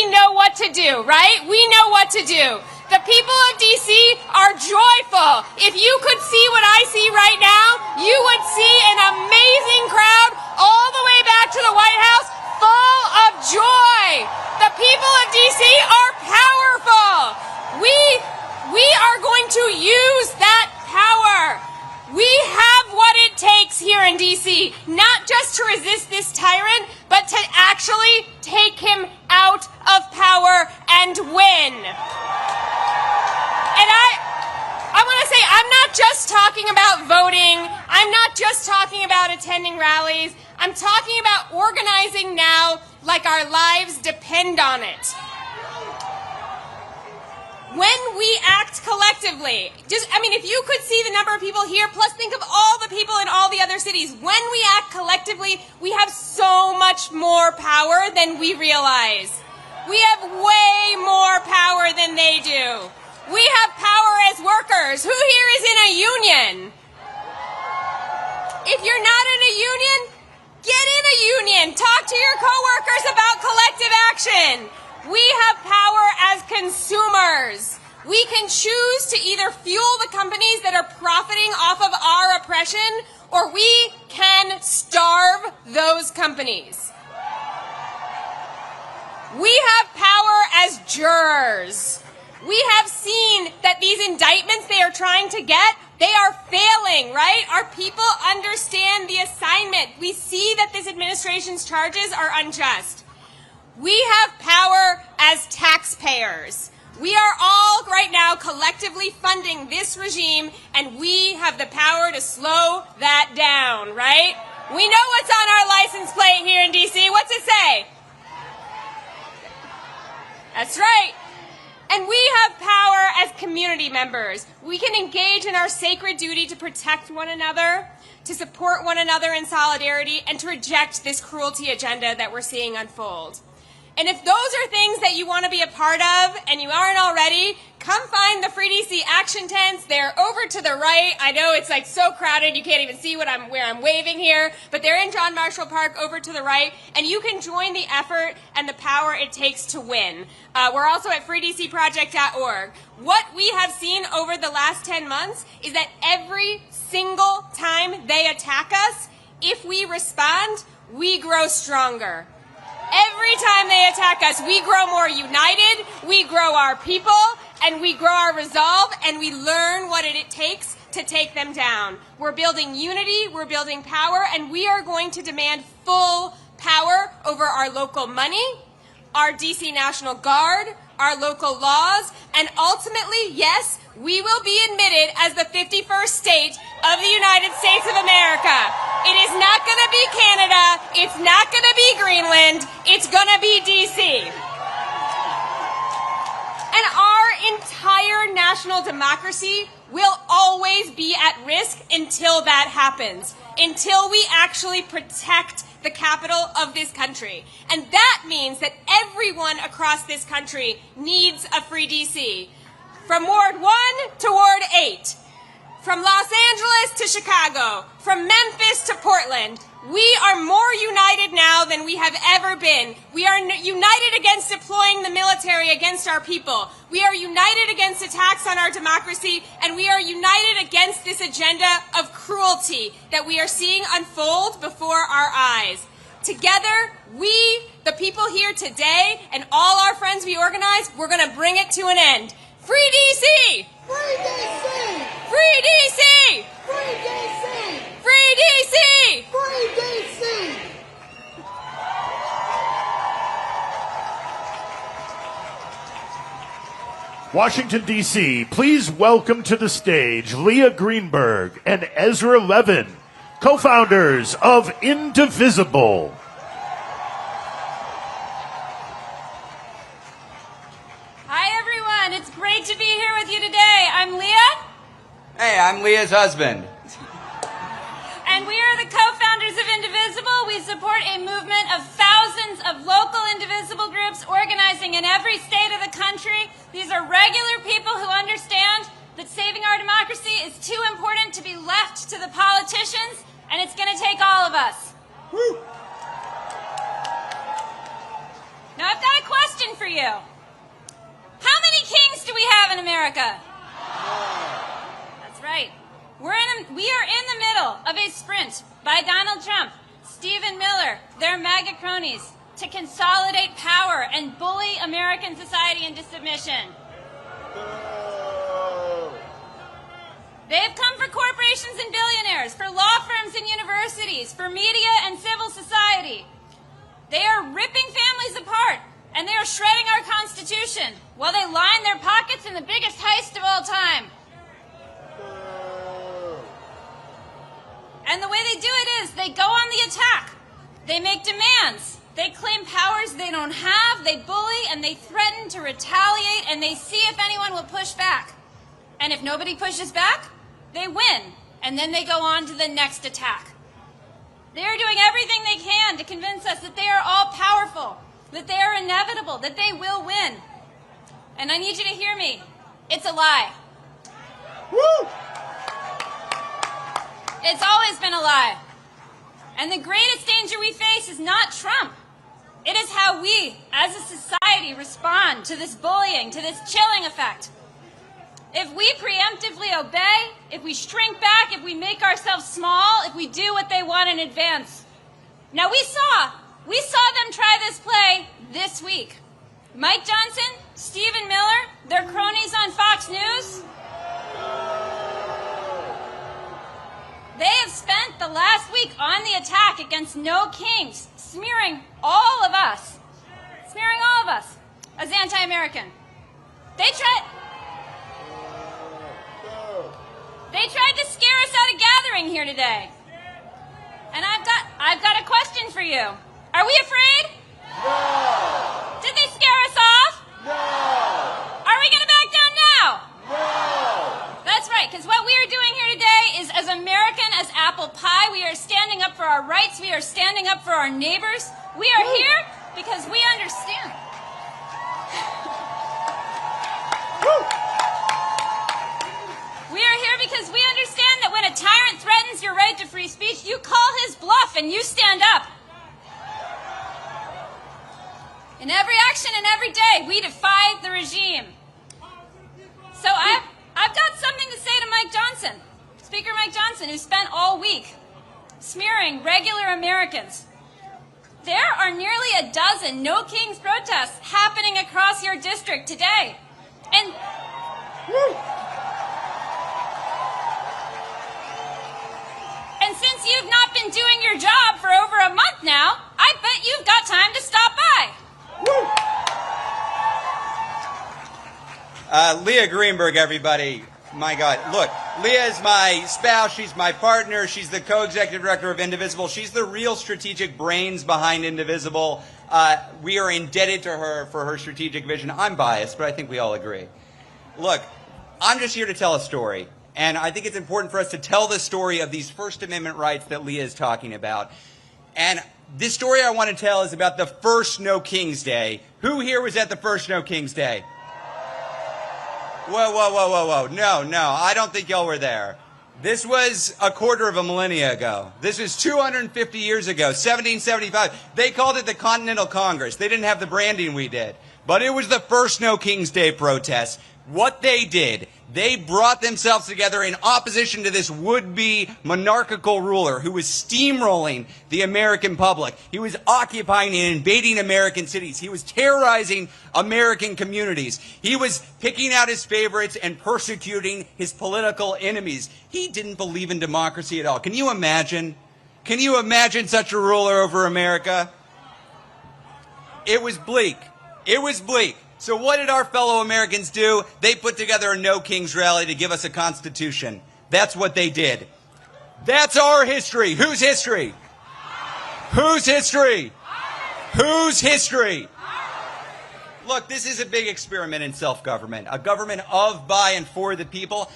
know what to do, right? We know what to do. The people of D.C. are joyful. If you could see what I see right now, you would see an amazing crowd all the way back to the White House full of joy. The people of D.C. are powerful. We are going to use that power. We have what it takes here in D.C., not just to resist this tyrant, but to actually take him out of power and win. And I want to say, I'm not just talking about voting. I'm not just talking about attending rallies. I'm talking about organizing now like our lives depend on it. When we act collectively, if you could see the number of people here, plus think of all the people in all the other cities, when we act collectively, we have so much more power than we realize. We have way more power than they do. We have power as workers. Who here is in a union? If you're not in a union, get in a union. Talk to your coworkers about collective action. We have power as consumers. We can choose to either fuel the companies that are profiting off of our oppression, or we can starve those companies. We have power as jurors. We have seen that these indictments they are trying to get, they are failing, right? Our people understand the assignment. We see that this administration's charges are unjust. We have power as taxpayers. We are all right now collectively funding this regime, and we have the power to slow that down, right? We know what's on our license plate here in D.C. What's it say? That's right. And we have power as community members. We can engage in our sacred duty to protect one another, to support one another in solidarity, and to reject this cruelty agenda that we're seeing unfold. And if those are things that you want to be a part of and you aren't already, come find the Free DC action tents. They're over to the right. I know it's like so crowded you can't even see where I'm waving here, but they're in John Marshall Park over to the right, and you can join the effort and the power it takes to win. We're also at freedcproject.org. What we have seen over the last 10 months is that every single time they attack us, if we respond, we grow stronger. Every time they attack us, we grow more united, we grow our people, and we grow our resolve, and we learn what it takes to take them down. We're building unity, we're building power, and we are going to demand full power over our local money, our DC National Guard, our local laws, and ultimately, yes, we will be admitted as the 51st state of the United States of America. It is not going to be Canada. It's not going to be Greenland. It's going to be D.C. And our entire national democracy will always be at risk until that happens, until we actually protect the capital of this country. And that means that everyone across this country needs a free D.C. From Ward 1 to Ward 8, from Los Angeles to Chicago, from Memphis to Portland, we are more united now than we have ever been. We are united against deploying the military against our people. We are united against attacks on our democracy, and we are united against this agenda of cruelty that we are seeing unfold before our eyes. Together, we the people here today and all our friends we organized, we're going to bring it to an end. Free D.C. Free D.C. Free D.C. Free D.C. Free D.C. Free D.C. Washington, D.C., please welcome to the stage Leah Greenberg and Ezra Levin, co-founders of Indivisible. Hi, everyone. It's great to be here with you today. I'm Leah. Hey, I'm Leah's husband. And we are the co-founders of Indivisible. We support a movement of thousands of local indivisible groups organizing in every state of the country. These are regular people who understand that saving our democracy is too important to be left to the politicians, and it's going to take all of us. Woo. Now, I've got a question for you. How many kings do we have in America? That's right. We are in the middle of a sprint by Donald Trump, Stephen Miller, their MAGA cronies, to consolidate power and bully American society into submission. They have come for corporations and billionaires, for law firms and universities, for media and civil society. They are ripping families apart, and they are shredding our Constitution while they line their pockets in the biggest heist of all time. And the way they do it is they go on the attack. They make demands. They claim powers they don't have. They bully and they threaten to retaliate, and they see if anyone will push back. And if nobody pushes back, they win. And then they go on to the next attack. They are doing everything they can to convince us that they are all powerful, that they are inevitable, that they will win. And I need you to hear me. It's a lie. Woo! It's always been a lie. And the greatest danger we face is not Trump. It is how we, as a society, respond to this bullying, to this chilling effect. If we preemptively obey, if we shrink back, if we make ourselves small, if we do what they want in advance. Now, we saw them try this play this week. Mike Johnson, Stephen Miller, their cronies on Fox News. They have spent the last week on the attack against No Kings, smearing all of us as anti-American. They tried to scare us out of gathering here today. And I've got a question for you. Are we afraid? No! Did they scare us off? No! Are we going to back down now? No! That's right, because what we are doing here today is as American as apple pie. We are standing up for our rights. We are standing up for our neighbors. We are here because we understand. We are here because we understand that when a tyrant threatens your right to free speech, you call his bluff and you stand up. In every action and every day, we defy the regime. So I've got something to say to Mike Johnson, Speaker Mike Johnson, who spent all week smearing regular Americans. There are nearly a dozen No Kings protests happening across your district today. And since you've not been doing your job for over a month now, I bet you've got time to stop by. Leah Greenberg, everybody. My God. Look, Leah is my spouse. She's my partner. She's the co-executive director of Indivisible. She's the real strategic brains behind Indivisible. We are indebted to her for her strategic vision. I'm biased, but I think we all agree. Look, I'm just here to tell a story. And I think it's important for us to tell the story of these First Amendment rights that Leah is talking about. And this story I want to tell is about the first No Kings Day. Who here was at the first No Kings Day? Whoa. No, I don't think y'all were there. This was a quarter of a millennia ago. This was 250 years ago, 1775. They called it the Continental Congress. They didn't have the branding we did. But it was the first No Kings Day protest. What they did, they brought themselves together in opposition to this would-be monarchical ruler who was steamrolling the American public. He was occupying and invading American cities. He was terrorizing American communities. He was picking out his favorites and persecuting his political enemies. He didn't believe in democracy at all. Can you imagine? Can you imagine such a ruler over America? It was bleak. It was bleak. So what did our fellow Americans do? They put together a No Kings rally to give us a constitution. That's what they did. That's our history. Whose history? Whose history? Whose history? Look, this is a big experiment in self-government, a government of, by, and for the people.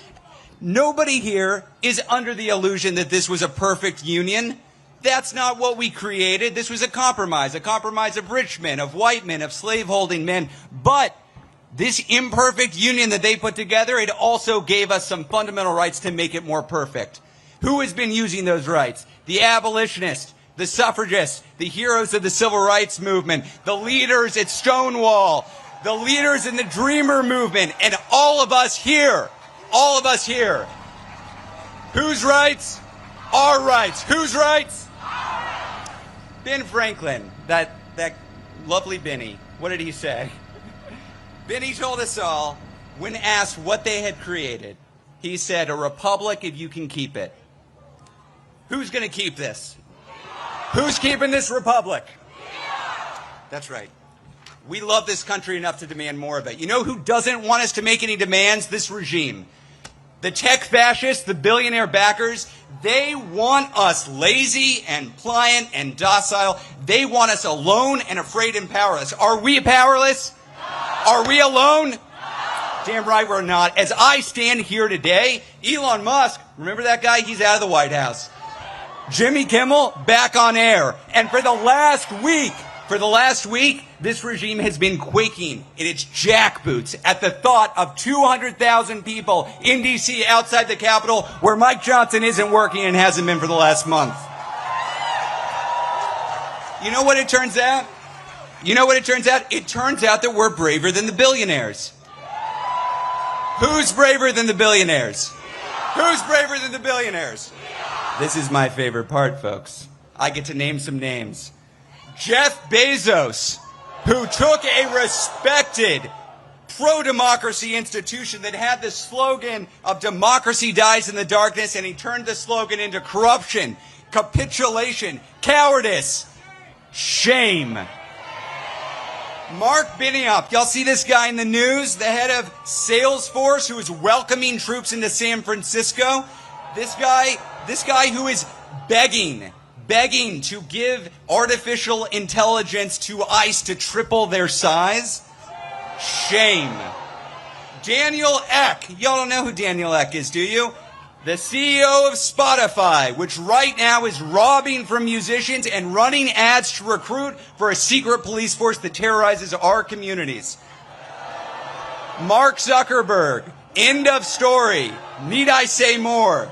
Nobody here is under the illusion that this was a perfect union. That's not what we created. This was a compromise of rich men, of white men, of slaveholding men. But this imperfect union that they put together, it also gave us some fundamental rights to make it more perfect. Who has been using those rights? The abolitionists, the suffragists, the heroes of the civil rights movement, the leaders at Stonewall, the leaders in the Dreamer movement, and all of us here. All of us here. Whose rights? Our rights. Whose rights? Ben Franklin, that lovely Benny, what did he say? Benny told us all, when asked what they had created, he said, a republic if you can keep it. Who's going to keep this? Who's keeping this republic? That's right. We love this country enough to demand more of it. You know who doesn't want us to make any demands? This regime. The tech fascists, the billionaire backers, they want us lazy and pliant and docile. They want us alone and afraid and powerless. Are we powerless? No. Are we alone? No. Damn right we're not. As I stand here today, Elon Musk, remember that guy? He's out of the White House. Jimmy Kimmel, back on air. And for the last week, this regime has been quaking in its jackboots at the thought of 200,000 people in D.C. outside the Capitol where Mike Johnson isn't working and hasn't been for the last month. You know what it turns out? It turns out that we're braver than the billionaires. Who's braver than the billionaires? Who's braver than the billionaires? This is my favorite part, folks. I get to name some names. Jeff Bezos, who took a respected pro-democracy institution that had the slogan of democracy dies in the darkness, and he turned the slogan into corruption, capitulation, cowardice, shame. Mark Benioff, y'all see this guy in the news, the head of Salesforce, who is welcoming troops into San Francisco? This guy who is begging to give artificial intelligence to ICE to triple their size? Shame. Daniel Ek. Y'all don't know who Daniel Ek is, do you? The CEO of Spotify, which right now is robbing from musicians and running ads to recruit for a secret police force that terrorizes our communities. Mark Zuckerberg. End of story. Need I say more?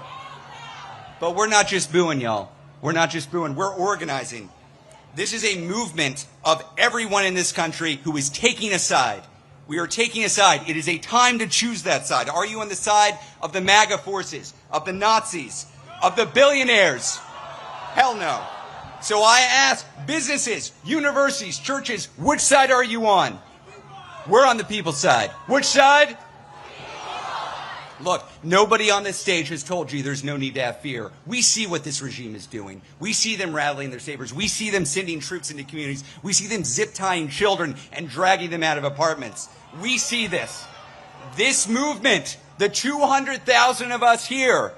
But we're not just booing, y'all. We're not just booing, we're organizing. This is a movement of everyone in this country who is taking a side. We are taking a side. It is a time to choose that side. Are you on the side of the MAGA forces, of the Nazis, of the billionaires? Hell no. So I ask businesses, universities, churches, which side are you on? We're on the people's side. Which side? Look, nobody on this stage has told you there's no need to have fear. We see what this regime is doing. We see them rattling their sabers. We see them sending troops into communities. We see them zip-tying children and dragging them out of apartments. We see this. This movement, the 200,000 of us here,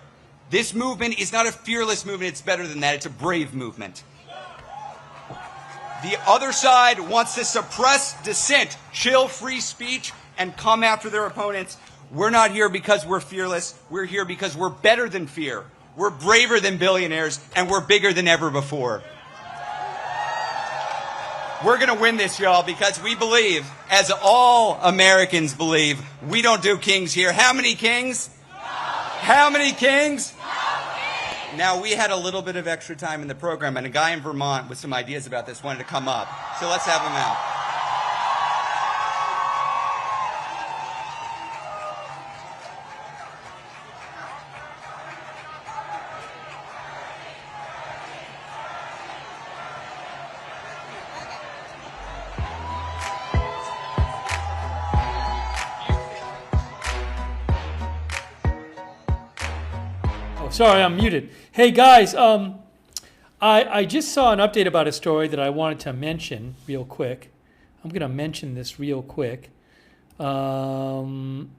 this movement is not a fearless movement. It's better than that. It's a brave movement. The other side wants to suppress dissent, chill free speech, and come after their opponents. We're not here because we're fearless. We're here because we're better than fear. We're braver than billionaires, and we're bigger than ever before. We're going to win this, y'all, because we believe, as all Americans believe, we don't do kings here. How many kings? How many kings? Now, we had a little bit of extra time in the program, and a guy in Vermont with some ideas about this wanted to come up. So let's have him out. Oh, sorry, I'm muted. Hey guys, I just saw an update about a story that I wanted to mention real quick. I'm going to mention this real quick. Hold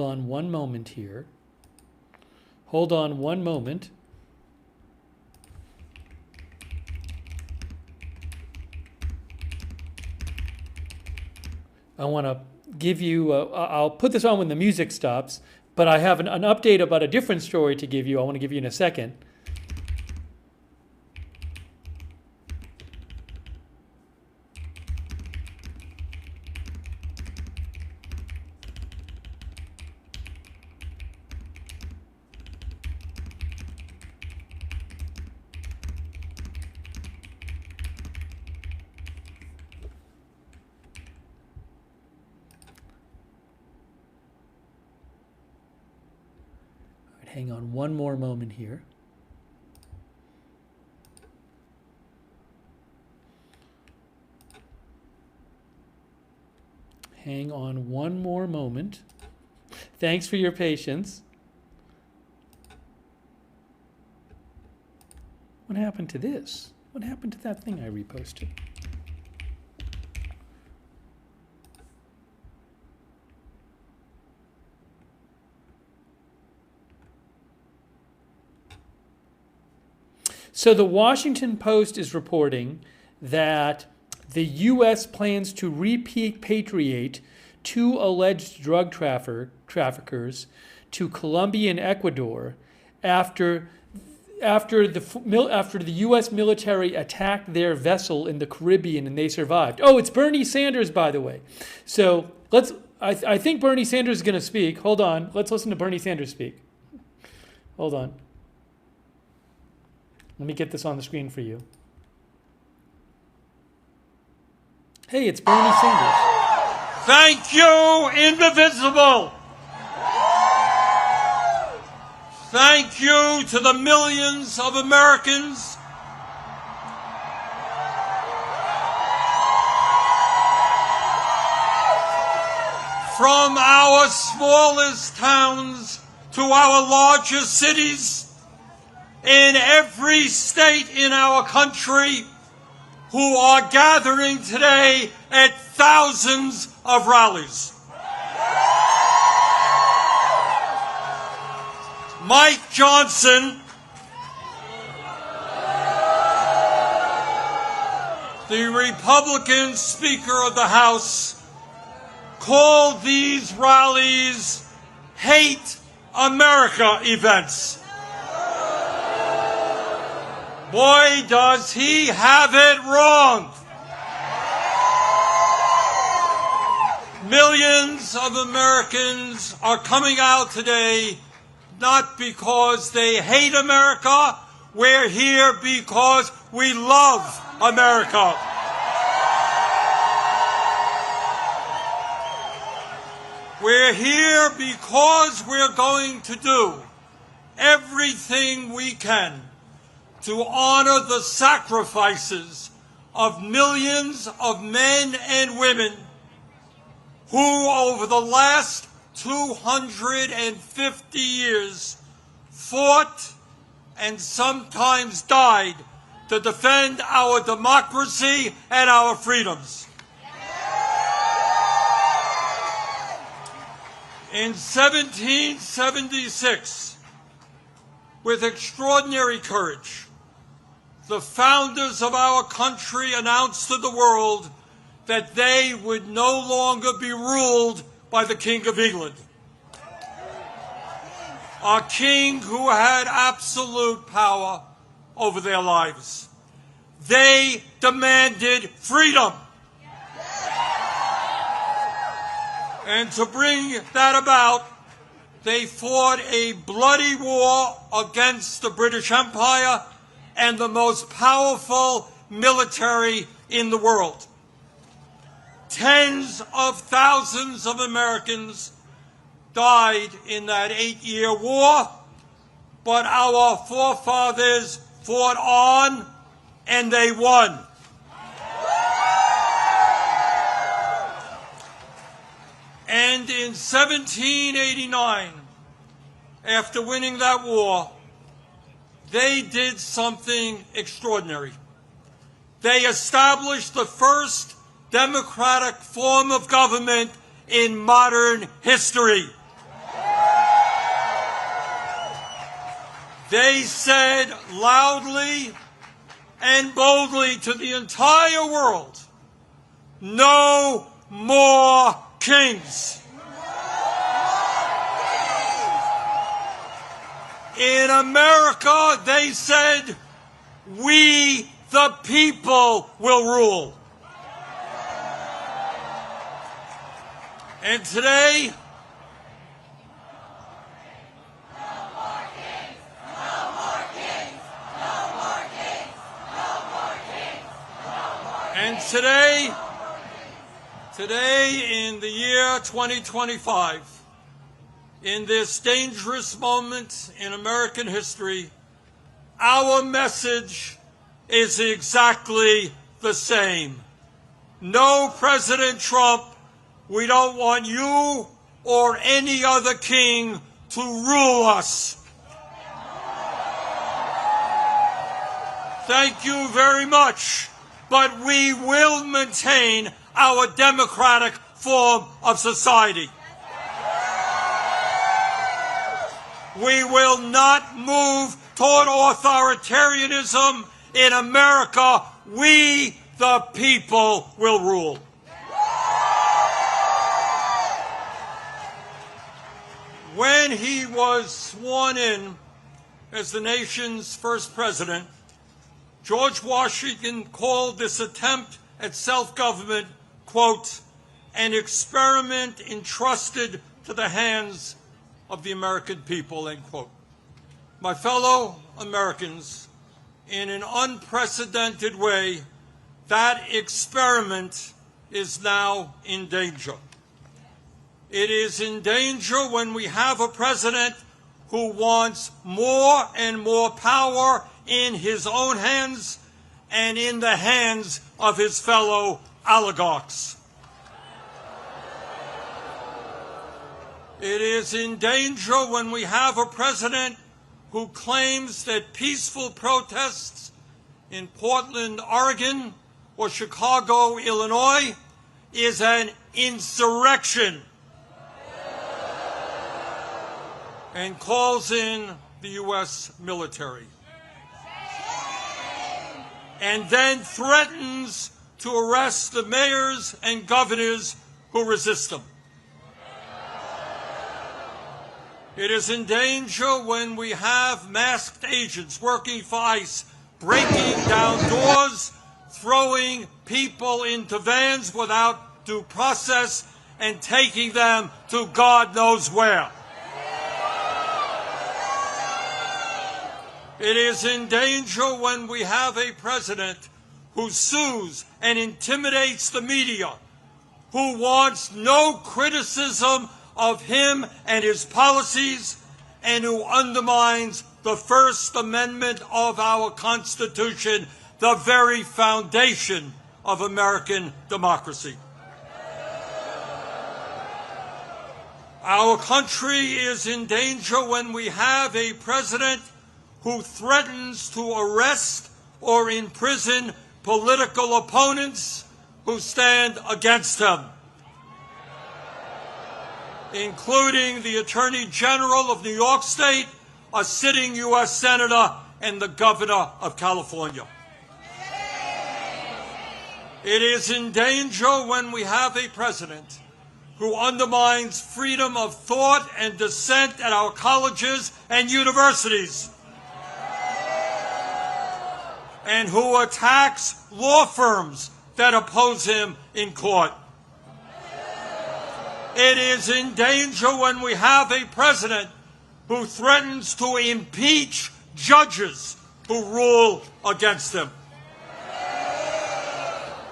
on one moment here. Hold on one moment. I want to give you, I'll put this on when the music stops, but I have an update about a different story to give you. I want to give you in a second. Hang on one more moment here. Hang on one more moment. Thanks for your patience. What happened to this? What happened to that thing I reposted? So the Washington Post is reporting that the U.S. plans to repatriate 2 alleged drug traffickers to Colombia and Ecuador after the U.S. military attacked their vessel in the Caribbean and they survived. Oh, it's Bernie Sanders, by the way. So I think Bernie Sanders is going to speak. Hold on. Let's listen to Bernie Sanders speak. Hold on. Let me get this on the screen for you. Hey, it's Bernie Sanders. Thank you, Indivisible. Thank you to the millions of Americans from our smallest towns to our largest cities in every state in our country who are gathering today at thousands of rallies. Mike Johnson, the Republican Speaker of the House, called these rallies Hate America events. Boy, does he have it wrong. Millions of Americans are coming out today not because they hate America. We're here because we love America. We're here because we're going to do everything we can to honor the sacrifices of millions of men and women who, over the last 250 years, fought and sometimes died to defend our democracy and our freedoms. In 1776, with extraordinary courage, the founders of our country announced to the world that they would no longer be ruled by the King of England, a king who had absolute power over their lives. They demanded freedom. And to bring that about, they fought a bloody war against the British Empire and the most powerful military in the world. Tens of thousands of Americans died in that 8-year war, but our forefathers fought on, and they won. And in 1789, after winning that war, they did something extraordinary. They established the first democratic form of government in modern history. They said loudly and boldly to the entire world, no more kings. In America, they said, we the people will rule. And today, today in the year 2025, in this dangerous moment in American history, our message is exactly the same. No, President Trump, we don't want you or any other king to rule us. Thank you very much, but we will maintain our democratic form of society. We will not move toward authoritarianism. In America, we, the people, will rule. When he was sworn in as the nation's first president, George Washington called this attempt at self-government, quote, an experiment entrusted to the hands of the American people, end quote. My fellow Americans, in an unprecedented way, that experiment is now in danger. It is in danger when we have a president who wants more and more power in his own hands and in the hands of his fellow oligarchs. It is in danger when we have a president who claims that peaceful protests in Portland, Oregon, or Chicago, Illinois, is an insurrection, and calls in the U.S. military, and then threatens to arrest the mayors and governors who resist them. It is in danger when we have masked agents working for ICE, breaking down doors, throwing people into vans without due process, and taking them to God knows where. It is in danger when we have a president who sues and intimidates the media, who wants no criticism of him and his policies, and who undermines the First Amendment of our Constitution, the very foundation of American democracy. Our country is in danger when we have a president who threatens to arrest or imprison political opponents who stand against him, including the Attorney General of New York State, a sitting U.S. Senator, and the Governor of California. It is in danger when we have a president who undermines freedom of thought and dissent at our colleges and universities, and who attacks law firms that oppose him in court. It is in danger when we have a president who threatens to impeach judges who rule against him.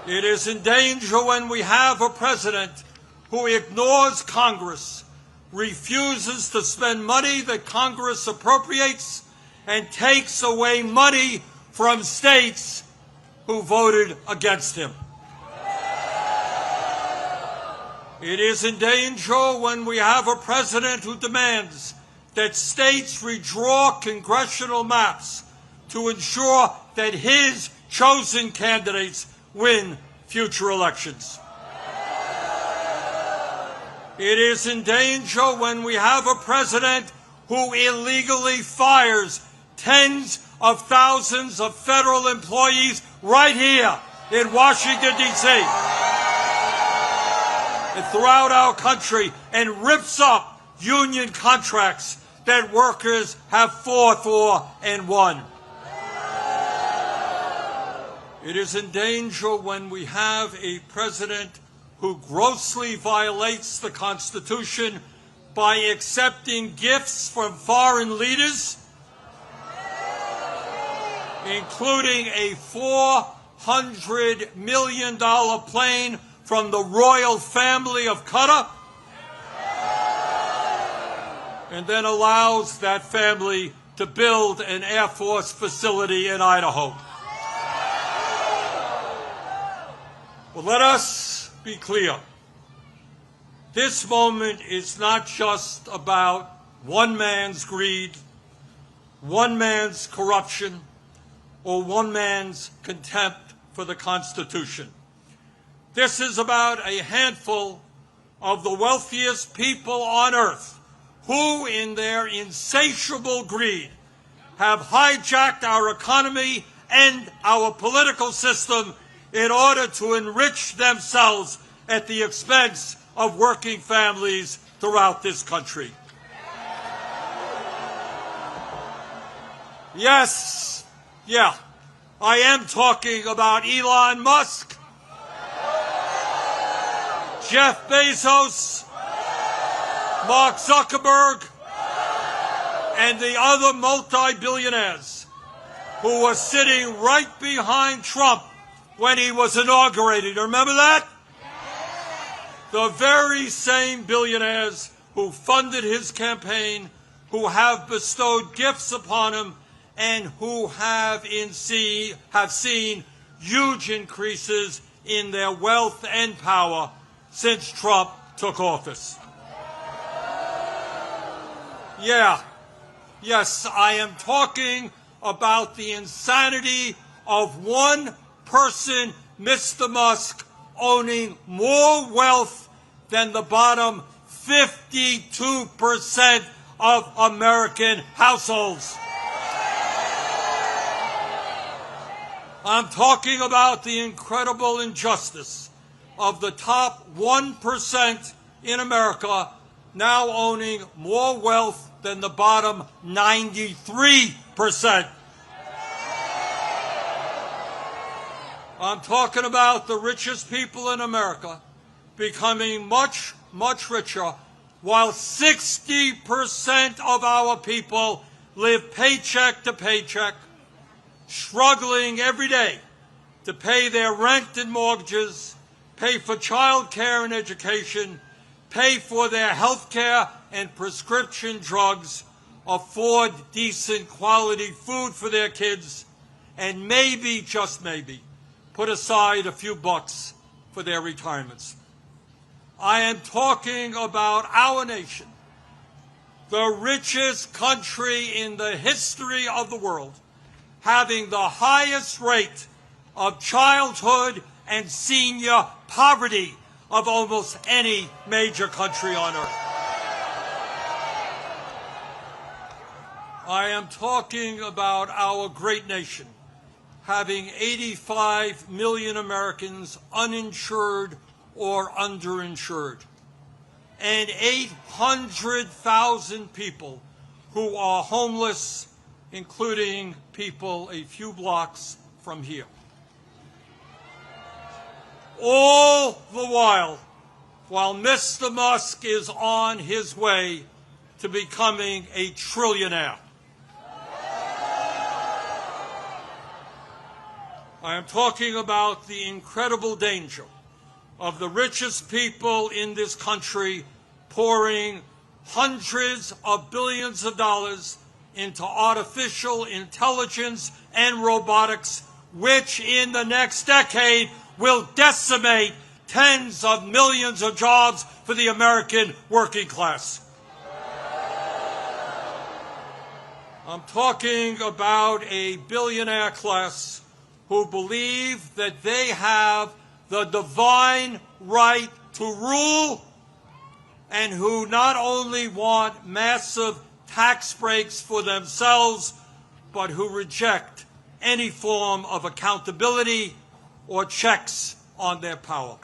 It is in danger when we have a president who ignores Congress, refuses to spend money that Congress appropriates, and takes away money from states who voted against him. It is in danger when we have a president who demands that states redraw congressional maps to ensure that his chosen candidates win future elections. It is in danger when we have a president who illegally fires tens of thousands of federal employees right here in Washington, D.C. and throughout our country, and rips up union contracts that workers have fought for and won. It is in danger when we have a president who grossly violates the Constitution by accepting gifts from foreign leaders, including a $400 million plane from the royal family of Qatar, and then allows that family to build an Air Force facility in Idaho. Well, let us be clear. This moment is not just about one man's greed, one man's corruption, or one man's contempt for the Constitution. This is about a handful of the wealthiest people on earth who, in their insatiable greed, have hijacked our economy and our political system in order to enrich themselves at the expense of working families throughout this country. Yes, I am talking about Elon Musk, Jeff Bezos, Mark Zuckerberg, and the other multi-billionaires who were sitting right behind Trump when he was inaugurated. Remember that? The very same billionaires who funded his campaign, who have bestowed gifts upon him, and who have seen huge increases in their wealth and power since Trump took office. Yes, I am talking about the insanity of one person, Mr. Musk, owning more wealth than the bottom 52% of American households. I'm talking about the incredible injustice of the top 1% in America now owning more wealth than the bottom 93%. I'm talking about the richest people in America becoming much, much richer, while 60% of our people live paycheck to paycheck, struggling every day to pay their rent and mortgages, pay for child care and education, pay for their health care and prescription drugs, afford decent quality food for their kids, and maybe, just maybe, put aside a few bucks for their retirements. I am talking about our nation, the richest country in the history of the world, having the highest rate of childhood and senior poverty of almost any major country on earth. I am talking about our great nation having 85 million Americans uninsured or underinsured, and 800,000 people who are homeless, including people a few blocks from here. All the while Mr. Musk is on his way to becoming a trillionaire. I am talking about the incredible danger of the richest people in this country pouring hundreds of billions of dollars into artificial intelligence and robotics, which in the next decade will decimate tens of millions of jobs for the American working class. I'm talking about a billionaire class who believe that they have the divine right to rule, and who not only want massive tax breaks for themselves, but who reject any form of accountability or checks on their power.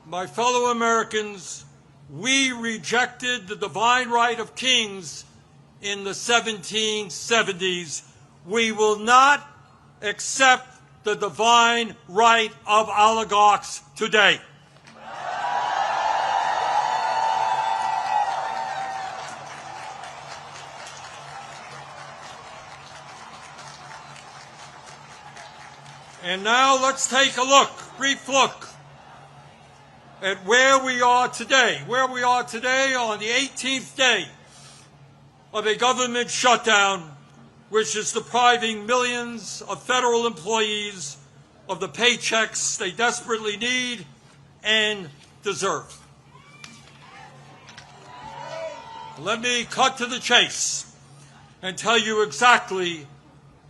My fellow Americans, we rejected the divine right of kings in the 1770s. We will not accept the divine right of oligarchs today. And now let's take a look, brief look, at where we are today. Where we are today on the 18th day of a government shutdown, which is depriving millions of federal employees of the paychecks they desperately need and deserve. Let me cut to the chase and tell you exactly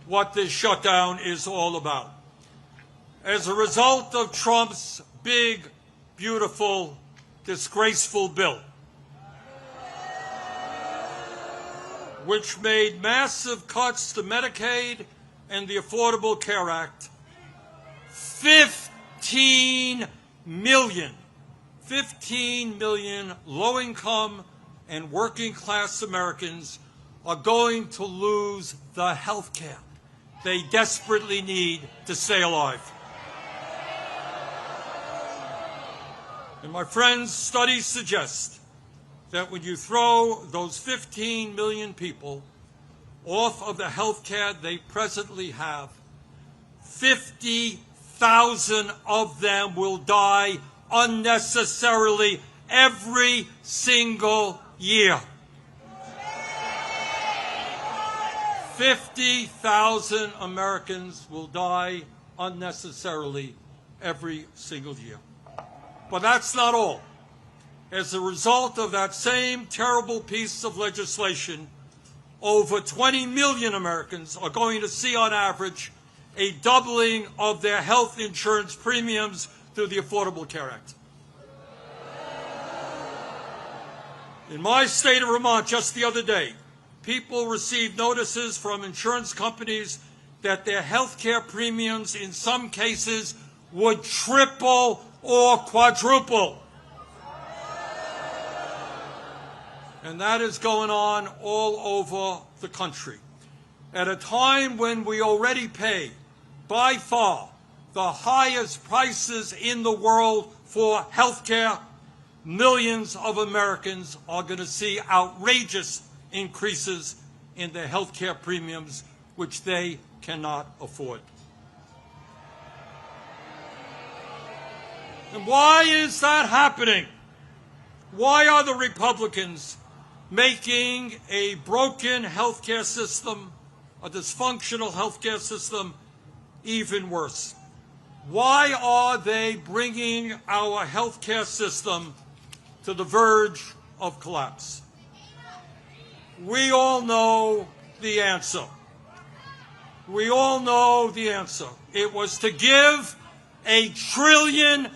what this shutdown is all about. As a result of Trump's big, beautiful, disgraceful bill, which made massive cuts to Medicaid and the Affordable Care Act, 15 million low-income and working-class Americans are going to lose the health care they desperately need to stay alive. And my friends, studies suggest that when you throw those 15 million people off of the health care they presently have, 50,000 of them will die unnecessarily every single year. 50,000 Americans will die unnecessarily every single year. But that's not all. As a result of that same terrible piece of legislation, over 20 million Americans are going to see, on average, a doubling of their health insurance premiums through the Affordable Care Act. In my state of Vermont, just the other day, people received notices from insurance companies that their health care premiums in some cases would triple or quadruple. And that is going on all over the country. At a time when we already pay, by far, the highest prices in the world for health care, millions of Americans are going to see outrageous increases in their health care premiums, which they cannot afford. And why is that happening? Why are the Republicans making a broken healthcare system, a dysfunctional healthcare system, even worse? Why are they bringing our healthcare system to the verge of collapse? We all know the answer. We all know the answer. It was to give $1 trillion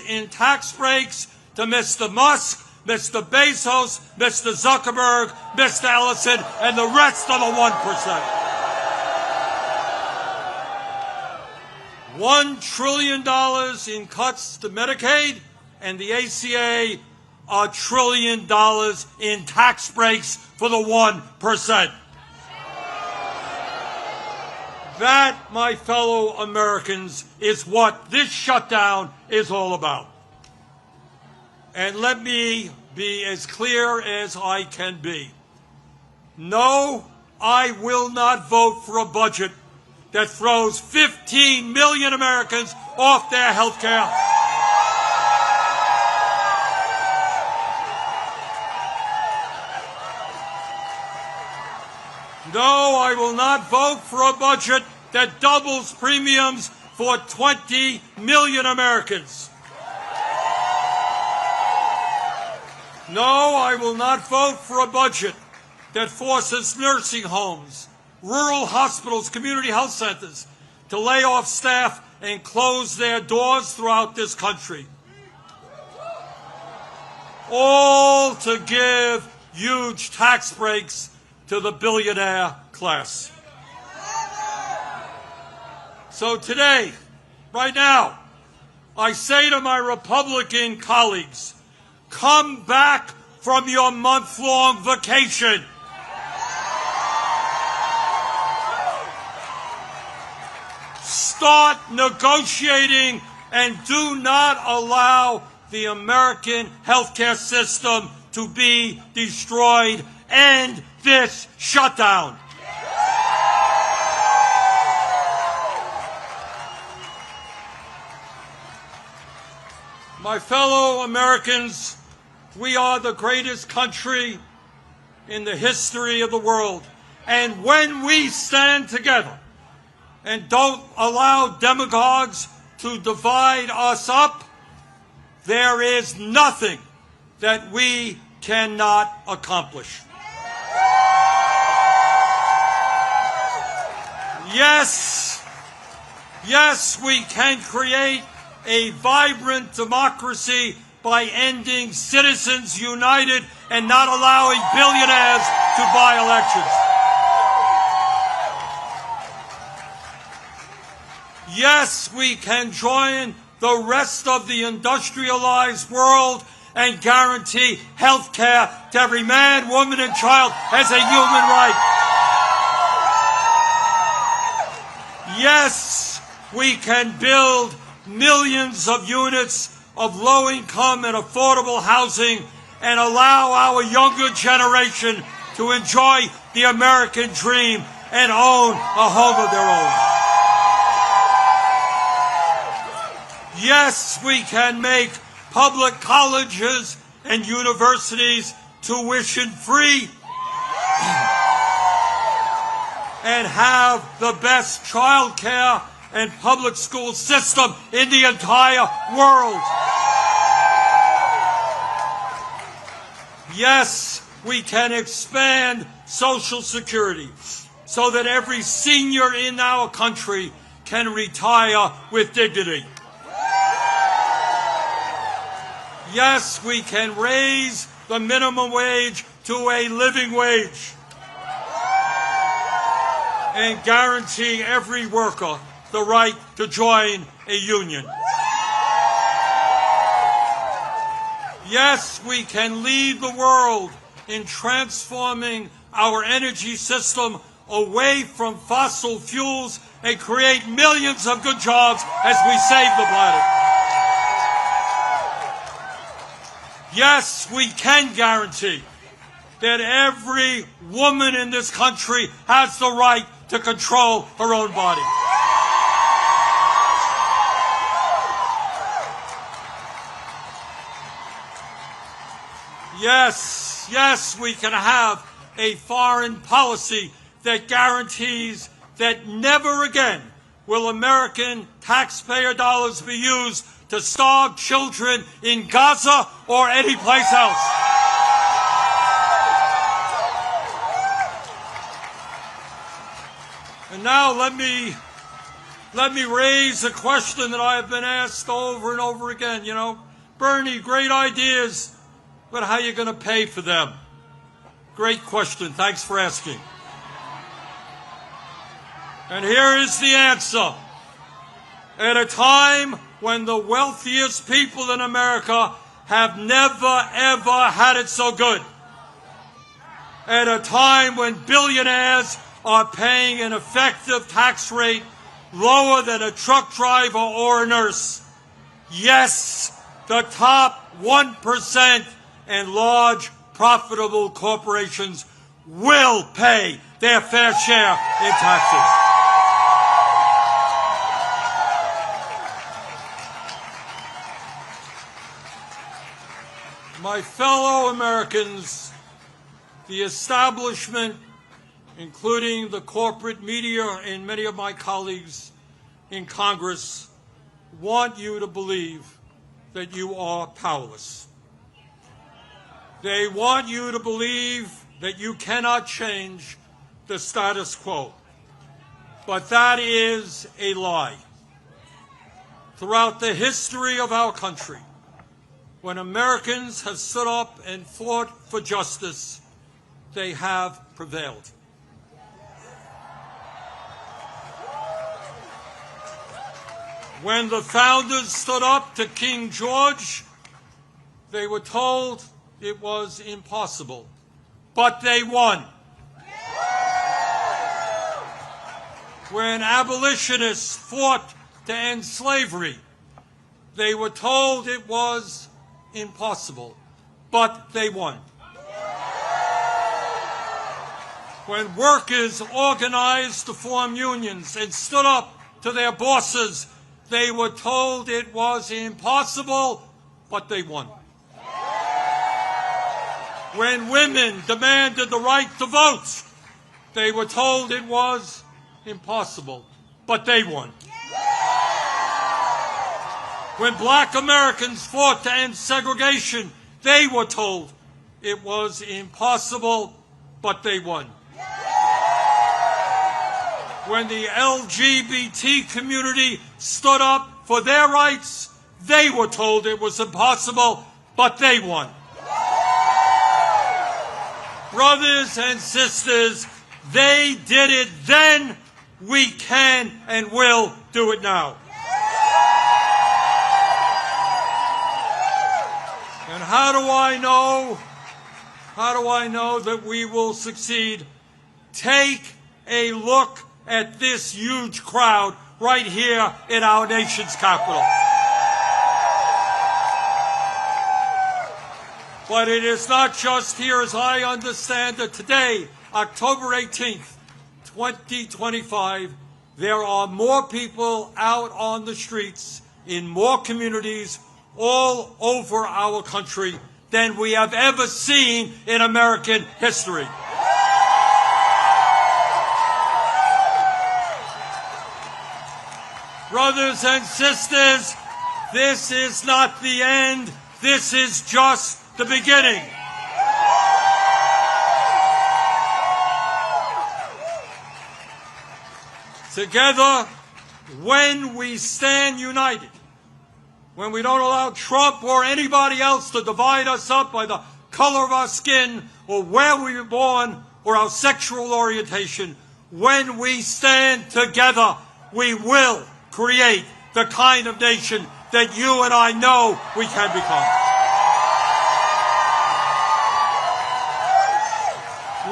in tax breaks to Mr. Musk, Mr. Bezos, Mr. Zuckerberg, Mr. Ellison, and the rest of the 1%. $1 trillion in cuts to Medicaid, and the ACA, $1 trillion in tax breaks for the 1%. That, my fellow Americans, is what this shutdown is all about. And let me be as clear as I can be. No, I will not vote for a budget that throws 15 million Americans off their health care. No, I will not vote for a budget that doubles premiums for 20 million Americans. No, I will not vote for a budget that forces nursing homes, rural hospitals, community health centers to lay off staff and close their doors throughout this country. All to give huge tax breaks to the billionaire class. So today, right now, I say to my Republican colleagues, come back from your month-long vacation. Start negotiating and do not allow the American healthcare system to be destroyed. End this shutdown. My fellow Americans, we are the greatest country in the history of the world. And when we stand together and don't allow demagogues to divide us up, there is nothing that we cannot accomplish. Yes, we can create a vibrant democracy by ending Citizens United and not allowing billionaires to buy elections. Yes, we can join the rest of the industrialized world and guarantee health care to every man, woman, and child as a human right. Yes, we can build millions of units of low-income and affordable housing and allow our younger generation to enjoy the American dream and own a home of their own. Yes, we can make public colleges and universities tuition-free and have the best child care and public school system in the entire world. Yes, we can expand Social Security so that every senior in our country can retire with dignity. Yes, we can raise the minimum wage to a living wage and guarantee every worker the right to join a union. Yes, we can lead the world in transforming our energy system away from fossil fuels and create millions of good jobs as we save the planet. Yes, we can guarantee that every woman in this country has the right to control her own body. Yes, we can have a foreign policy that guarantees that never again will American taxpayer dollars be used to starve children in Gaza or any place else. And now let me raise a question that I have been asked over and over again. You know, Bernie, great ideas, but how are you going to pay for them? Great question. Thanks for asking. And here is the answer. At a time when the wealthiest people in America have never, ever had it so good. At a time when billionaires are paying an effective tax rate lower than a truck driver or a nurse. Yes, the top 1% and large profitable corporations will pay their fair share in taxes. My fellow Americans, the establishment including the corporate media and many of my colleagues in Congress, want you to believe that you are powerless. They want you to believe that you cannot change the status quo. But that is a lie. Throughout the history of our country, when Americans have stood up and fought for justice, they have prevailed. When the founders stood up to King George, they were told it was impossible, but they won. When abolitionists fought to end slavery, they were told it was impossible, but they won. When workers organized to form unions and stood up to their bosses, they were told it was impossible, but they won. When women demanded the right to vote, they were told it was impossible, but they won. When black Americans fought to end segregation, they were told it was impossible, but they won. When the LGBT community stood up for their rights, they were told it was impossible, but they won. Brothers and sisters, they did it then. We can and will do it now. And how do I know that we will succeed? Take a look at this huge crowd right here in our nation's capital. But it is not just here, as I understand it. Today, October 18th, 2025, there are more people out on the streets in more communities all over our country than we have ever seen in American history. Brothers and sisters, this is not the end. This is just the beginning. Together, when we stand united, when we don't allow Trump or anybody else to divide us up by the color of our skin or where we were born or our sexual orientation, when we stand together, we will create the kind of nation that you and I know we can become.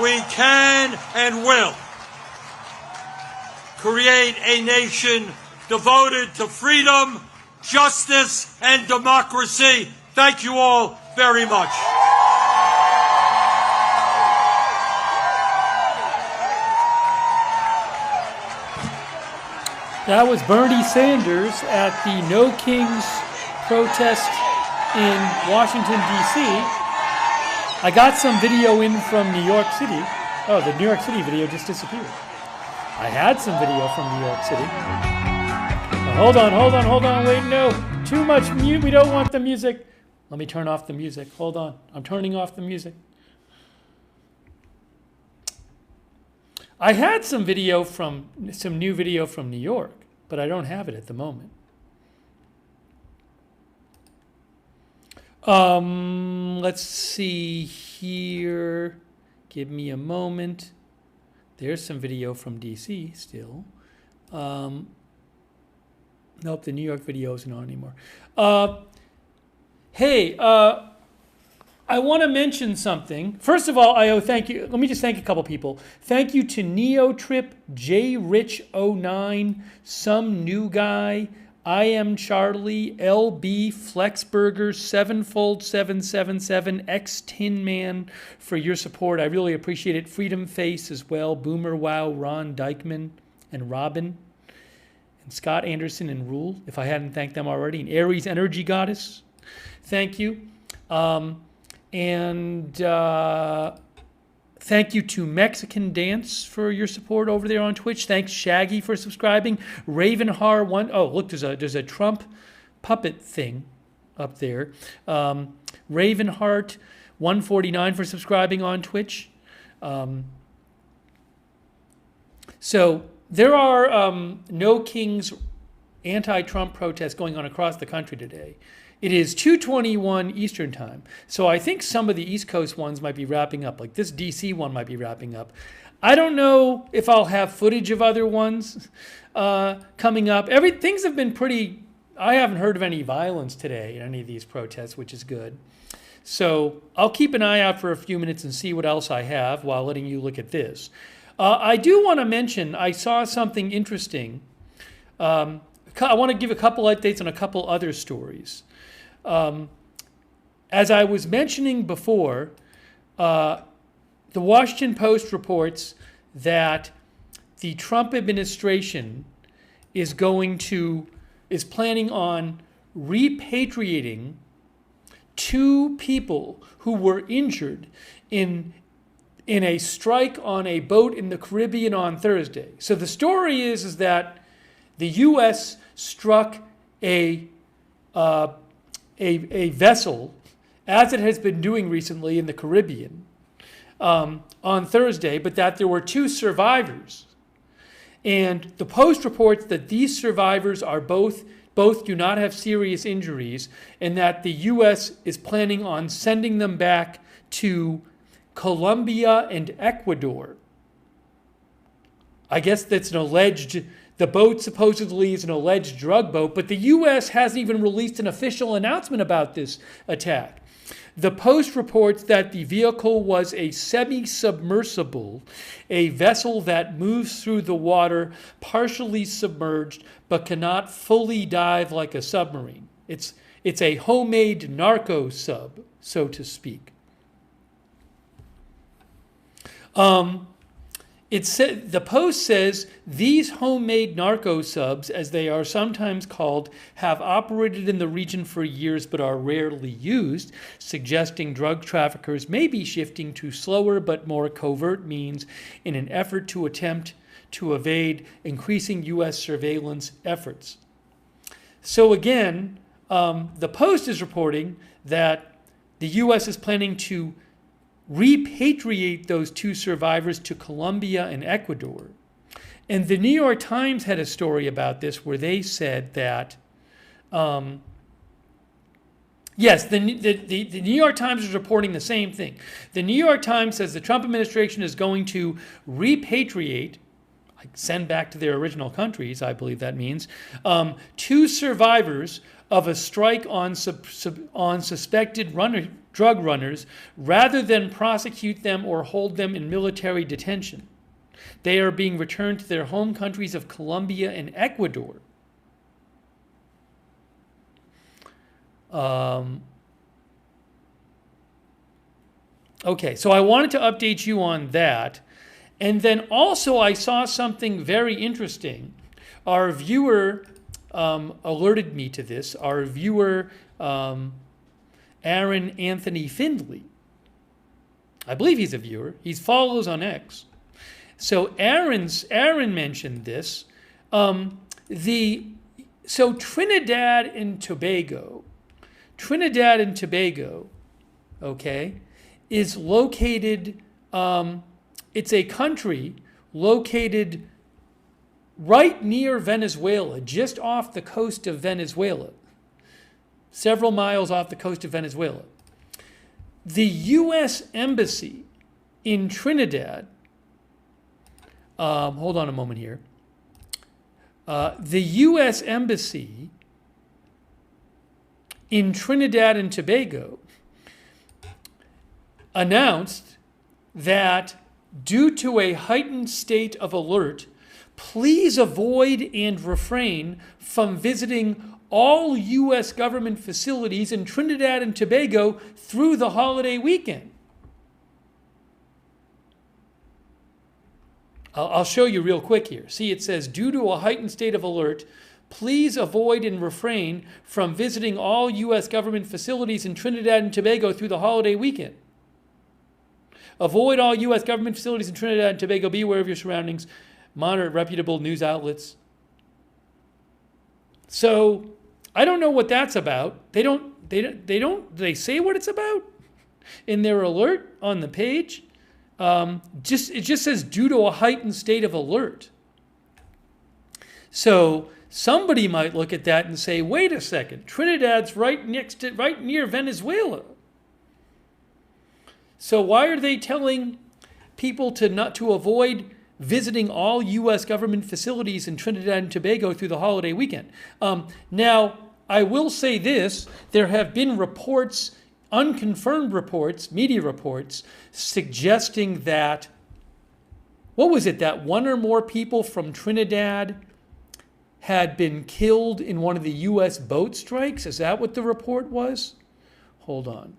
We can and will create a nation devoted to freedom, justice, and democracy. Thank you all very much. That was Bernie Sanders at the No Kings protest in Washington, D.C. I got some video in from New York City. Oh, the New York City video just disappeared. I had some video from New York City. Hold on, wait, no. Too much mute, we don't want the music. Let me turn off the music, hold on. I'm turning off the music. I had some new video from New York, but I don't have it at the moment. Let's see here. Give me a moment. There's some video from DC still. Nope, the New York video isn't on anymore. Hey, I want to mention something. First of all, I owe thank you. Let me just thank a couple people. Thank you to NeoTrip, JRich09, Some New Guy, I Am Charlie, LB, Flexburger, Sevenfold 777, X Tin Man for your support. I really appreciate it. Freedom Face as well, Boomer Wow, Ron Dykeman, and Robin, and Scott Anderson and Rule, if I hadn't thanked them already, and Aries Energy Goddess. Thank you. Thank Thank you to Mexican Dance for your support over there on Twitch. Thanks Shaggy for subscribing. Ravenhar1. Oh, look, there's a Trump puppet thing up there. Ravenheart 149 for subscribing on Twitch. So there are No Kings anti-Trump protests going on across the country today. It is 2:21 Eastern time. So I think some of the East Coast ones might be wrapping up. Like this DC one might be wrapping up. I don't know if I'll have footage of other ones coming up. Things have been pretty... I haven't heard of any violence today in any of these protests, which is good. So I'll keep an eye out for a few minutes and see what else I have while letting you look at this. I do want to mention, I saw something interesting. I want to give a couple updates on a couple other stories. As I was mentioning before, the Washington Post reports that the Trump administration is planning on repatriating 2 people who were injured in a strike on a boat in the Caribbean on Thursday. So the story is that the U.S. struck a vessel, as it has been doing recently in the Caribbean, on Thursday, but that there were 2 survivors. And the Post reports that these survivors are both do not have serious injuries, and that the U.S. is planning on sending them back to Colombia and Ecuador. I guess that's the boat supposedly is an alleged drug boat, but the U.S. hasn't even released an official announcement about this attack. The Post reports that the vehicle was a semi-submersible, a vessel that moves through the water partially submerged but cannot fully dive like a submarine. It's a homemade narco sub, so to speak. The Post says these homemade narco subs, as they are sometimes called, have operated in the region for years but are rarely used, suggesting drug traffickers may be shifting to slower but more covert means in an effort to attempt to evade increasing U.S. surveillance efforts. So again, the Post is reporting that the U.S. is planning to repatriate those 2 survivors to Colombia and Ecuador. And the New York Times had a story about this where they said that, yes, the New York Times is reporting the same thing. The New York Times says the Trump administration is going to repatriate, like send back to their original countries, I believe that means, 2 survivors of a strike on suspected drug runners rather than prosecute them or hold them in military detention. They are being returned to their home countries of Colombia and Ecuador. Okay, so I wanted to update you on that. And then also I saw something very interesting. Our viewer alerted me to this. Our viewer, Aaron Anthony Findley. I believe he's a viewer. He follows on X. So Aaron mentioned this. So Trinidad and Tobago, okay, is located. It's a country located right near Venezuela, just off the coast of Venezuela, several miles off the coast of Venezuela. The U.S. Embassy in Trinidad, hold on a moment here. The U.S. Embassy in Trinidad and Tobago announced that due to a heightened state of alert, please avoid and refrain from visiting all U.S. government facilities in Trinidad and Tobago through the holiday weekend. I'll show you real quick here. See, it says, due to a heightened state of alert, please avoid and refrain from visiting all U.S. government facilities in Trinidad and Tobago through the holiday weekend. Avoid all U.S. government facilities in Trinidad and Tobago. Be aware of your surroundings. Monitor reputable news outlets. So I don't know what that's about. They don't. Do they say what it's about in their alert on the page? It just says due to a heightened state of alert. So somebody might look at that and say, wait a second, Trinidad's right near Venezuela. So why are they telling people to avoid visiting all U.S. government facilities in Trinidad and Tobago through the holiday weekend? Now, I will say this, there have been reports, unconfirmed reports, media reports, suggesting that, what was it, that one or more people from Trinidad had been killed in one of the U.S. boat strikes? Is that what the report was? Hold on.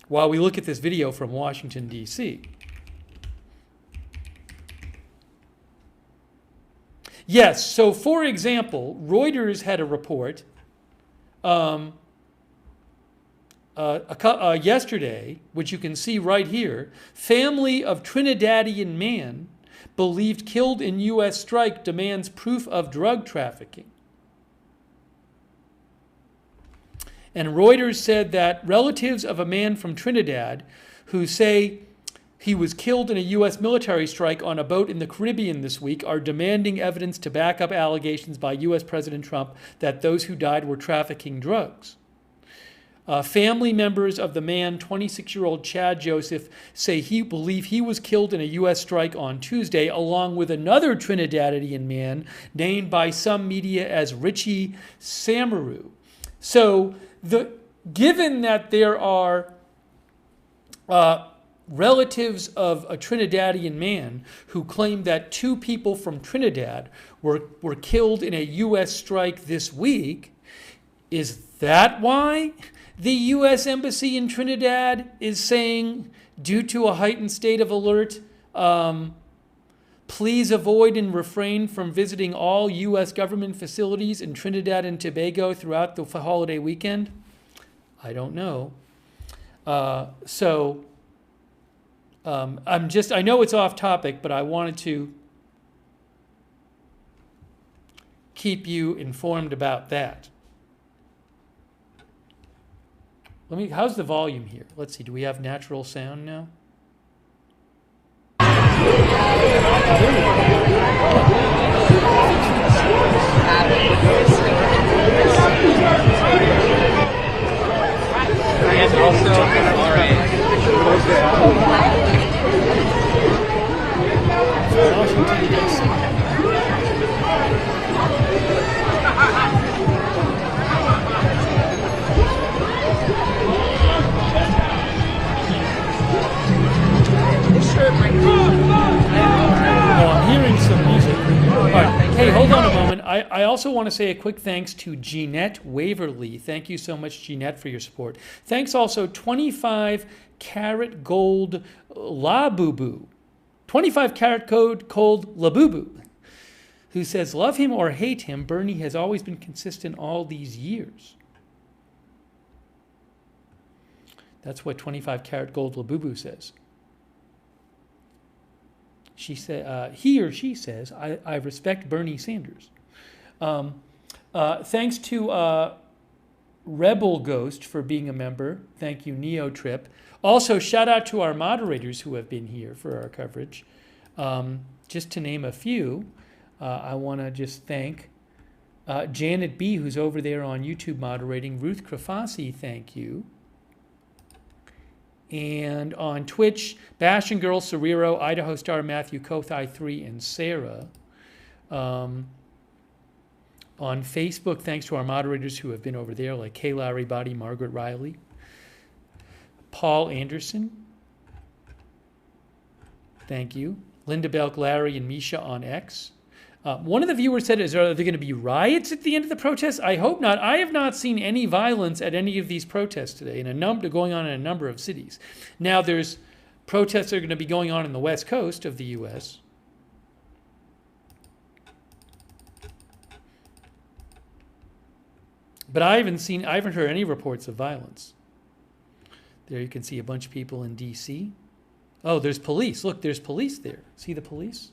While we look at this video from Washington, D.C. Yes, so for example, Reuters had a report yesterday, which you can see right here. Family of Trinidadian man believed killed in U.S. strike demands proof of drug trafficking. And Reuters said that relatives of a man from Trinidad who say he was killed in a U.S. military strike on a boat in the Caribbean this week are demanding evidence to back up allegations by U.S. President Trump that those who died were trafficking drugs. Family members of the man, 26-year-old Chad Joseph, say he believe he was killed in a U.S. strike on Tuesday, along with another Trinidadian man named by some media as Richie Samaru. So, given that there are relatives of a Trinidadian man who claim that 2 people from Trinidad were killed in a U.S. strike this week, is that why the U.S. Embassy in Trinidad is saying, due to a heightened state of alert, please avoid and refrain from visiting all U.S. government facilities in Trinidad and Tobago throughout the holiday weekend? I don't know. I know it's off topic, but I wanted to keep you informed about that. How's the volume here? Let's see, do we have natural sound now? And also, all right. Washington, D.C. I'm hearing some music. All right. Hey, hold on a moment. I also want to say a quick thanks to Jeanette Waverly. Thank you so much, Jeanette, for your support. Thanks also 25 Karat Gold Labubu. 25 Karat Code Cold Labubu, who says, love him or hate him, Bernie has always been consistent all these years. That's what 25 Karat Gold Labubu says. She said, he or she says, I respect Bernie Sanders. Thanks to Rebel Ghost for being a member. Thank you, Neo Trip. Also, shout out to our moderators who have been here for our coverage. Just to name a few, I want to just thank Janet B., who's over there on YouTube moderating. Ruth Krafasi, thank you. And on Twitch, Bastion Girl, Cerrero, Idaho Star, Matthew, Kothai 3, and Sarah. On Facebook, thanks to our moderators who have been over there, like Kay Larry Body, Margaret Riley, Paul Anderson. Thank you. Linda Belk, Larry, and Misha on X. One of the viewers said, are there going to be riots at the end of the protest? I hope not. I have not seen any violence at any of these protests today, going on in a number of cities. Now, there's protests that are going to be going on in the west coast of the U.S. But I haven't heard any reports of violence. There you can see a bunch of people in D.C. Oh, there's police. Look, there's police there. See the police?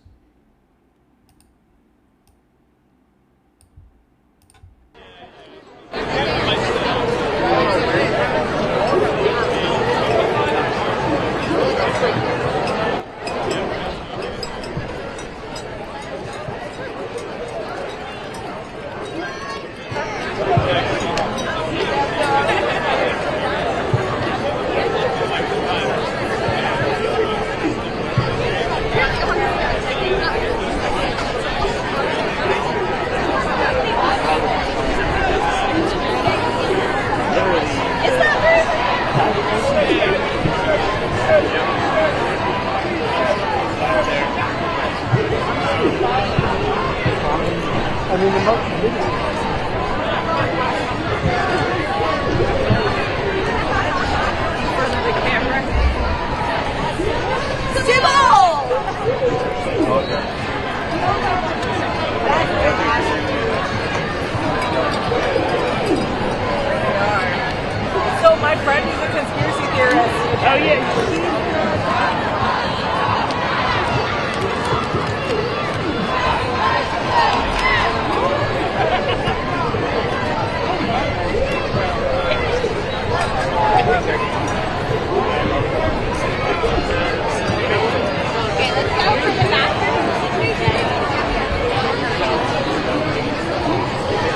So my friend is a conspiracy theorist. Oh yeah.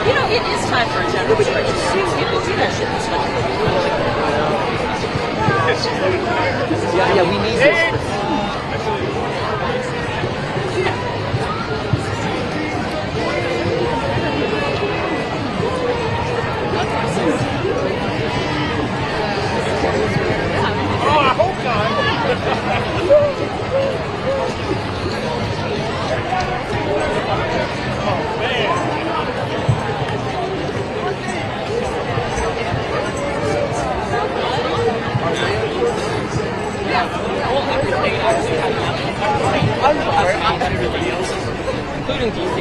You know, it is time for a general strike. You can do that shit this Yeah, we need this. Oh, I hope not. Oh, man. Including DC.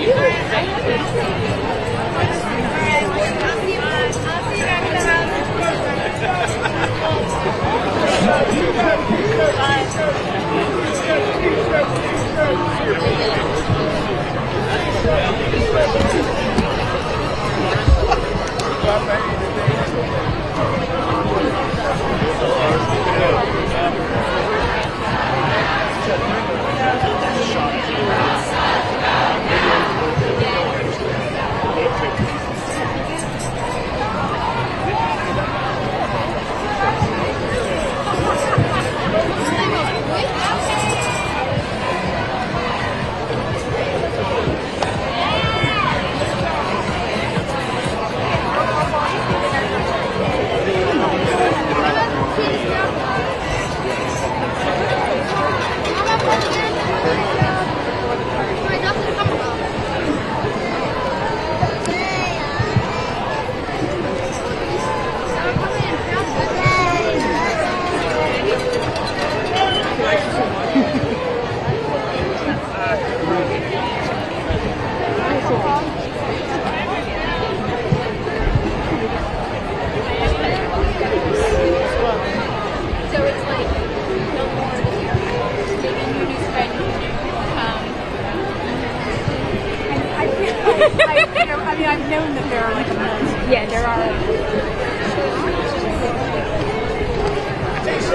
I mean, I've known that there are like a million. Yeah, there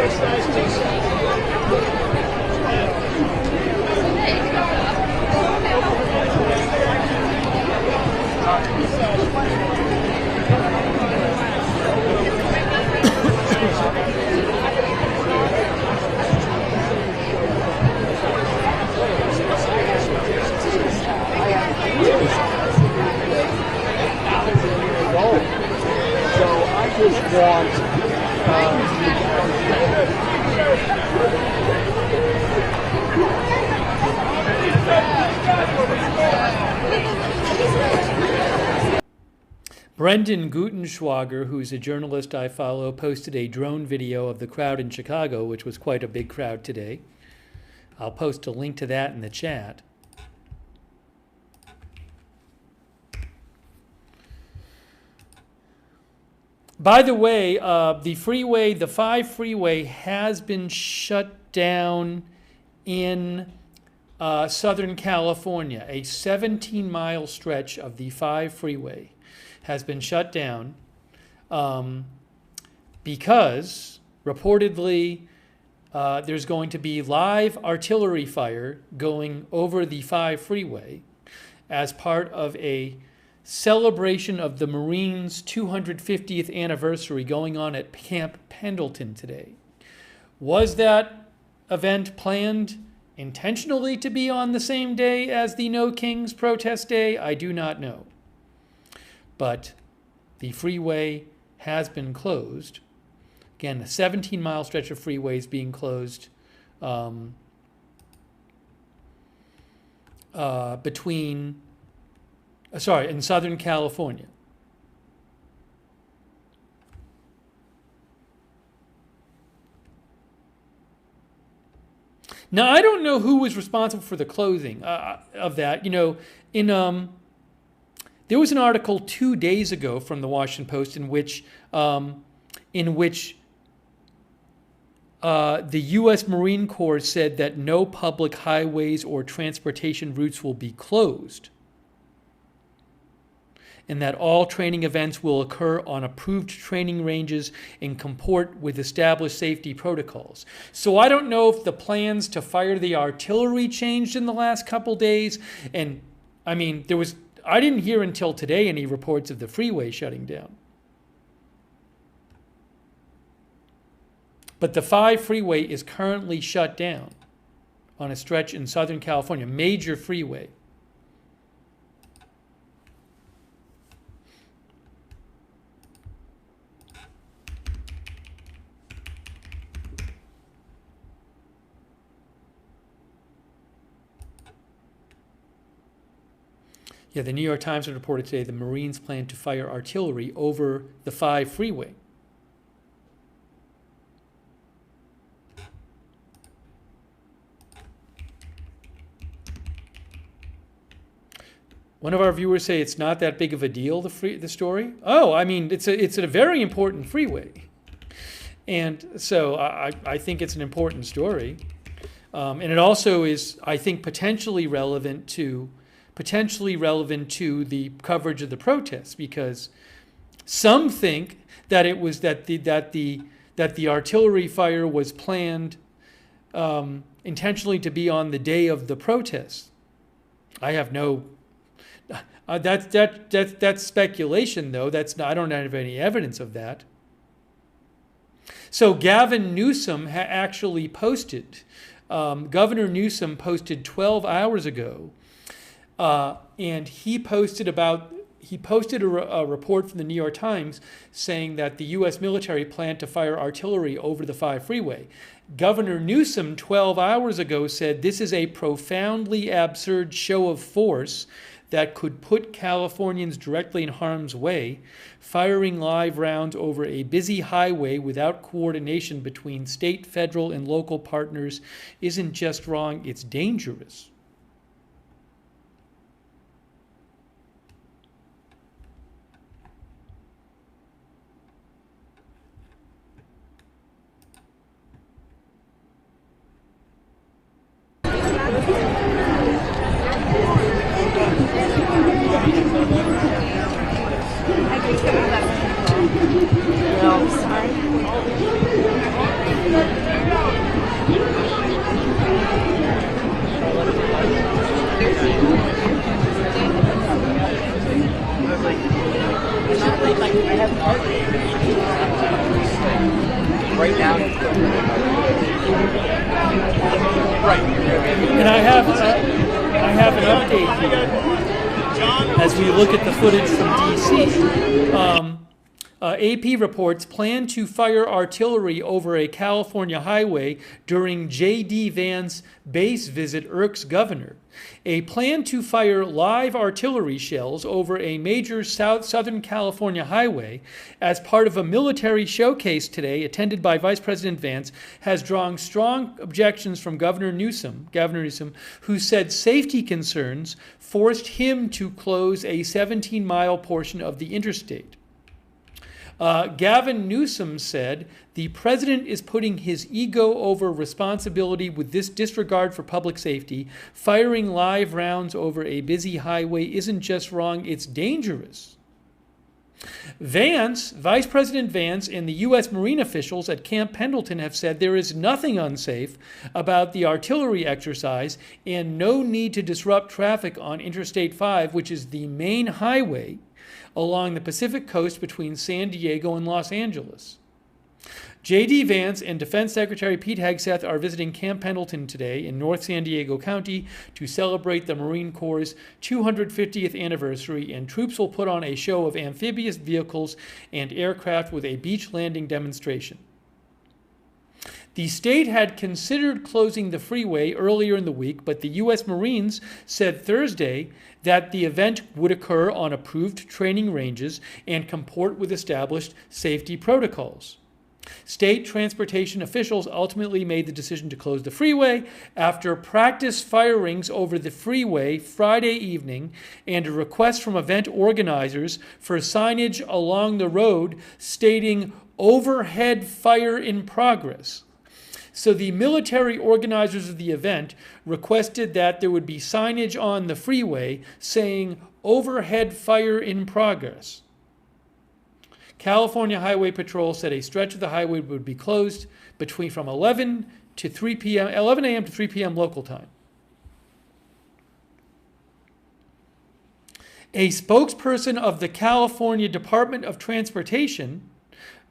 just want Brendan Gutenschwager, who's a journalist I follow, posted a drone video of the crowd in Chicago, which was quite a big crowd today. I'll post a link to that in the chat. By the way, the 5 freeway has been shut down in Southern California. A 17-mile stretch of the 5 freeway has been shut down because reportedly there's going to be live artillery fire going over the 5 freeway as part of a celebration of the Marines' 250th anniversary going on at Camp Pendleton today. Was that event planned intentionally to be on the same day as the No Kings protest day? I do not know. But the freeway has been closed. Again, a 17-mile stretch of freeway is being closed in Southern California. Now, I don't know who was responsible for the closing of that. You know, there was an article 2 days ago from the Washington Post in which the U.S. Marine Corps said that no public highways or transportation routes will be closed, and that all training events will occur on approved training ranges and comport with established safety protocols. So I don't know if the plans to fire the artillery changed in the last couple days. And I mean, I didn't hear until today any reports of the freeway shutting down. But the 5 freeway is currently shut down on a stretch in Southern California, major freeway. Yeah, the New York Times had reported today the Marines plan to fire artillery over the 5 freeway. One of our viewers say it's not that big of a deal, the story. Oh, I mean, it's a very important freeway. And so I think it's an important story. And it also is, I think, potentially relevant to the coverage of the protests, because some think that it was that the artillery fire was planned intentionally to be on the day of the protests. I have no. That's speculation, though. I don't have any evidence of that. So Gavin Newsom actually posted. Governor Newsom posted 12 hours ago, and he posted a report from the New York Times saying that the U.S. military planned to fire artillery over the 5 freeway. Governor Newsom 12 hours ago said this is a profoundly absurd show of force that could put Californians directly in harm's way. Firing live rounds over a busy highway without coordination between state, federal, and local partners isn't just wrong, it's dangerous. And I have an update here as we look at the footage from D.C. AP reports plan to fire artillery over a California highway during J.D. Vance base visit irks governor. A plan to fire live artillery shells over a major Southern California highway as part of a military showcase today attended by Vice President Vance has drawn strong objections from Governor Newsom, who said safety concerns forced him to close a 17-mile portion of the interstate. Gavin Newsom said, "The president is putting his ego over responsibility with this disregard for public safety. Firing live rounds over a busy highway isn't just wrong, it's dangerous." Vice President Vance, and the U.S. Marine officials at Camp Pendleton have said there is nothing unsafe about the artillery exercise and no need to disrupt traffic on Interstate 5, which is the main highway along the Pacific coast between San Diego and Los Angeles. J.D. Vance and Defense Secretary Pete Hegseth are visiting Camp Pendleton today in North San Diego County to celebrate the Marine Corps' 250th anniversary, and troops will put on a show of amphibious vehicles and aircraft with a beach landing demonstration. The state had considered closing the freeway earlier in the week, but the U.S. Marines said Thursday that the event would occur on approved training ranges and comport with established safety protocols. State transportation officials ultimately made the decision to close the freeway after practice firings over the freeway Friday evening and a request from event organizers for signage along the road stating "overhead fire in progress." So the military organizers of the event requested that there would be signage on the freeway saying "overhead fire in progress." California Highway Patrol said a stretch of the highway would be closed from 11 a.m. to 3 p.m. local time. A spokesperson of the California Department of Transportation,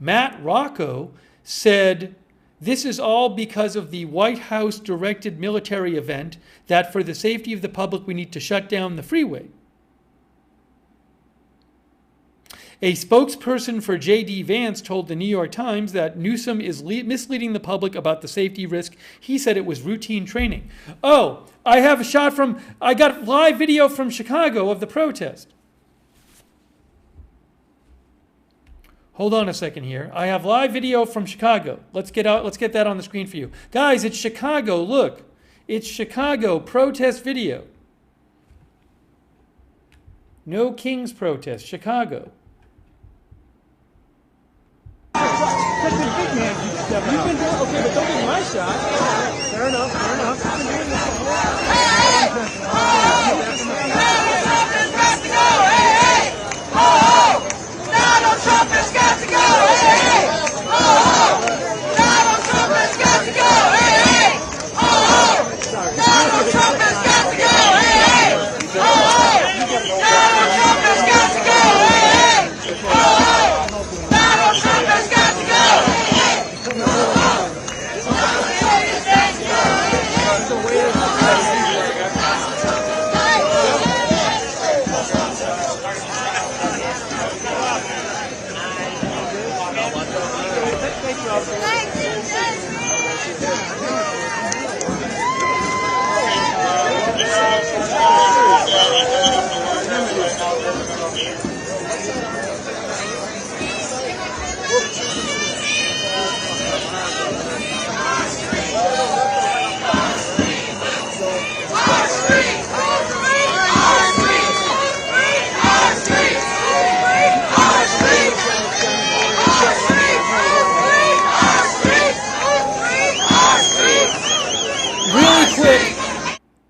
Matt Rocco, said, "This is all because of the White House directed military event that for the safety of the public we need to shut down the freeway." A spokesperson for J.D. Vance told the New York Times that Newsom is misleading the public about the safety risk. He said it was routine training. Oh, I got live video from Chicago of the protest. Hold on a second here. I have live video from Chicago. Let's get that on the screen for you. Guys, it's Chicago. Look, it's Chicago protest video. No Kings protest, Chicago. You've been doing okay, but don't get my shot. Fair enough. Donald Trump has got to go. Hey, Donald Trump has got to go. Hey, Donald Trump has got to go. Hey, Donald Trump has got to go. Hey, Donald Trump has got to go. Hey, Donald Trump has got to go.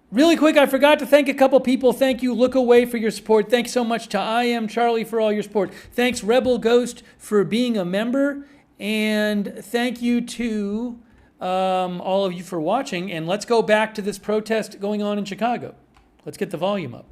Really quick, I forgot to thank a couple people. Thank you, Look Away, for your support. Thanks so much to I Am Charlie for all your support. Thanks, Rebel Ghost, for being a member. And thank you to all of you for watching. And let's go back to this protest going on in Chicago. Let's get the volume up.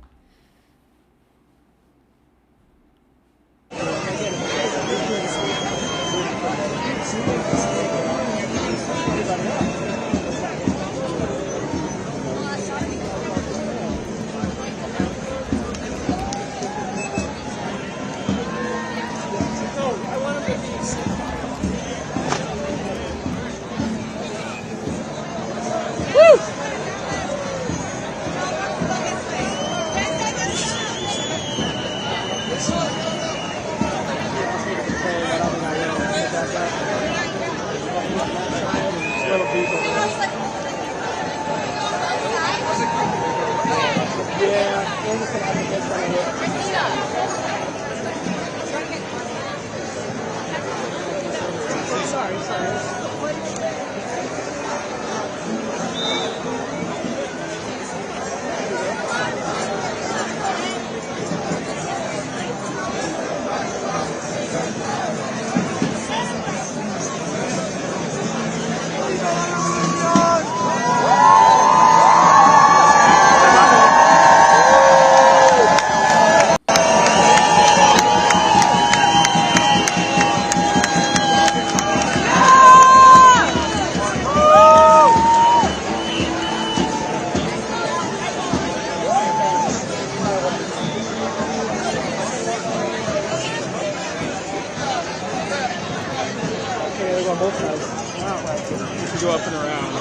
around.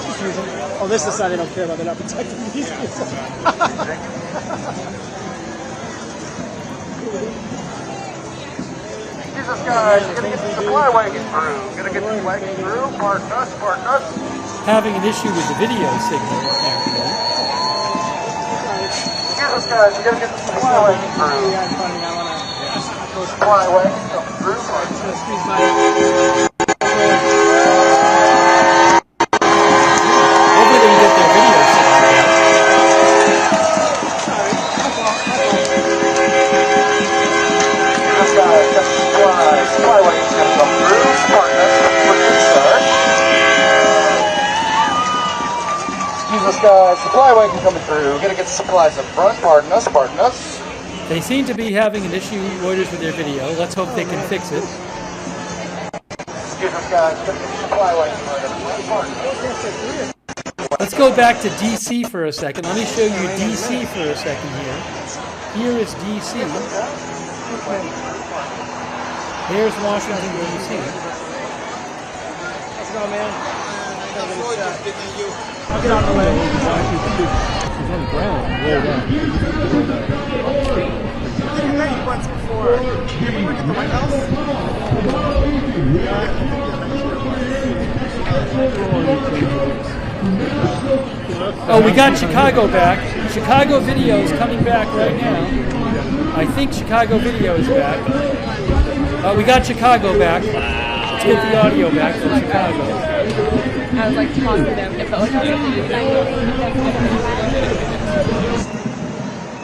Oh, this is the side they don't care about. They're not protecting these people. Jesus, guys, you're gonna get the supply wagon through. Gonna get the wagon through. Pardon us, pardon us. Having an issue with the video signal, apparently. Jesus, guys, you're gonna get the supply wagon through. Supply wagon come through. Pardon us. Hopefully they can get their video signal back. Jesus, guys, got the supply wagon's gonna come through. Pardon us. Jesus, guys, supply wagon coming through. We're gonna get the supplies up front. Pardon us, pardon us. They seem to be having an issue, Reuters, with their video. Let's hope they can fix it. Jesus, guys, gonna get the supply wagon right up front. Let's go back to D.C. for a second. Let me show you D.C. for a second here. Here is D.C. There's Washington, D.C. Let's go, man. I'll get out of the way. She's on the ground. Rolled down. I've met you once before. Did you ever work at the White House? Oh, we got Chicago back. Chicago video is coming back right now. I think Chicago video is back. We got Chicago back. Let's get the audio back from Chicago. I was like talking to them. It felt like I was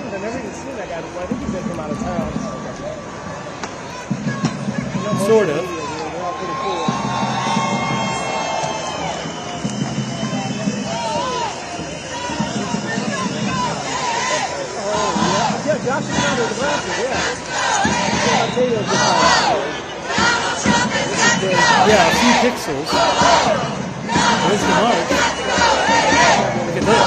I've never even seen that guy before. I think he's been from out of town. Sort of. Yeah, Josh is under the glasses, Yeah, a few pixels. Where's the mark? Look at this.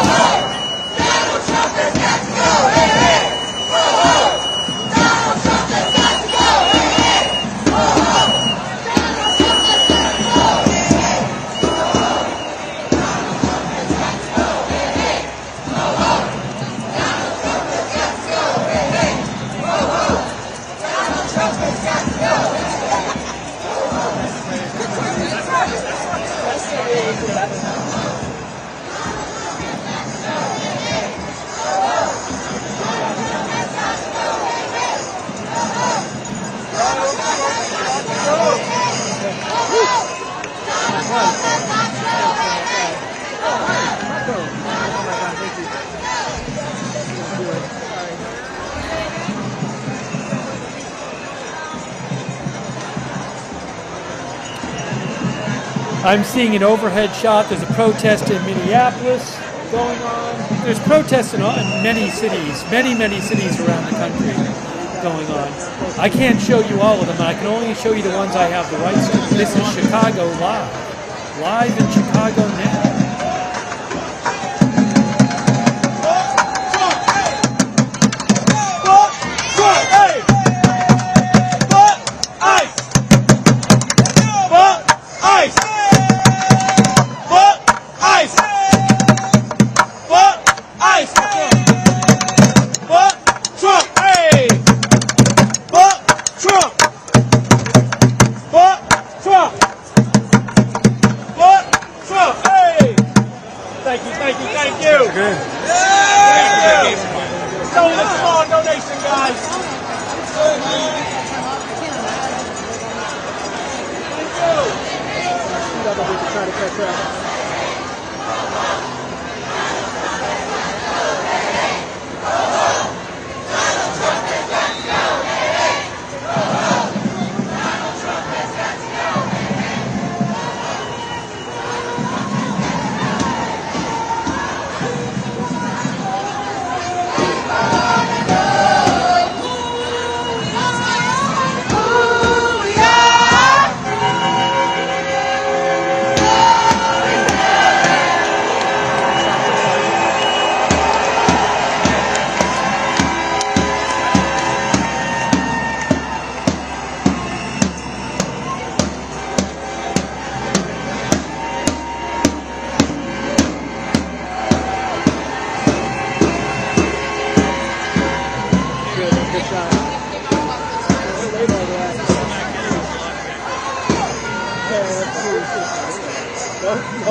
I'm seeing an overhead shot. There's a protest in Minneapolis going on. There's protests in many cities, many cities around the country going on. I can't show you all of them. I can only show you the ones I have the rights to. This is Chicago Live. Live in Chicago now. A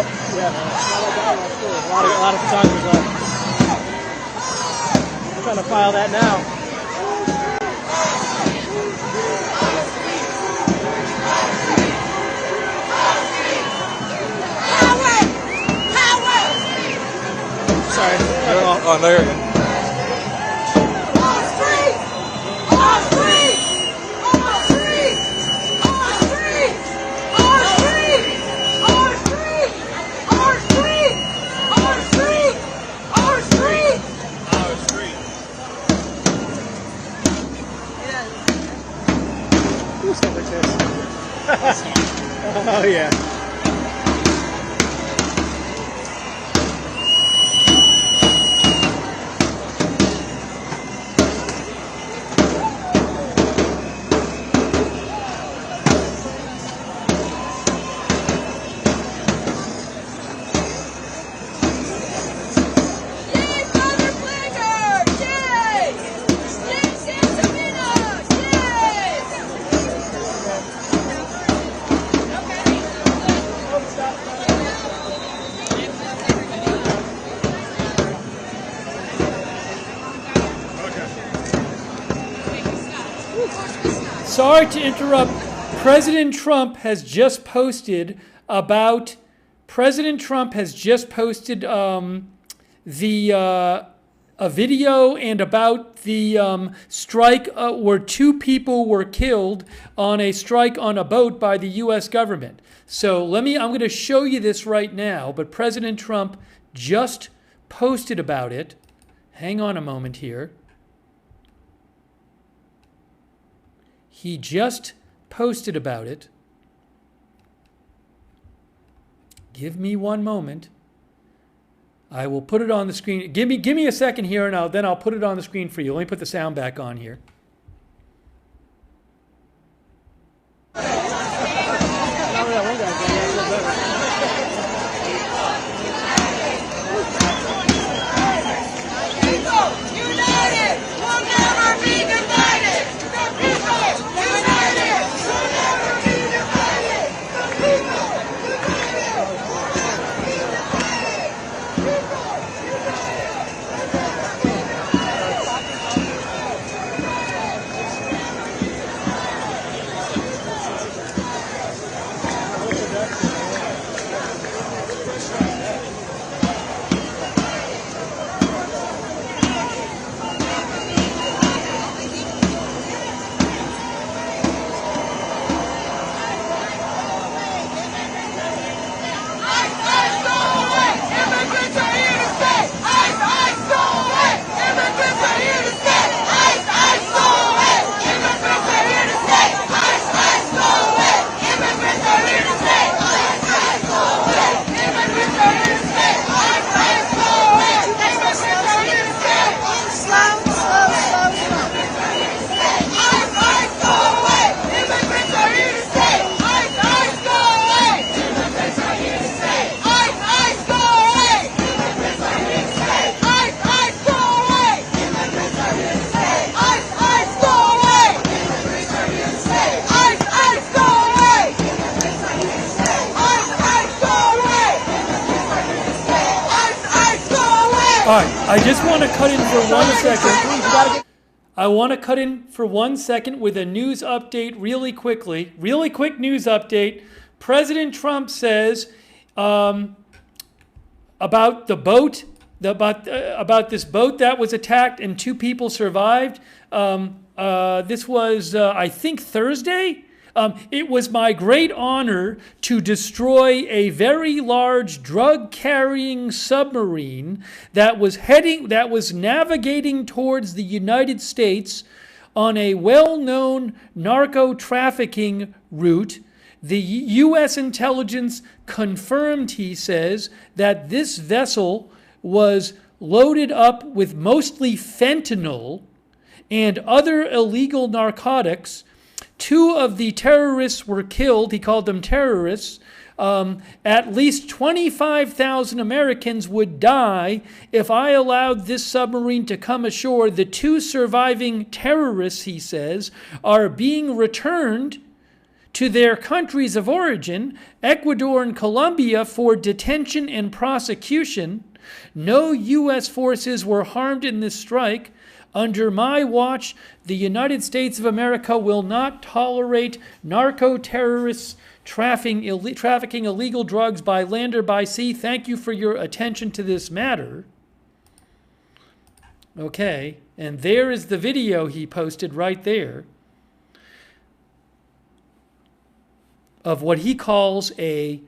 lot of photographers left. I'm trying to file that now. Sorry. Oh, no, you're good. Oh yeah. Sorry to interrupt. President Trump has just posted about a video and about the strike where 2 people were killed on a strike on a boat by the U.S. government. So I'm going to show you this right now, but President Trump just posted about it. Hang on a moment here. He just posted about it. Give me one moment. I will put it on the screen. Give me a second here, and then I'll put it on the screen for you. Let me put the sound back on here. All right, I just want to cut in for 1 second. I want to cut in for 1 second with a news update really quickly. Really quick news update. President Trump says about the boat, about this boat that was attacked and 2 people survived. This was, I think, Thursday. It was my great honor to destroy a very large drug-carrying submarine that was navigating towards the United States on a well-known narco-trafficking route. The U.S. intelligence confirmed, he says, that this vessel was loaded up with mostly fentanyl and other illegal narcotics. 2 of the terrorists were killed. He called them terrorists. At least 25,000 Americans would die if I allowed this submarine to come ashore. The 2 surviving terrorists, he says, are being returned to their countries of origin, Ecuador and Colombia, for detention and prosecution. No U.S. forces were harmed in this strike. Under my watch, the United States of America will not tolerate narco-terrorists trafficking illegal drugs by land or by sea. Thank you for your attention to this matter. Okay, and there is the video he posted right there of what he calls a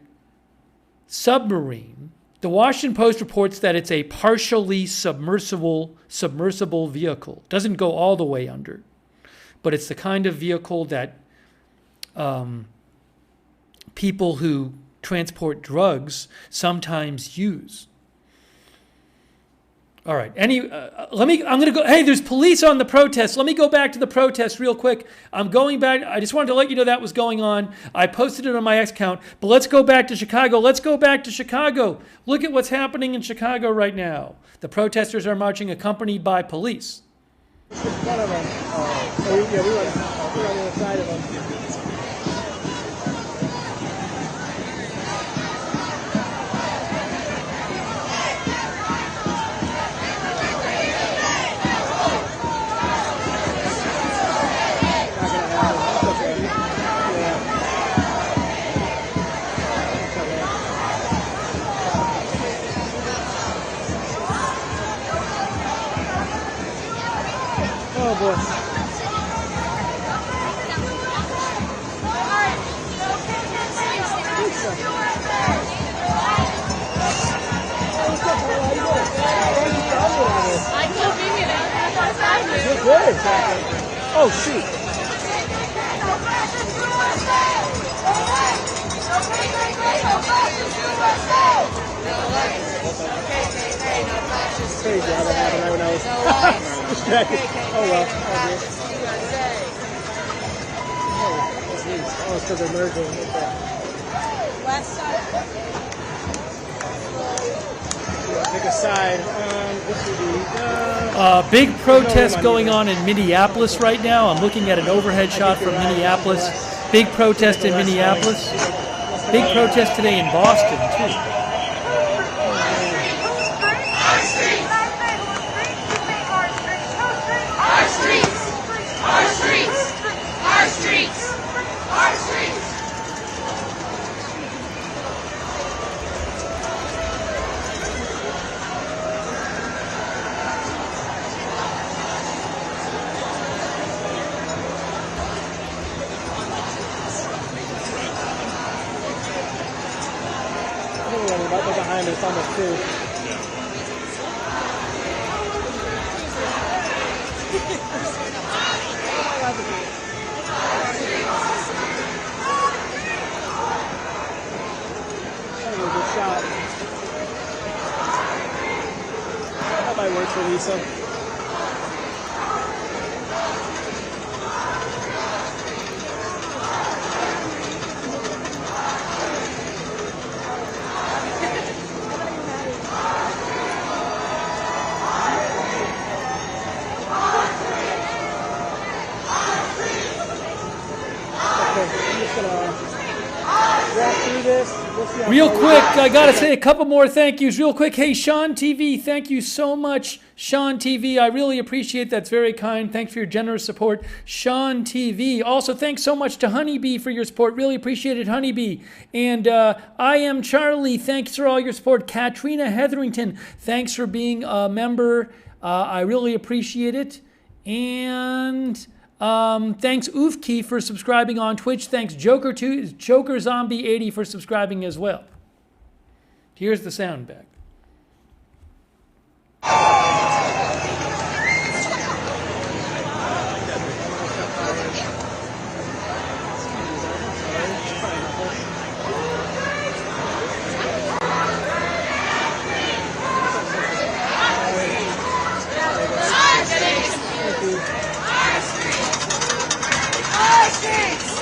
submarine. The Washington Post reports that it's a partially submersible vehicle. Doesn't go all the way under, but it's the kind of vehicle that people who transport drugs sometimes use. All right. I'm going to go. Hey, there's police on the protest. Let me go back to the protest real quick. I'm going back. I just wanted to let you know that was going on. I posted it on my X account. But let's go back to Chicago. Let's go back to Chicago. Look at what's happening in Chicago right now. The protesters are marching accompanied by police. One of them. We were on the other side of them. Oh boy. Oh shoot. Crazy how that happened when I was distracted. Oh well. Oh, it's because they're merging. West side. Pick a side. This would be big protest going on in Minneapolis right now. I'm looking at an overhead shot from Minneapolis. Big protest in Minneapolis. Big protest today in Boston, too. Behind us almost too. That was a good shot. That might work for Lisa. Real quick, I got to say a couple more thank yous real quick. Hey, Sean TV, thank you so much, Sean TV. I really appreciate that. It's very kind. Thanks for your generous support, Sean TV. Also, thanks so much to Honeybee for your support. Really appreciate it, Honeybee. And I Am Charlie, thanks for all your support. Katrina Hetherington, thanks for being a member. I really appreciate it. And thanks Oofkey for subscribing on Twitch. Thanks Joker Zombie 80 for subscribing as well. Here's the sound back. Our streets!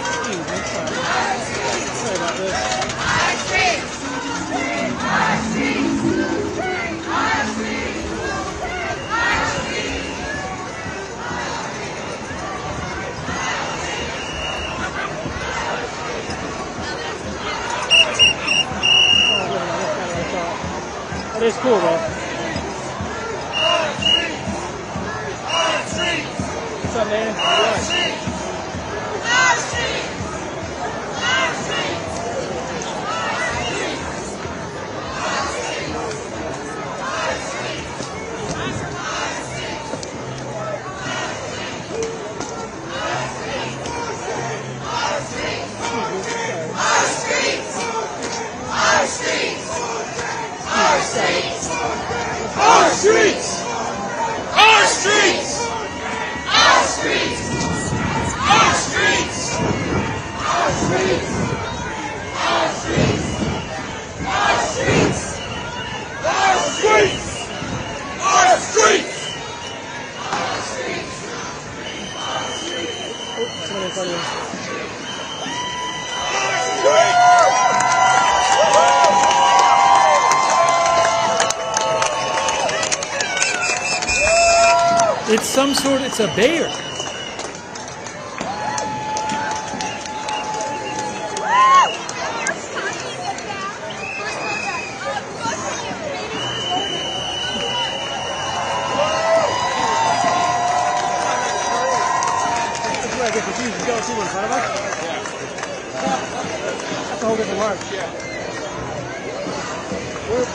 Today's cool, though. What's up, man? Our streets! Our streets! Our streets! Our streets! Our streets! Our streets! Our streets! Our streets! Our streets! Our streets! Oh, someone in front of you. It's some sort, it's a bear. You don't see one in front of us? That's a whole different march.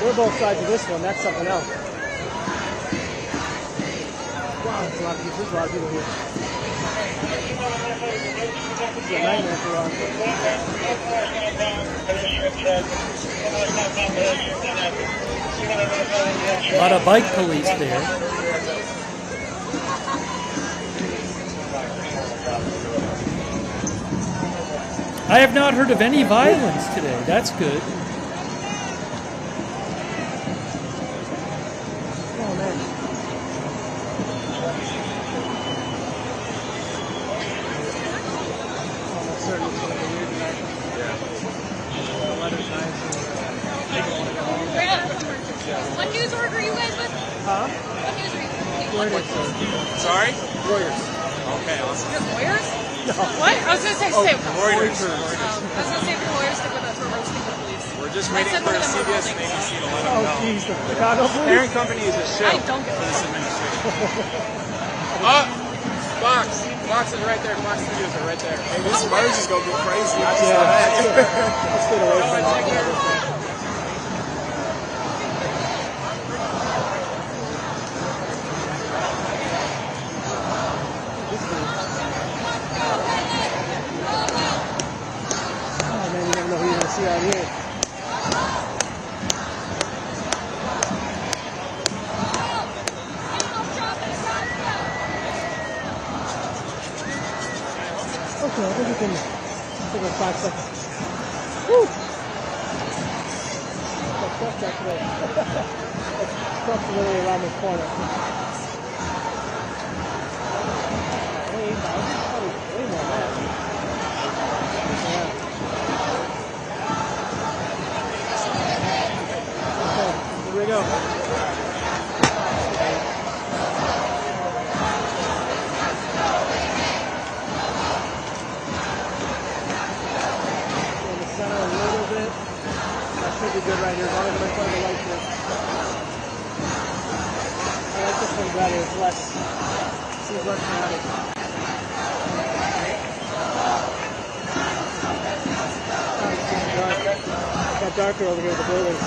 We're both sides of this one. That's something else. Wow, there's a lot of people. There's a lot of people here. This is a nightmare for us. A lot of bike police there. I have not heard of any violence today. That's good. Oh, man. Almost certain it's going to be weird tonight. Yeah. The weather's nice. What news org are you guys with? Huh? What news are you with? Reuters. Sorry? Reuters. Okay, awesome. You guys lawyers? No. What? I was going to say, Reuters. I was going to say if you're lawyers, stick with us. We're roasting the police. We're just waiting for CBS and ABC to let them know. Oh, jeez. The Chicago police? Parent company is a shell I don't for get this it. administration. Fox. Fox is right there. Fox Studios are right there. Hey, this merge is going to be crazy. I just saw that. Let's get away from all that. See out here. Okay, I think we can take like 5 seconds. Woo! That's great. Truck's literally around the corner. Hey, probably way more than that. Yeah. Here we go. In the center a little bit. That should be good right here. As long as I'm in front of the light here. I like this one better. It's less. Seems less dramatic. It got darker over here at the building.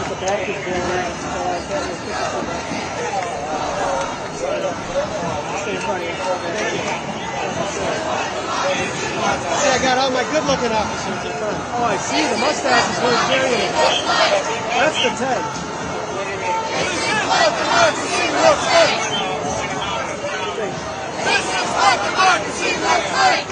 The back is blown out, so I can't really fix it. Stay in front of you. Thank you. See, I got all my good-looking officers in front. Oh, I see. The mustache is really carrying it. That's the 10. This is how democracy looks like. This is how democracy looks like.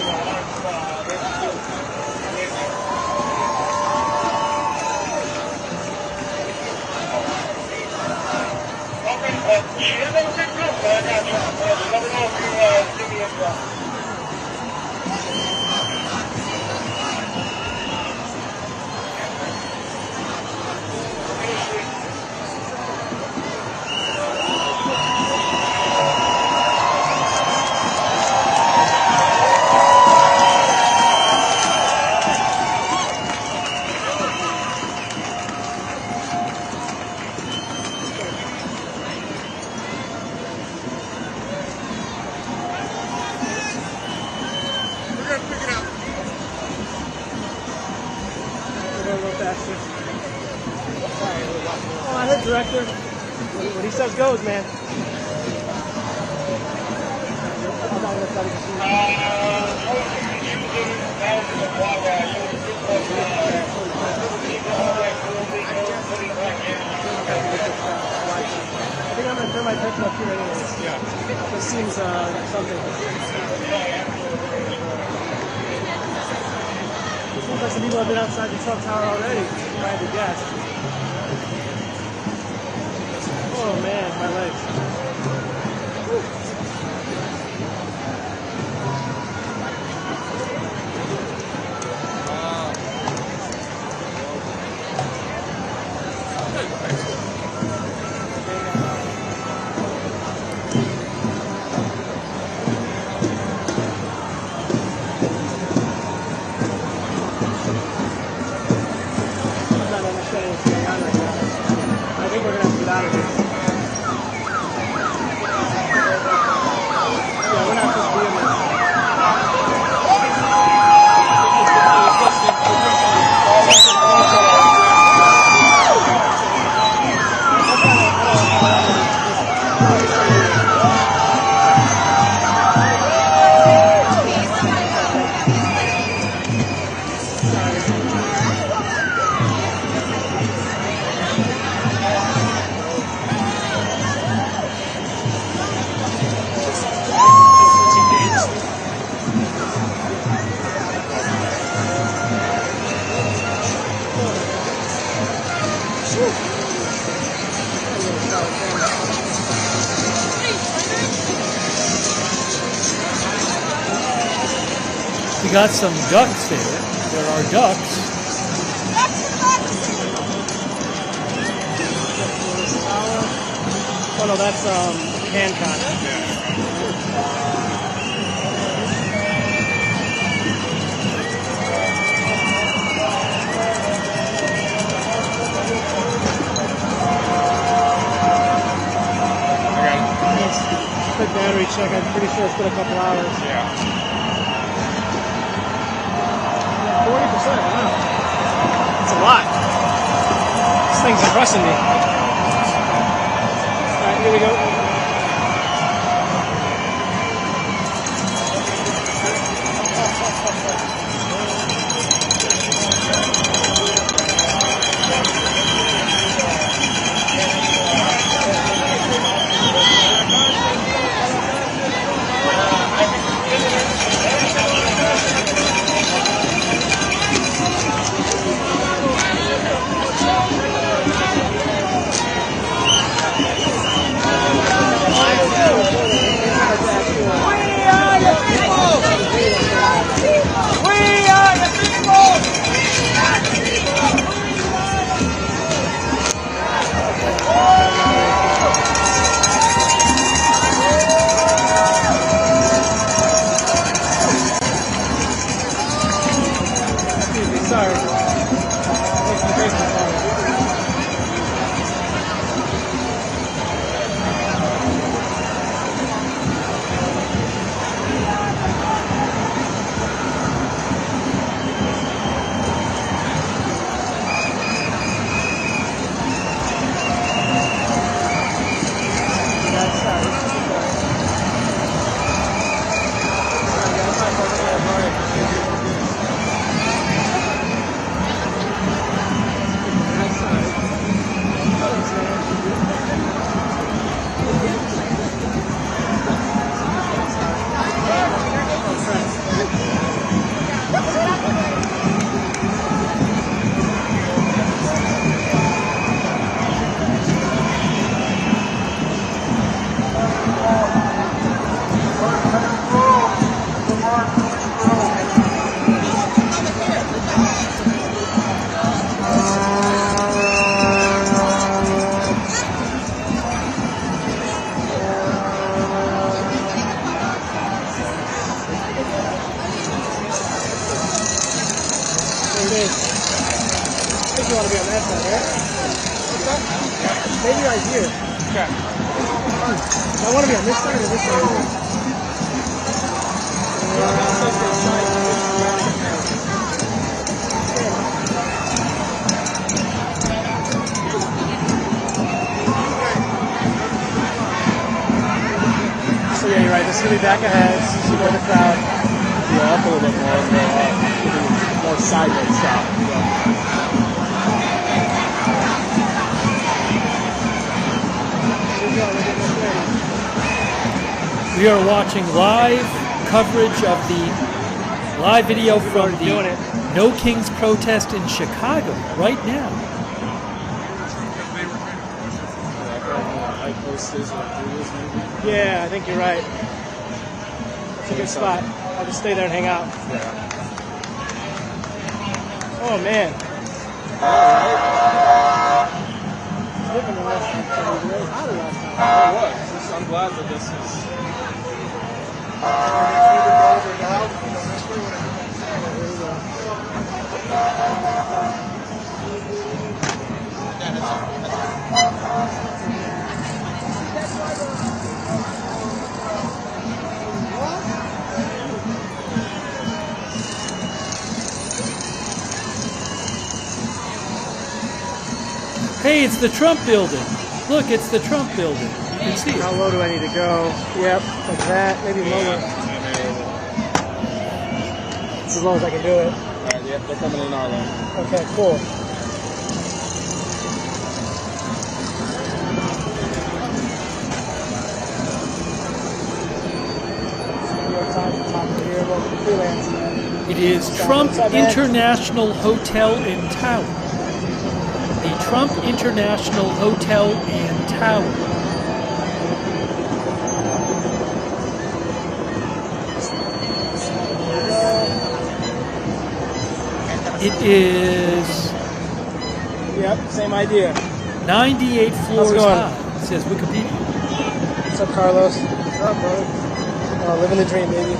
director. What he says goes, man. I think I'm going to turn my picture up here anyways. Yeah. This seems something. It seems like some people have been outside the Trump Tower already, if I had to guess. Oh man, my legs. Whew. We got some ducks there. There are ducks. Oh no, that's Hancock. Quick battery check. I'm pretty sure it's been a couple hours. Yeah. 40%. Wow. That's a lot. This thing's impressing me. All right, here we go. Maybe right here. Okay. I want to be on this side or this side. It's going to be back ahead, so you see more of the crowd. Yeah, up a little bit more, more sideways stop. We are watching live coverage of the live video from the No Kings protest in Chicago right now. Yeah, I think you're right. It's a good spot. I'll just stay there and hang out. Oh, man. It's different than last time. It was really hot last time. It was. I'm glad that this is... Hey, it's the Trump building. Look, it's the Trump building. You can see it. How low do I need to go? Yep, like that. Maybe lower. As long as I can do it. Alright, yep, they're coming in our lane. Okay, cool. It is Trump International Hotel and Tower. The Trump International Hotel and Tower. It is... Yep, same idea. 98 floors high, says Wikipedia. What's up, Carlos? What's up, bro? Living the dream, baby.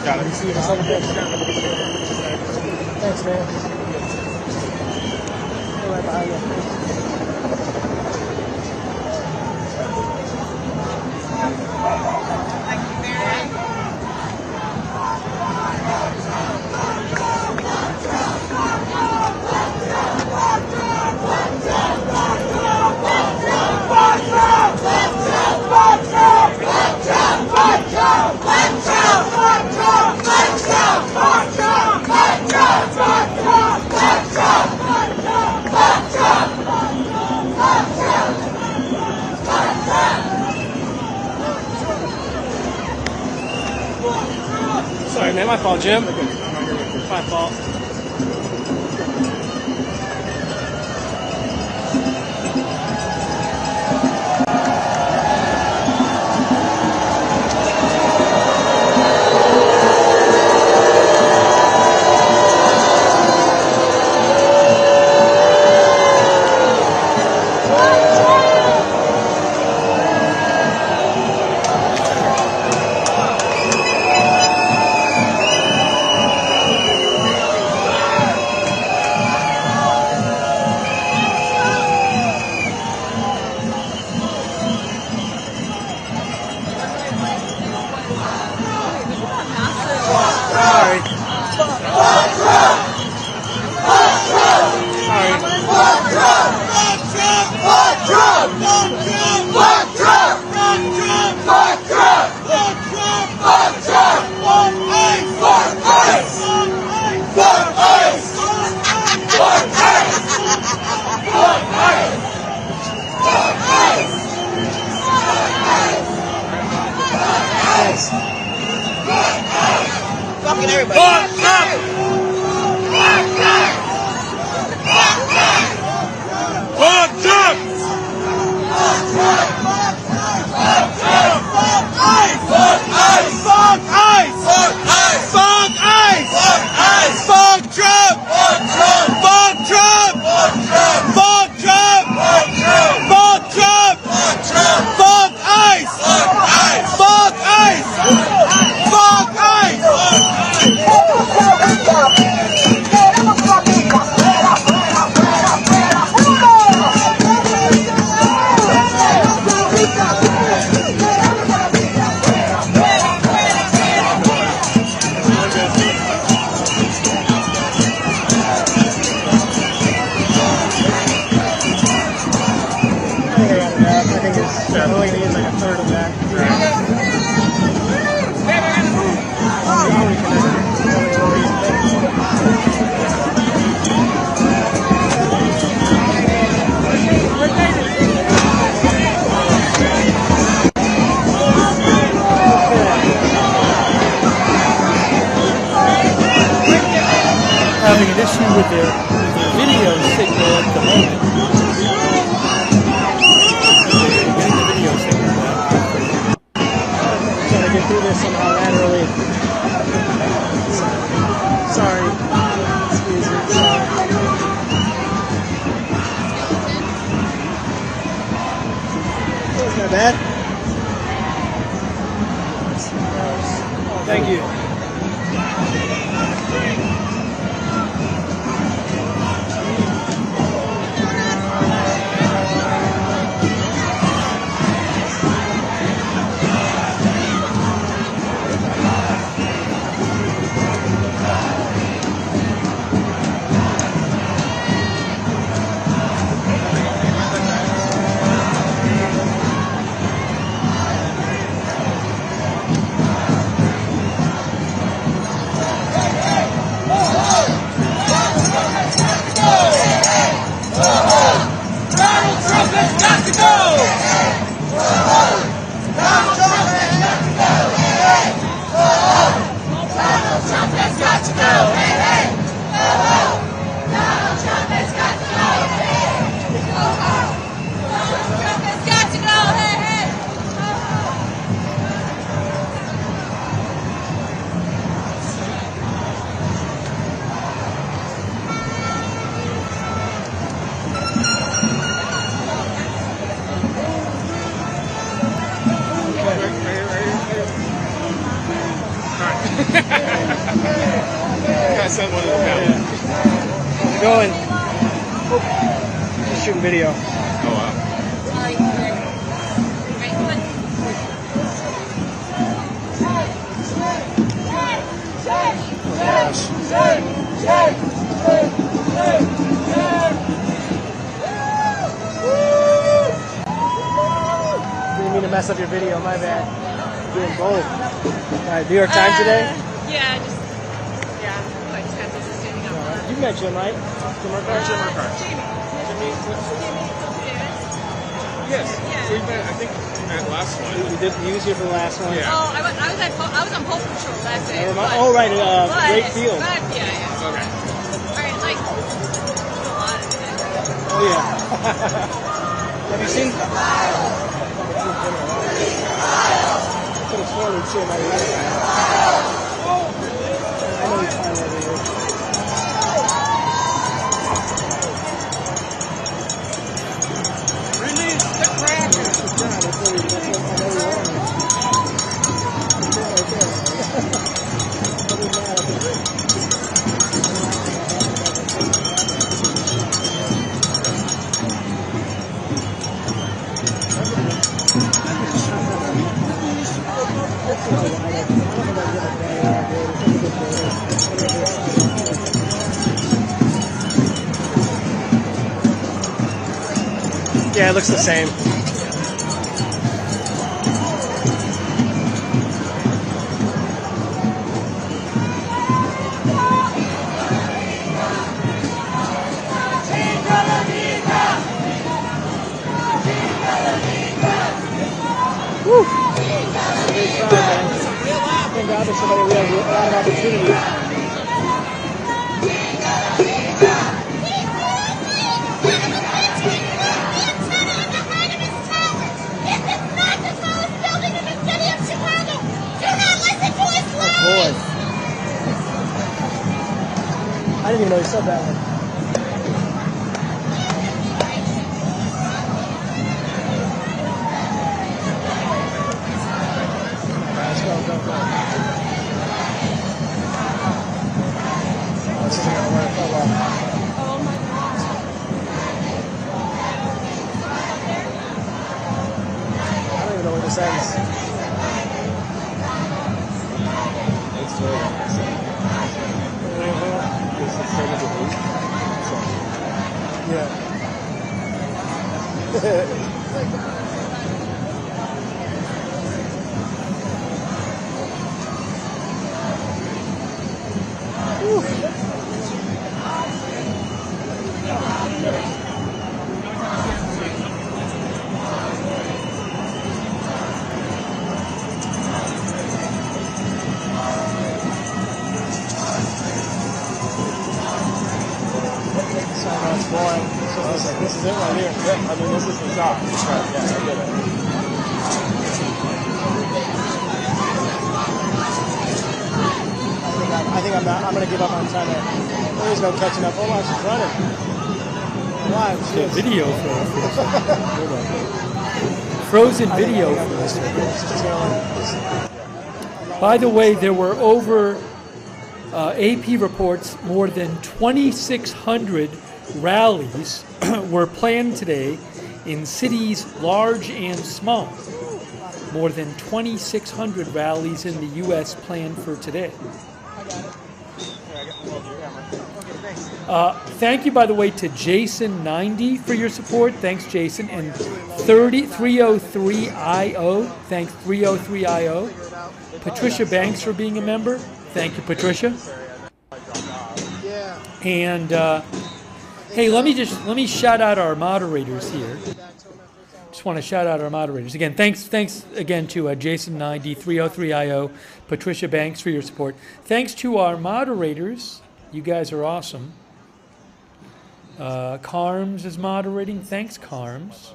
Got it. See you in a second. Thanks, man. Right behind you. Sorry, man, my fault, Jim. My fault. Fucking everybody. Fuck ICE! with their video signal at the moment. Getting the video signal back. I'm trying to get through this somehow laterally. Sorry. Excuse me. Sorry. That's not bad. Thank you. How's it going? Just shooting video. Oh, wow. Sorry. Right, come on. Didn't mean to mess up your video, my bad. Doing both. Alright, New York Times today? Yeah, just got this standing up. You met Jim, right? Jim Markart? Yes. So we've been, I think, at last one. He was here for the last one? Yeah. Oh, I was on Pulse Patrol that day. Oh, right, Great Field. Yeah. Okay. Alright, like, a lot of it. Oh, yeah. Have you seen? I could have sworn we'd see him at the other time. I know he's fine over here. Release the crackers! Yeah, it looks the same. Woo! Great crowd, man. Thank God for somebody. We have a lot of opportunities. Boy. I didn't even know he said that one. Let's go. Oh, this isn't going to work. Oh, well. Oh my gosh. I don't even know where this ends. Yeah. This is it right here. Yeah, I mean, this is the shot. Yeah, I get it. I think I'm going to give up on trying to. There is no catching up. Oh, wow, she's running. Live. She is. Video for us. Frozen video for us. By the way, there were over AP reports more than 2,600 rallies were planned today in cities large and small. More than 2,600 rallies in the U.S. planned for today. Thank you, by the way, to Jason90 for your support. Thanks, Jason. And 303IO. Thanks, 303IO. Patricia Banks for being a member. Thank you, Patricia. And hey, let me shout out our moderators here. Just want to shout out our moderators again. Thanks again to Jason90, 303IO, Patricia Banks for your support. Thanks to our moderators. You guys are awesome. Carms is moderating. Thanks, Carms.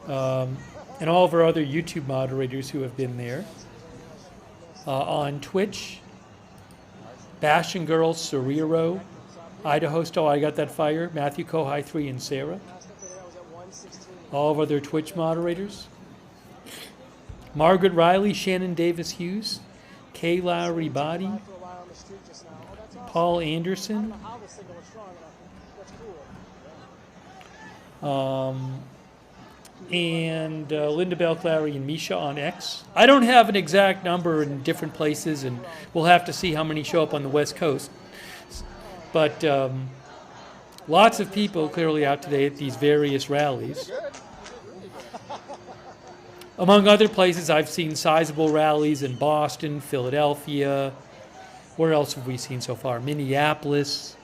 And all of our other YouTube moderators who have been there. On Twitch, Bash and Girls, Soriro, Idaho Stall, I Got That Fire, Matthew Kohai 3, and Sarah. All of our other Twitch moderators. Margaret Riley, Shannon Davis Hughes, Kay Lowry Body, Paul Anderson, and Linda Belclary and Misha on X. I don't have an exact number in different places, and we'll have to see how many show up on the West Coast. But lots of people clearly out today at these various rallies. Among other places, I've seen sizable rallies in Boston, Philadelphia. Where else have we seen so far? Minneapolis.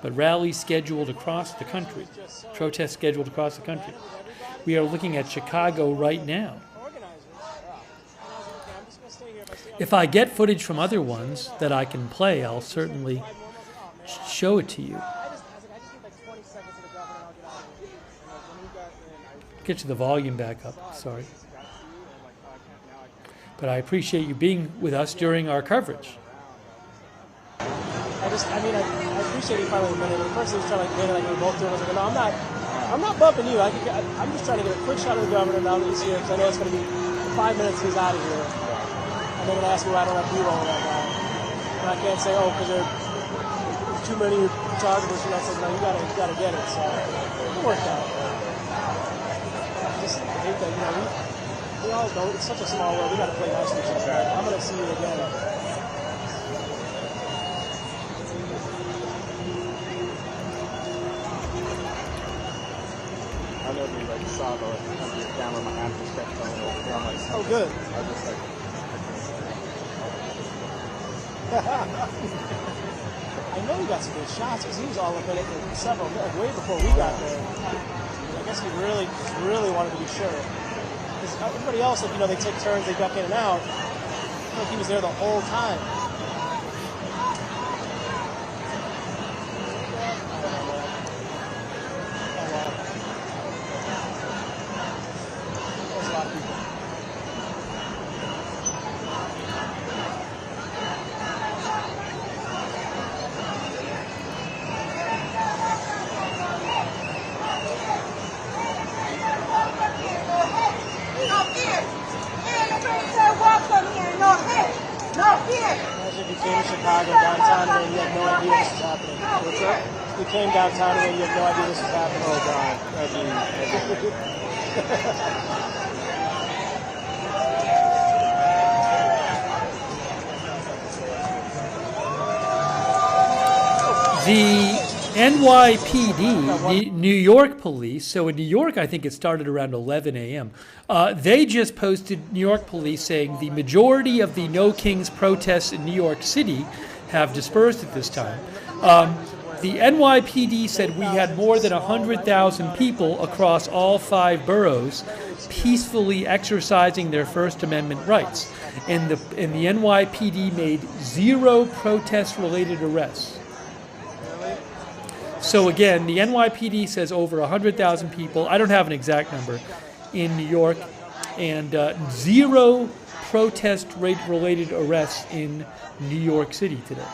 But rallies scheduled across the country. Protests scheduled across the country. We are looking at Chicago right now. If I get footage from other ones that I can play, I'll certainly show it to you. Get to the volume back up, sorry. But I appreciate you being with us during our coverage. I appreciate you finally admitting it. First, he was trying to get it like we were both doing. I was like, no, I'm not bumping you. I'm just trying to get a quick shot of the governor now that he's here, because I know it's going to be 5 minutes he's out of here. And they're going to ask me why I don't have B-roll on that guy. And I can't say, oh, because there's too many photographers. I said, no, you gotta get it. So it worked out. I just hate that, we all know it's such a small world. We got to play nice with each other. I'm going to see you again. I know you like saw the camera, my hand just kept going over. I'm like, oh, good. I was just like, I know he got some good shots because he was all up in it for several minutes, way before we got there. I guess he really wanted to be sure. Because everybody else, they take turns, they duck in and out. I feel like he was there the whole time. Downtown and you have no idea this is happening. Oh God, The NYPD, New York Police, so in New York I think it started around 11 a.m., they just posted, New York Police, saying the majority of the No Kings protests in New York City have dispersed at this time. The NYPD said we had more than 100,000 people across all 5 boroughs peacefully exercising their First Amendment rights. And the NYPD made 0 protest-related arrests. So again, the NYPD says over 100,000 people, I don't have an exact number, in New York, and 0 protest-related arrests in New York City today.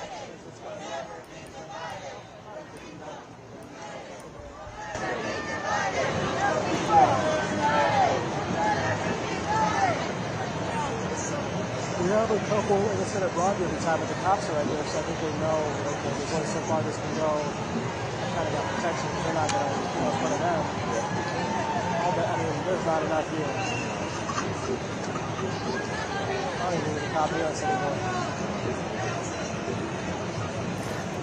We have a couple, like I said, at Broadway every time, but the cops are right there, so I think they know like, there's only so far this can go. I kind of got protection, because they're not going to go in front of them. I mean, there's not enough here. I don't even need a cop here anymore.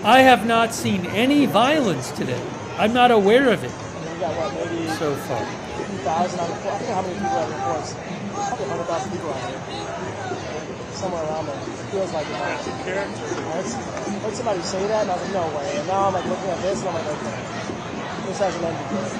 I have not seen any violence today. I'm not aware of it. We got what, maybe so far. 2,000 on the floor. I don't know how many people are on the force. Probably 100,000 people out here. Somewhere around there. It feels like it. I heard somebody say that, and I was like, no way. And now I'm like looking at this, and I'm like, okay, this hasn't ended yet.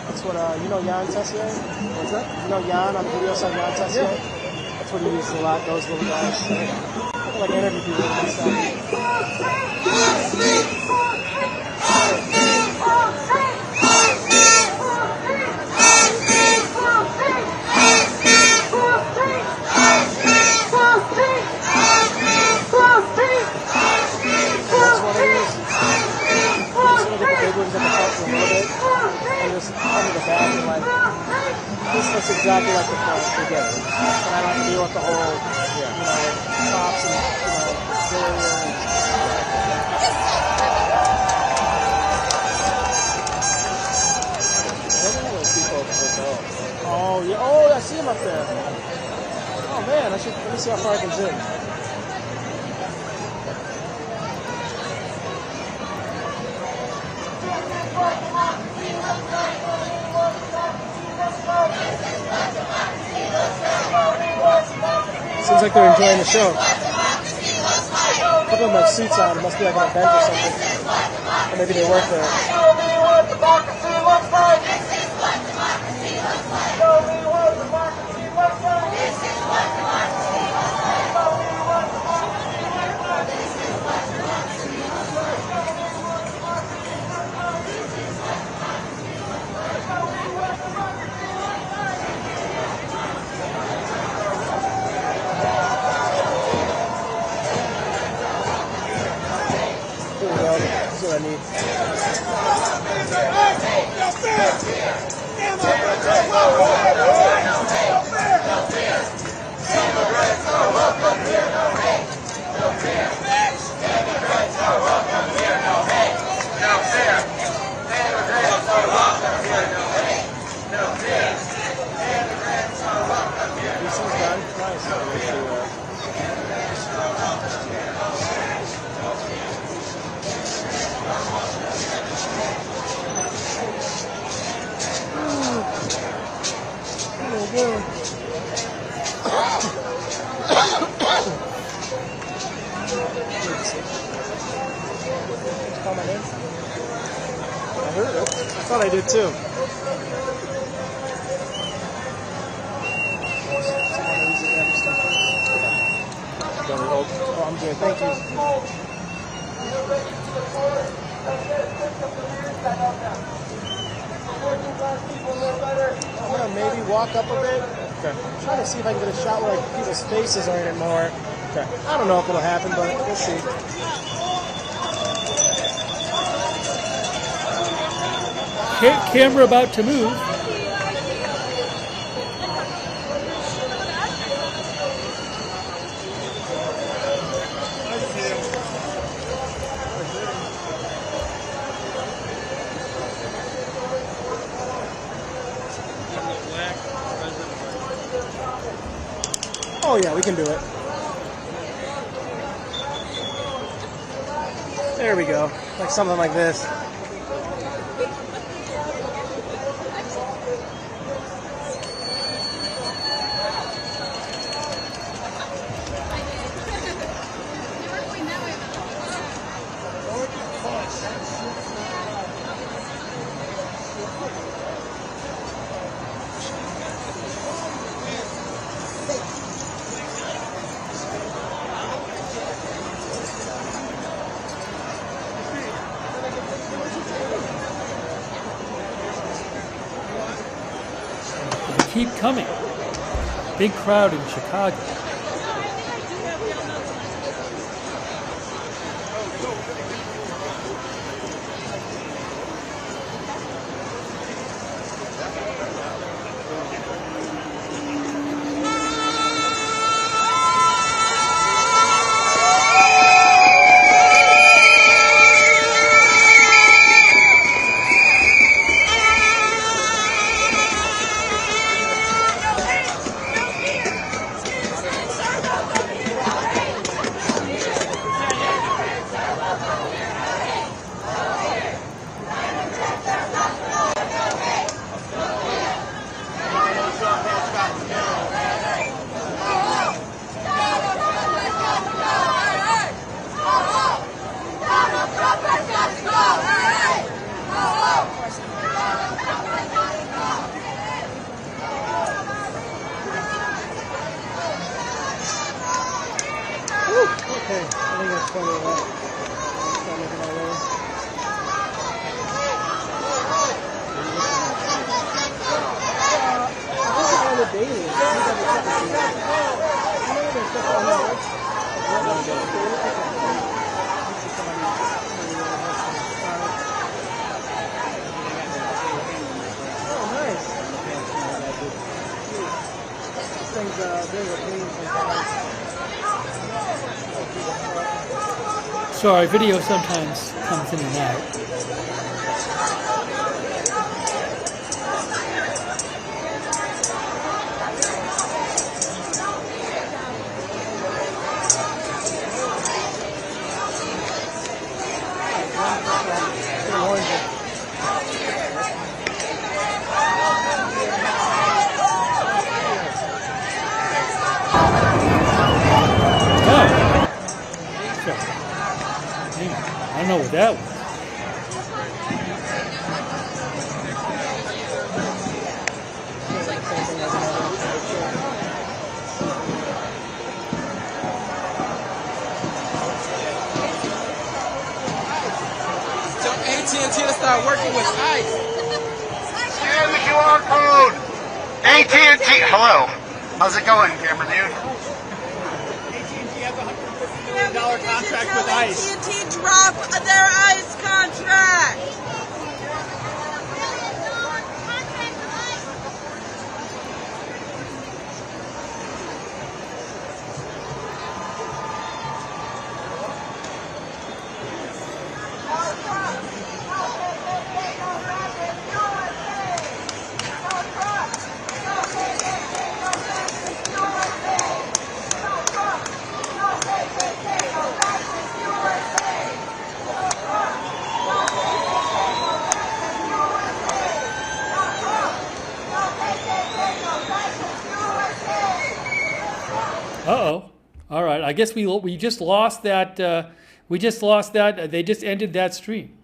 That's what, you know Jan Tessier? What's that? You know Jan on the video side, Jan Tessier? Yeah. That's what he uses a lot, those little guys. Like interview people and stuff. This looks exactly like the front together. And I don't have to deal with the whole, cops and, barrier and oh, yeah. Oh, I see him up there. Oh, man. Let me see how far I can zoom. Seems like they're enjoying the show. People have like suits on. It must be like an event or something. Or maybe they work there. Show me what democracy looks like. Show me what democracy looks like. This is what democracy looks like. Show me what democracy looks like. This is what democracy looks like. Show me what democracy looks like. This is what democracy looks like. Show me what democracy looks like. Here we go. This is what I need. I heard it. I thought I did too. Oh, I'm good. Thank you. I'm gonna maybe walk up a bit. Okay. I'm trying to see if I can get a shot where like people's faces are in it more. Okay. I don't know if it'll happen, but we'll see. Camera about to move. Oh yeah, we can do it. There we go. Like something like this. keep coming. Big crowd in Chicago. Sorry, video sometimes comes in and out. I don't know what that was. So AT&T to start working with ICE. Scan the QR code. AT&T. Hello. How's it going, camera dude? AT&T has a $150 million contract with ICE. AT&T drop their ICE contract. Uh-oh. All right. I guess we just lost that. We just lost that. They just ended that stream.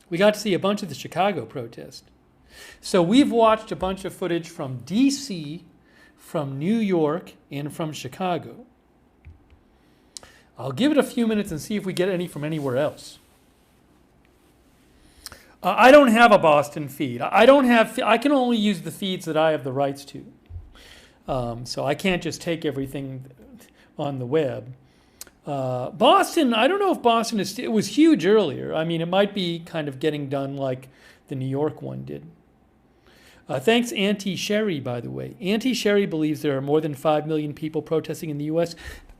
We got to see a bunch of the Chicago protest. So we've watched a bunch of footage from D.C., from New York, and from Chicago. I'll give it a few minutes and see if we get any from anywhere else. I don't have a Boston feed. I can only use the feeds that I have the rights to. So I can't just take everything on the web. Boston, I don't know if Boston is, it was huge earlier. I mean, it might be kind of getting done like the New York one did. Thanks, Auntie Sherry, by the way. Auntie Sherry believes there are more than 5 million people protesting in the U.S.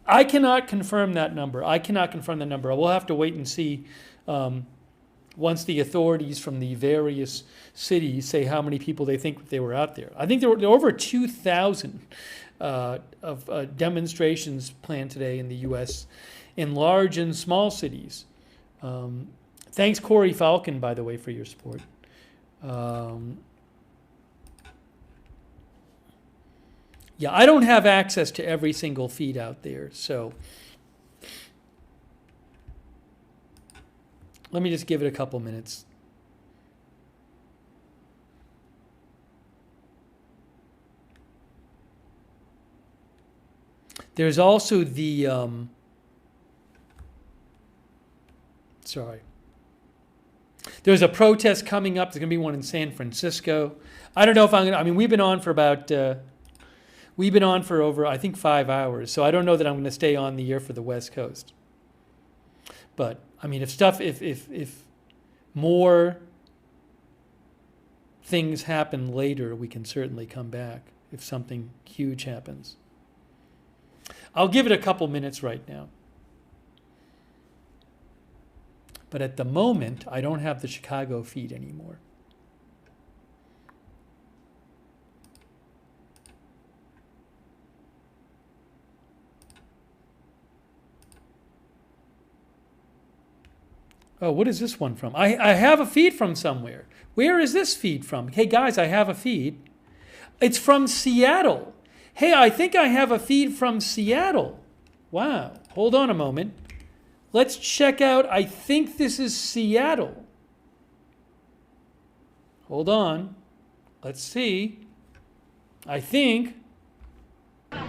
I cannot confirm that number. We'll have to wait and see once the authorities from the various cities say how many people they think they were out there. I think there were over 2,000 of demonstrations planned today in the U.S. in large and small cities. Thanks, Corey Falcon, by the way, for your support. Yeah, I don't have access to every single feed out there, so let me just give it a couple minutes. There's also the, There's a protest coming up. There's going to be one in San Francisco. I don't know if I'm going to, I mean, we've been on for over, I think, 5 hours. So I don't know that I'm going to stay on the air for the West Coast. But, I mean, if more things happen later, we can certainly come back if something huge happens. I'll give it a couple minutes right now. But at the moment, I don't have the Chicago feed anymore. Oh, what is this one from? I have a feed from somewhere. Where is this feed from? Hey, guys, I have a feed. It's from Seattle. Hey, I think I have a feed from Seattle. Wow. Hold on a moment. Let's check out. I think this is Seattle. Hold on. Let's see. I think. Oh,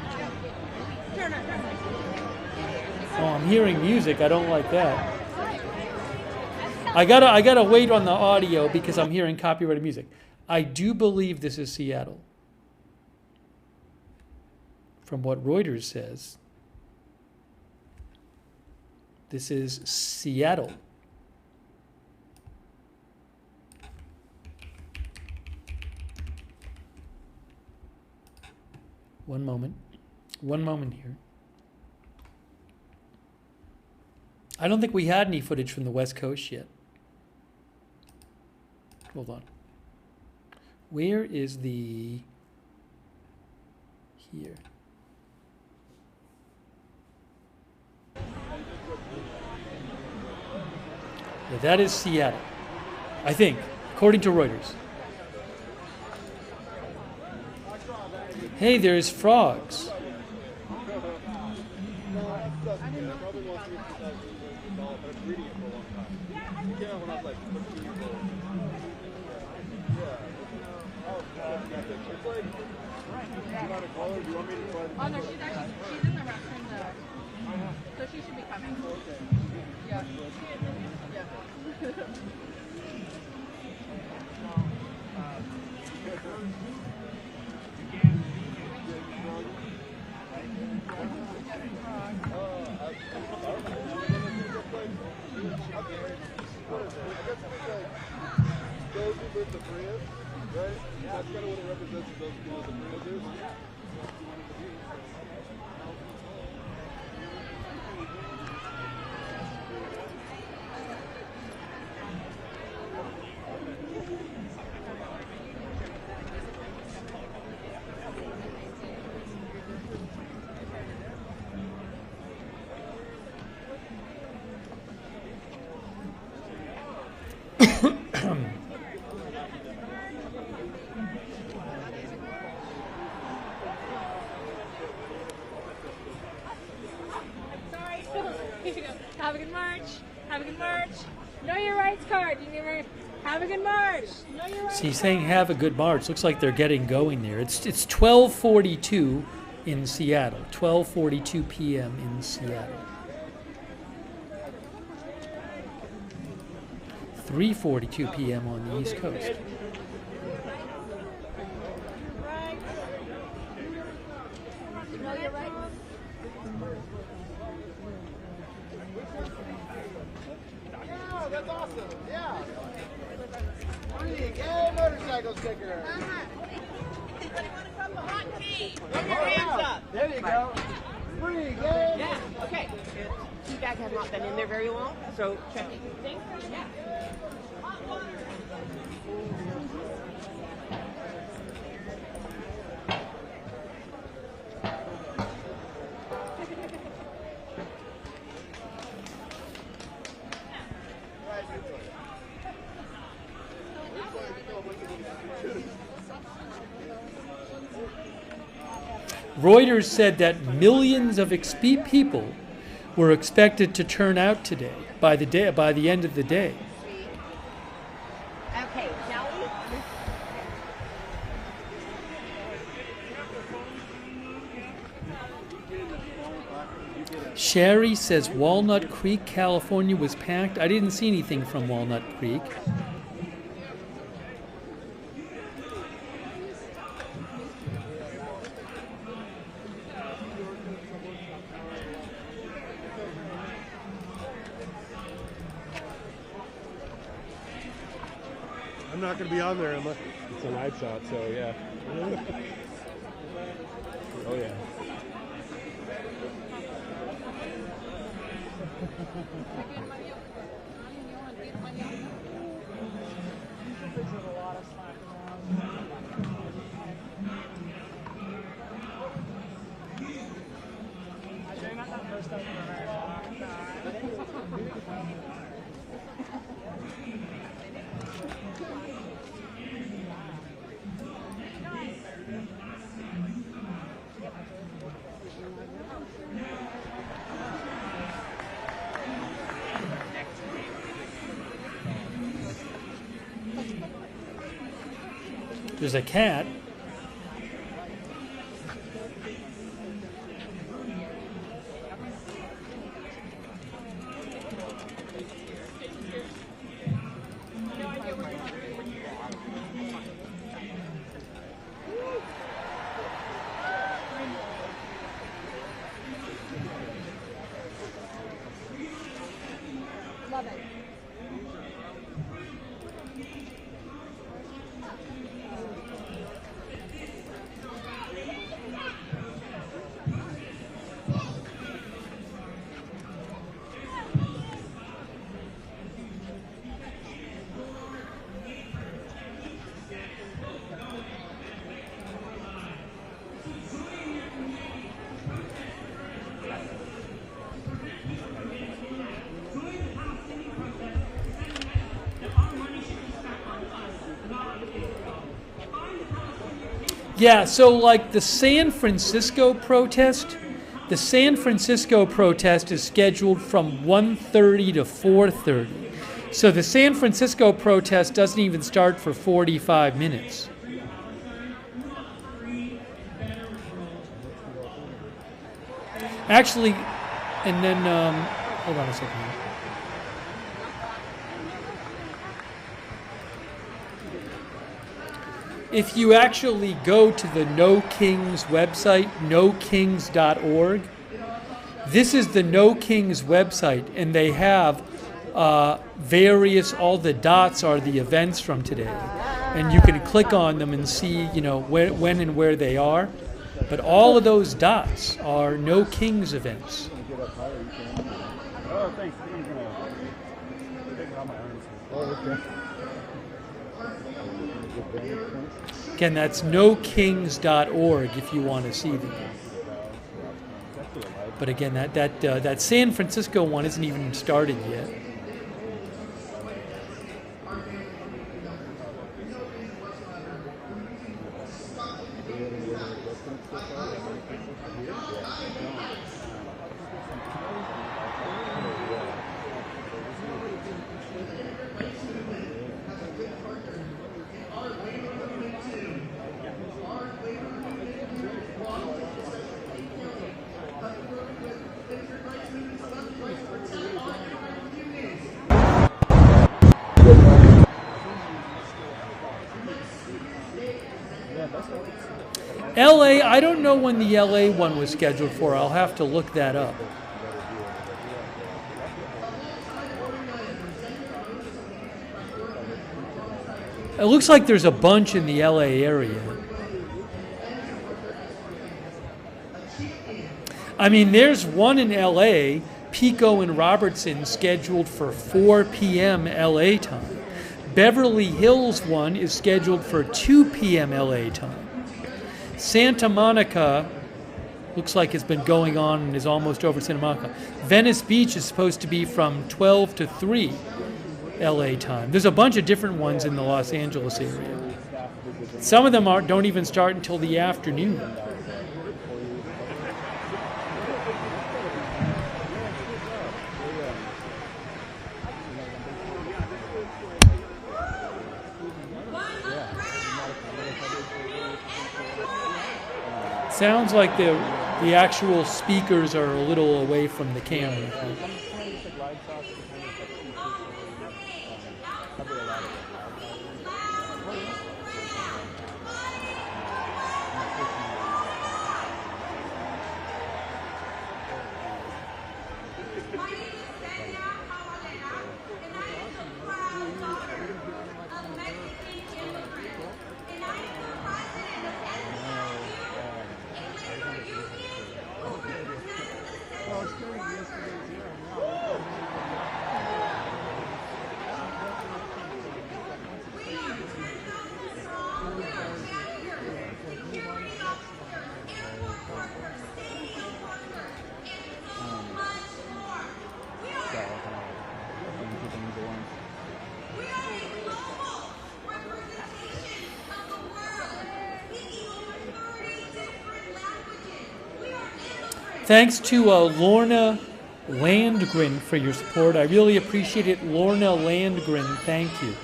I'm hearing music. I don't like that. I gotta wait on the audio because I'm hearing copyrighted music. I do believe this is Seattle. From what Reuters says, this is Seattle. One moment here. I don't think we had any footage from the West Coast yet. Hold on. Where is the... Here. Yeah, that is Seattle, I think, according to Reuters. Hey, there's frogs. Oh no, she's in the restroom though. So she should be coming. Yeah. Those who live the brand, right? That's kind of what it represents. Those who live the brand. Have a good march. Have a good march. Know your rights card. You never have a good march. Know your rights. So he's saying have a good march. Looks like they're getting going there. It's 12:42 in Seattle. 12:42 p.m. in Seattle. 3:42 p.m. on the East Coast. Know your rights. Oh, that's awesome. Yeah. Yay, motorcycle sticker. Put your hands up. There you go. Free, yay. Yeah, okay. You guys have not been in there very long, so check it. Yeah. Reuters said that millions of people were expected to turn out today by the end of the day. Okay, now Sherry says Walnut Creek, California was packed. I didn't see anything from Walnut Creek. I'm not going to be on there unless it's a live shot, so yeah. Oh yeah. There's a cat. Love it. Yeah, so like the San Francisco protest is scheduled from 1:30 to 4:30. So the San Francisco protest doesn't even start for 45 minutes. Actually, and then, hold on a second. If you actually go to the No Kings website, nokings.org, this is the No Kings website, and they have all the dots are the events from today. And you can click on them and see, when and where they are. But all of those dots are No Kings events. Oh, thanks. I'm gonna take it on my arms. Oh, okay. Again, that's nokings.org if you want to see them. But again, that San Francisco one isn't even started yet. LA, I don't know when the LA one was scheduled for. I'll have to look that up. It looks like there's a bunch in the LA area. I mean, there's one in LA, Pico and Robertson, scheduled for 4 p.m. LA time. Beverly Hills one is scheduled for 2 p.m. LA time. Santa Monica looks like it's been going on and is almost over Santa Monica. Venice Beach is supposed to be from 12 to 3 LA time. There's a bunch of different ones in the Los Angeles area. Some of them don't even start until the afternoon. Sounds like the the actual speakers are a little away from the camera. Thanks to Lorna Landgren for your support. I really appreciate it. Lorna Landgren, thank you.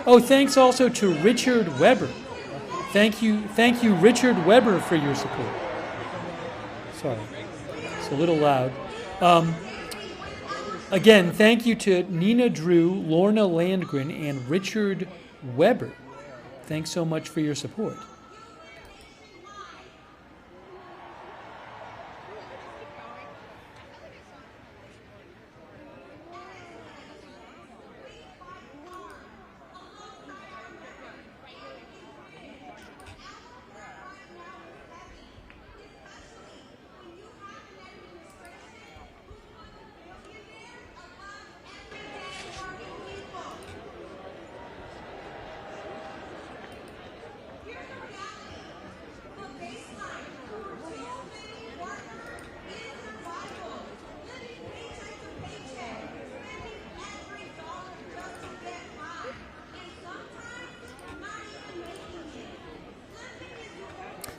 Oh, thanks also to Richard Weber. Thank you, Richard Weber, for your support. Sorry, it's a little loud. Again, thank you to Nina Drew, Lorna Landgren, and Richard Weber. Thanks so much for your support.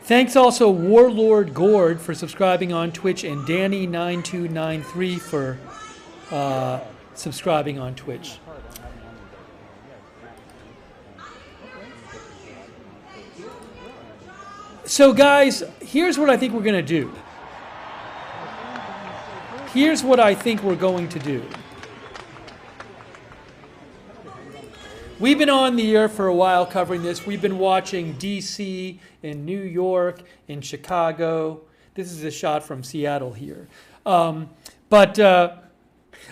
Thanks also Warlord Gord for subscribing on Twitch, and Danny9293 for subscribing on Twitch. So guys, here's what I think we're going to do. Here's what I think we're going to do. We've been on the air for a while covering this. We've been watching D.C. and New York and Chicago. This is a shot from Seattle here. But I'm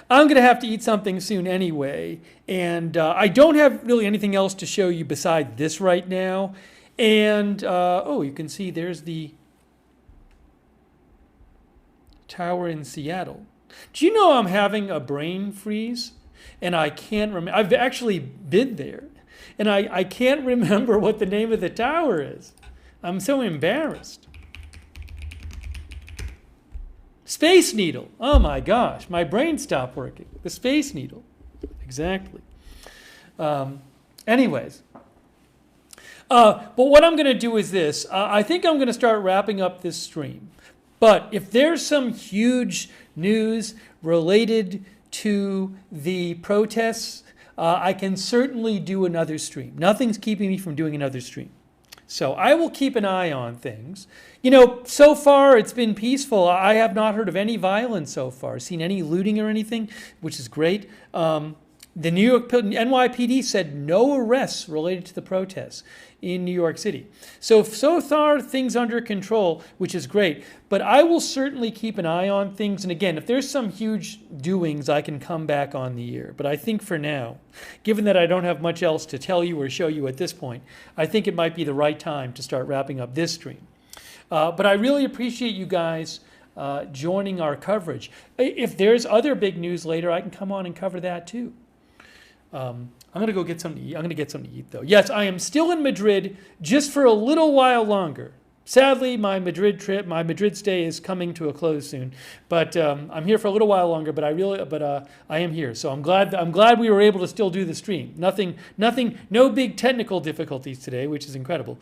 going to have to eat something soon anyway. And I don't have really anything else to show you beside this right now. And, oh, you can see there's the tower in Seattle. Do you know I'm having a brain freeze? And I can't remember. I've actually been there. And I can't remember what the name of the tower is. I'm so embarrassed. Space Needle. Oh my gosh. My brain stopped working. The Space Needle. Exactly. Anyways. But what I'm going to do is this. I think I'm going to start wrapping up this stream. But if there's some huge news related to the protests, I can certainly do another stream. Nothing's keeping me from doing another stream. So I will keep an eye on things. You know, so far it's been peaceful. I have not heard of any violence so far, seen any looting or anything, which is great. The New York NYPD said no arrests related to the protests in New York City. So far things under control, which is great. But I will certainly keep an eye on things. And again, if there's some huge doings, I can come back on the air. But I think for now, given that I don't have much else to tell you or show you at this point, I think it might be the right time to start wrapping up this stream. But I really appreciate you guys joining our coverage. If there's other big news later, I can come on and cover that too. I'm going to go get something to eat. I'm going to get something to eat, though. Yes, I am still in Madrid just for a little while longer. Sadly, my Madrid stay is coming to a close soon. But I'm here for a little while longer. But I am here, so I'm glad we were able to still do the stream. No big technical difficulties today, which is incredible.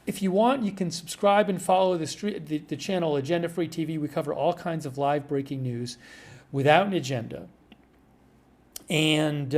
If you want, you can subscribe and follow the channel Agenda Free TV. We cover all kinds of live breaking news without an agenda. And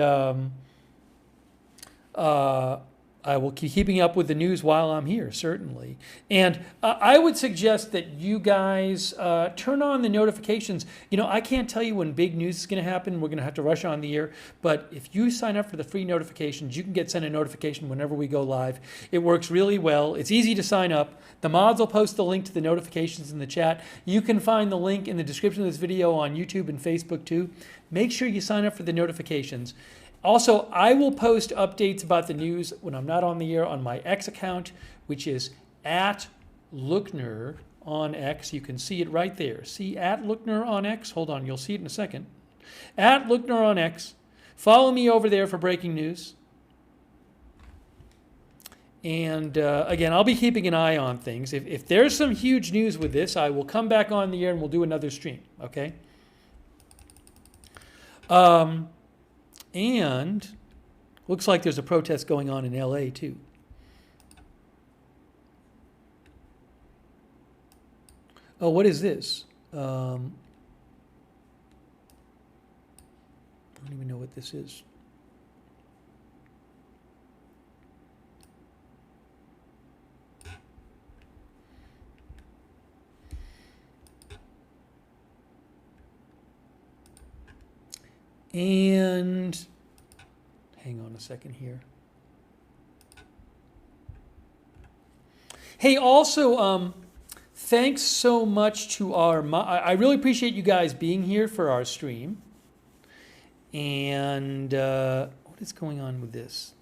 I will keep keeping up with the news while I'm here, certainly. And I would suggest that you guys turn on the notifications. You know, I can't tell you when big news is going to happen. We're going to have to rush on the air. But if you sign up for the free notifications, you can get sent a notification whenever we go live. It works really well. It's easy to sign up. The mods will post the link to the notifications in the chat. You can find the link in the description of this video on YouTube and Facebook too. Make sure you sign up for the notifications. Also, I will post updates about the news when I'm not on the air on my X account, which is @Lookner on X. You can see it right there. See @Lookner on X? Hold on, you'll see it in a second. @Lookner on X. Follow me over there for breaking news. And again, I'll be keeping an eye on things. If there's some huge news with this, I will come back on the air and we'll do another stream, okay? And looks like there's a protest going on in LA too. Oh, what is this? I don't even know what this is. And hang on a second here. Hey, also, thanks so much to our... I really appreciate you guys being here for our stream. And what is going on with this?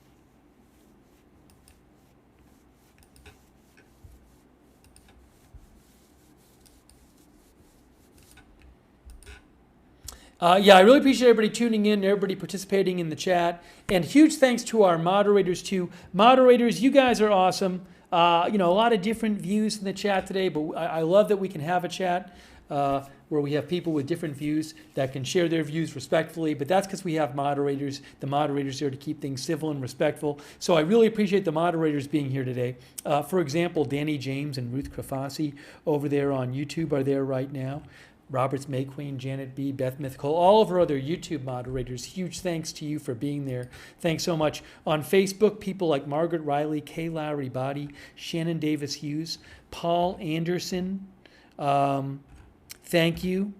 Yeah, I really appreciate everybody tuning in, everybody participating in the chat. And huge thanks to our moderators, too. Moderators, you guys are awesome. You know, a lot of different views in the chat today, but I love that we can have a chat where we have people with different views that can share their views respectfully. But that's because we have moderators. The moderators are to keep things civil and respectful. So I really appreciate the moderators being here today. For example, Danny James and Ruth Krafasi over there on YouTube are there right now. Roberts May Queen, Janet B, Beth Mythical, all of our other YouTube moderators. Huge thanks to you for being there. Thanks so much. On Facebook, people like Margaret Riley, Kay Lowry Body, Shannon Davis Hughes, Paul Anderson. Thank you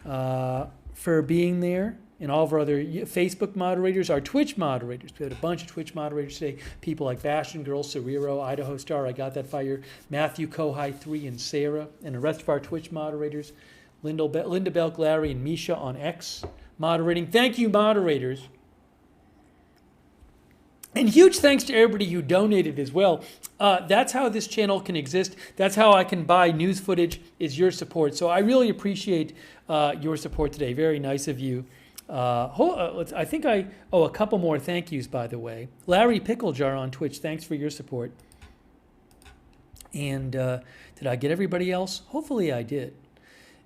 for being there. And all of our other Facebook moderators, our Twitch moderators. We had a bunch of Twitch moderators today. People like Bastion Girl, Cerrero, Idaho Star, I Got That Fire, Matthew Kohai 3, and Sarah. And the rest of our Twitch moderators, Linda Belk, Larry, and Misha on X moderating. Thank you, moderators. And huge thanks to everybody who donated as well. That's how this channel can exist. That's how I can buy news footage, is your support. So I really appreciate your support today. Very nice of you. I think a couple more thank yous, by the way. Larry Picklejar on Twitch, thanks for your support. And did I get everybody else? Hopefully I did.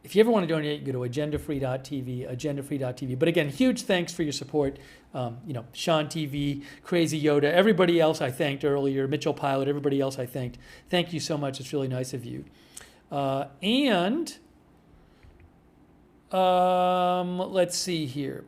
If you ever want to donate, you can go to agendafree.tv, agendafree.tv. But again, huge thanks for your support. You know, Sean TV, Crazy Yoda, everybody else I thanked earlier, Mitchell Pilot, everybody else I thanked. Thank you so much. It's really nice of you. Let's see here.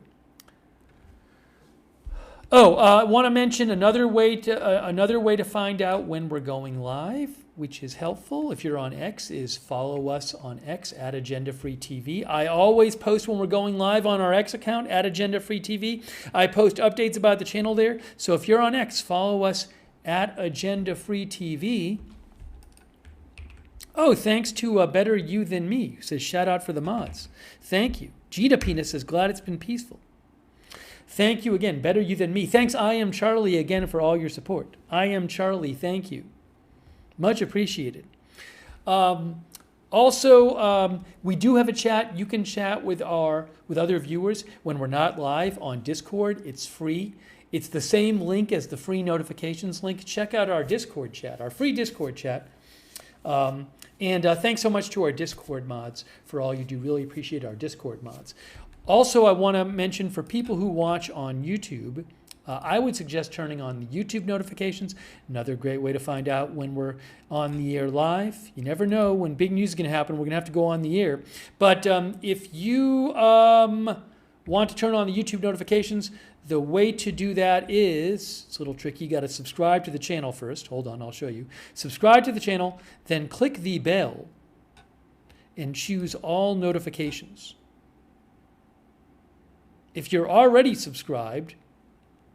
I want to mention another way to find out when we're going live, which is helpful if you're on X, is follow us on X @AgendaFreeTV. I always post when we're going live on our X account @AgendaFreeTV. I post updates about the channel there. So if you're on X, follow us @AgendaFreeTV. Oh, thanks to Better You Than Me, who says shout out for the mods. Thank you. Gita Penis says glad it's been peaceful. Thank you again, Better You Than Me. Thanks, I Am Charlie, again for all your support. I Am Charlie, thank you. Much appreciated. Also, we do have a chat. You can chat with other viewers when we're not live on Discord. It's free. It's the same link as the free notifications link. Check out our Discord chat, our free Discord chat. And thanks so much to our Discord mods for all you do. Really appreciate our Discord mods. Also, I want to mention for people who watch on YouTube, I would suggest turning on the YouTube notifications. Another great way to find out when we're on the air live. You never know when big news is going to happen. We're going to have to go on the air. But if you want to turn on the YouTube notifications, the way to do that is, it's a little tricky. You got to subscribe to the channel first. Hold on, I'll show you. Subscribe to the channel, then click the bell and choose all notifications. If you're already subscribed,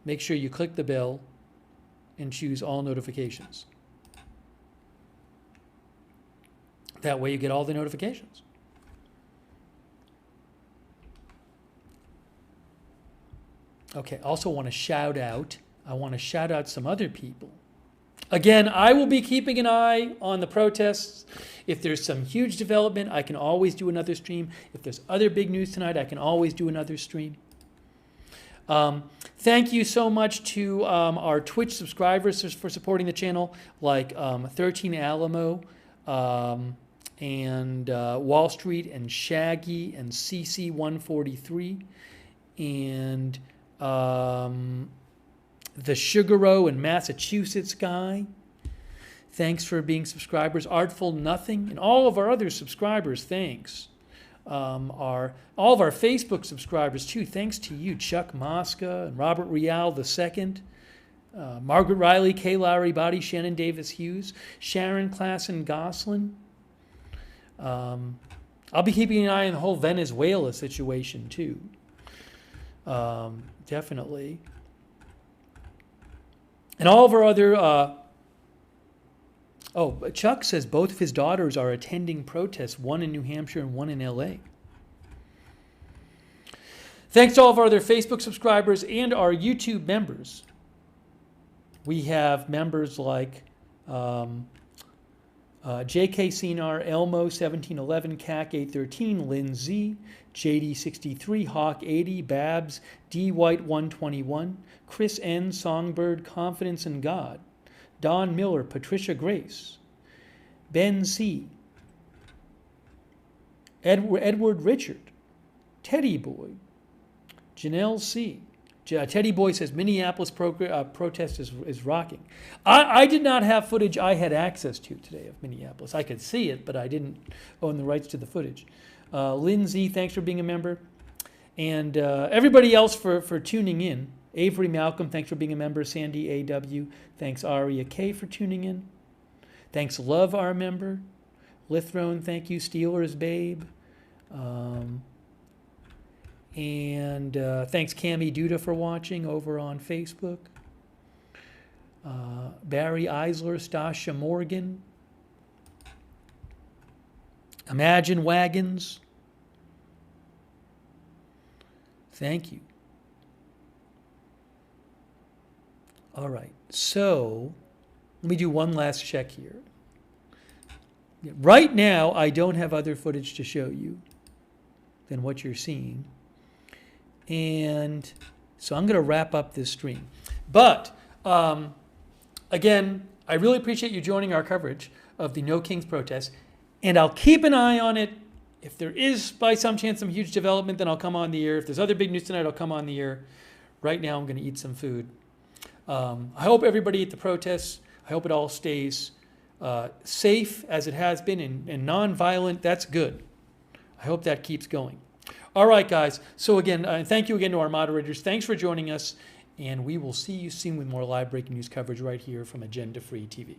make sure you click the bell and choose all notifications. That way you get all the notifications. Okay, also want to shout out. I want to shout out some other people. Again, I will be keeping an eye on the protests. If there's some huge development, I can always do another stream. If there's other big news tonight, I can always do another stream. Thank you so much to our Twitch subscribers for supporting the channel, like 13 Alamo and Wall Street and Shaggy and CC143 and the Sugaro in Massachusetts guy. Thanks for being subscribers. Artful Nothing and all of our other subscribers, thanks. All of our Facebook subscribers too. Thanks to you, Chuck Mosca and Robert Rial II, Margaret Riley, Kay Lowry Body, Shannon Davis Hughes, Sharon Klassen Goslin. I'll be keeping an eye on the whole Venezuela situation too. Definitely. And all of our other... Chuck says both of his daughters are attending protests, one in New Hampshire and one in L.A. Thanks to all of our other Facebook subscribers and our YouTube members. We have members like J.K. Cinar, Elmo 1711, CAC 813, Lynn Z, JD63, Hawk 80, Babs, D White 121, Chris N, Songbird, Confidence in God, Don Miller, Patricia Grace, Ben C, Edward Richard, Teddy Boy, Janelle C. Teddy Boy says Minneapolis protest is rocking. I did not have footage I had access to today of Minneapolis. I could see it, but I didn't own the rights to the footage. Lindsay, thanks for being a member. And everybody else for tuning in. Avery Malcolm, thanks for being a member. Sandy A.W., thanks Aria K for tuning in. Thanks Love, our member. Lithrone, thank you. Steelers Babe. And thanks Cami Duda for watching over on Facebook. Barry Eisler, Stasha Morgan. Imagine Wagons. Thank you. All right, so let me do one last check here. Right now, I don't have other footage to show you than what you're seeing. And so I'm going to wrap up this stream. But, again, I really appreciate you joining our coverage of the No Kings protest. And I'll keep an eye on it. If there is, by some chance, some huge development, then I'll come on the air. If there's other big news tonight, I'll come on the air. Right now, I'm going to eat some food. I hope everybody at the protests, I hope it all stays safe as it has been and non-violent. That's good. I hope that keeps going. All right, guys. So again, thank you again to our moderators. Thanks for joining us, and we will see you soon with more live breaking news coverage right here from Agenda Free TV.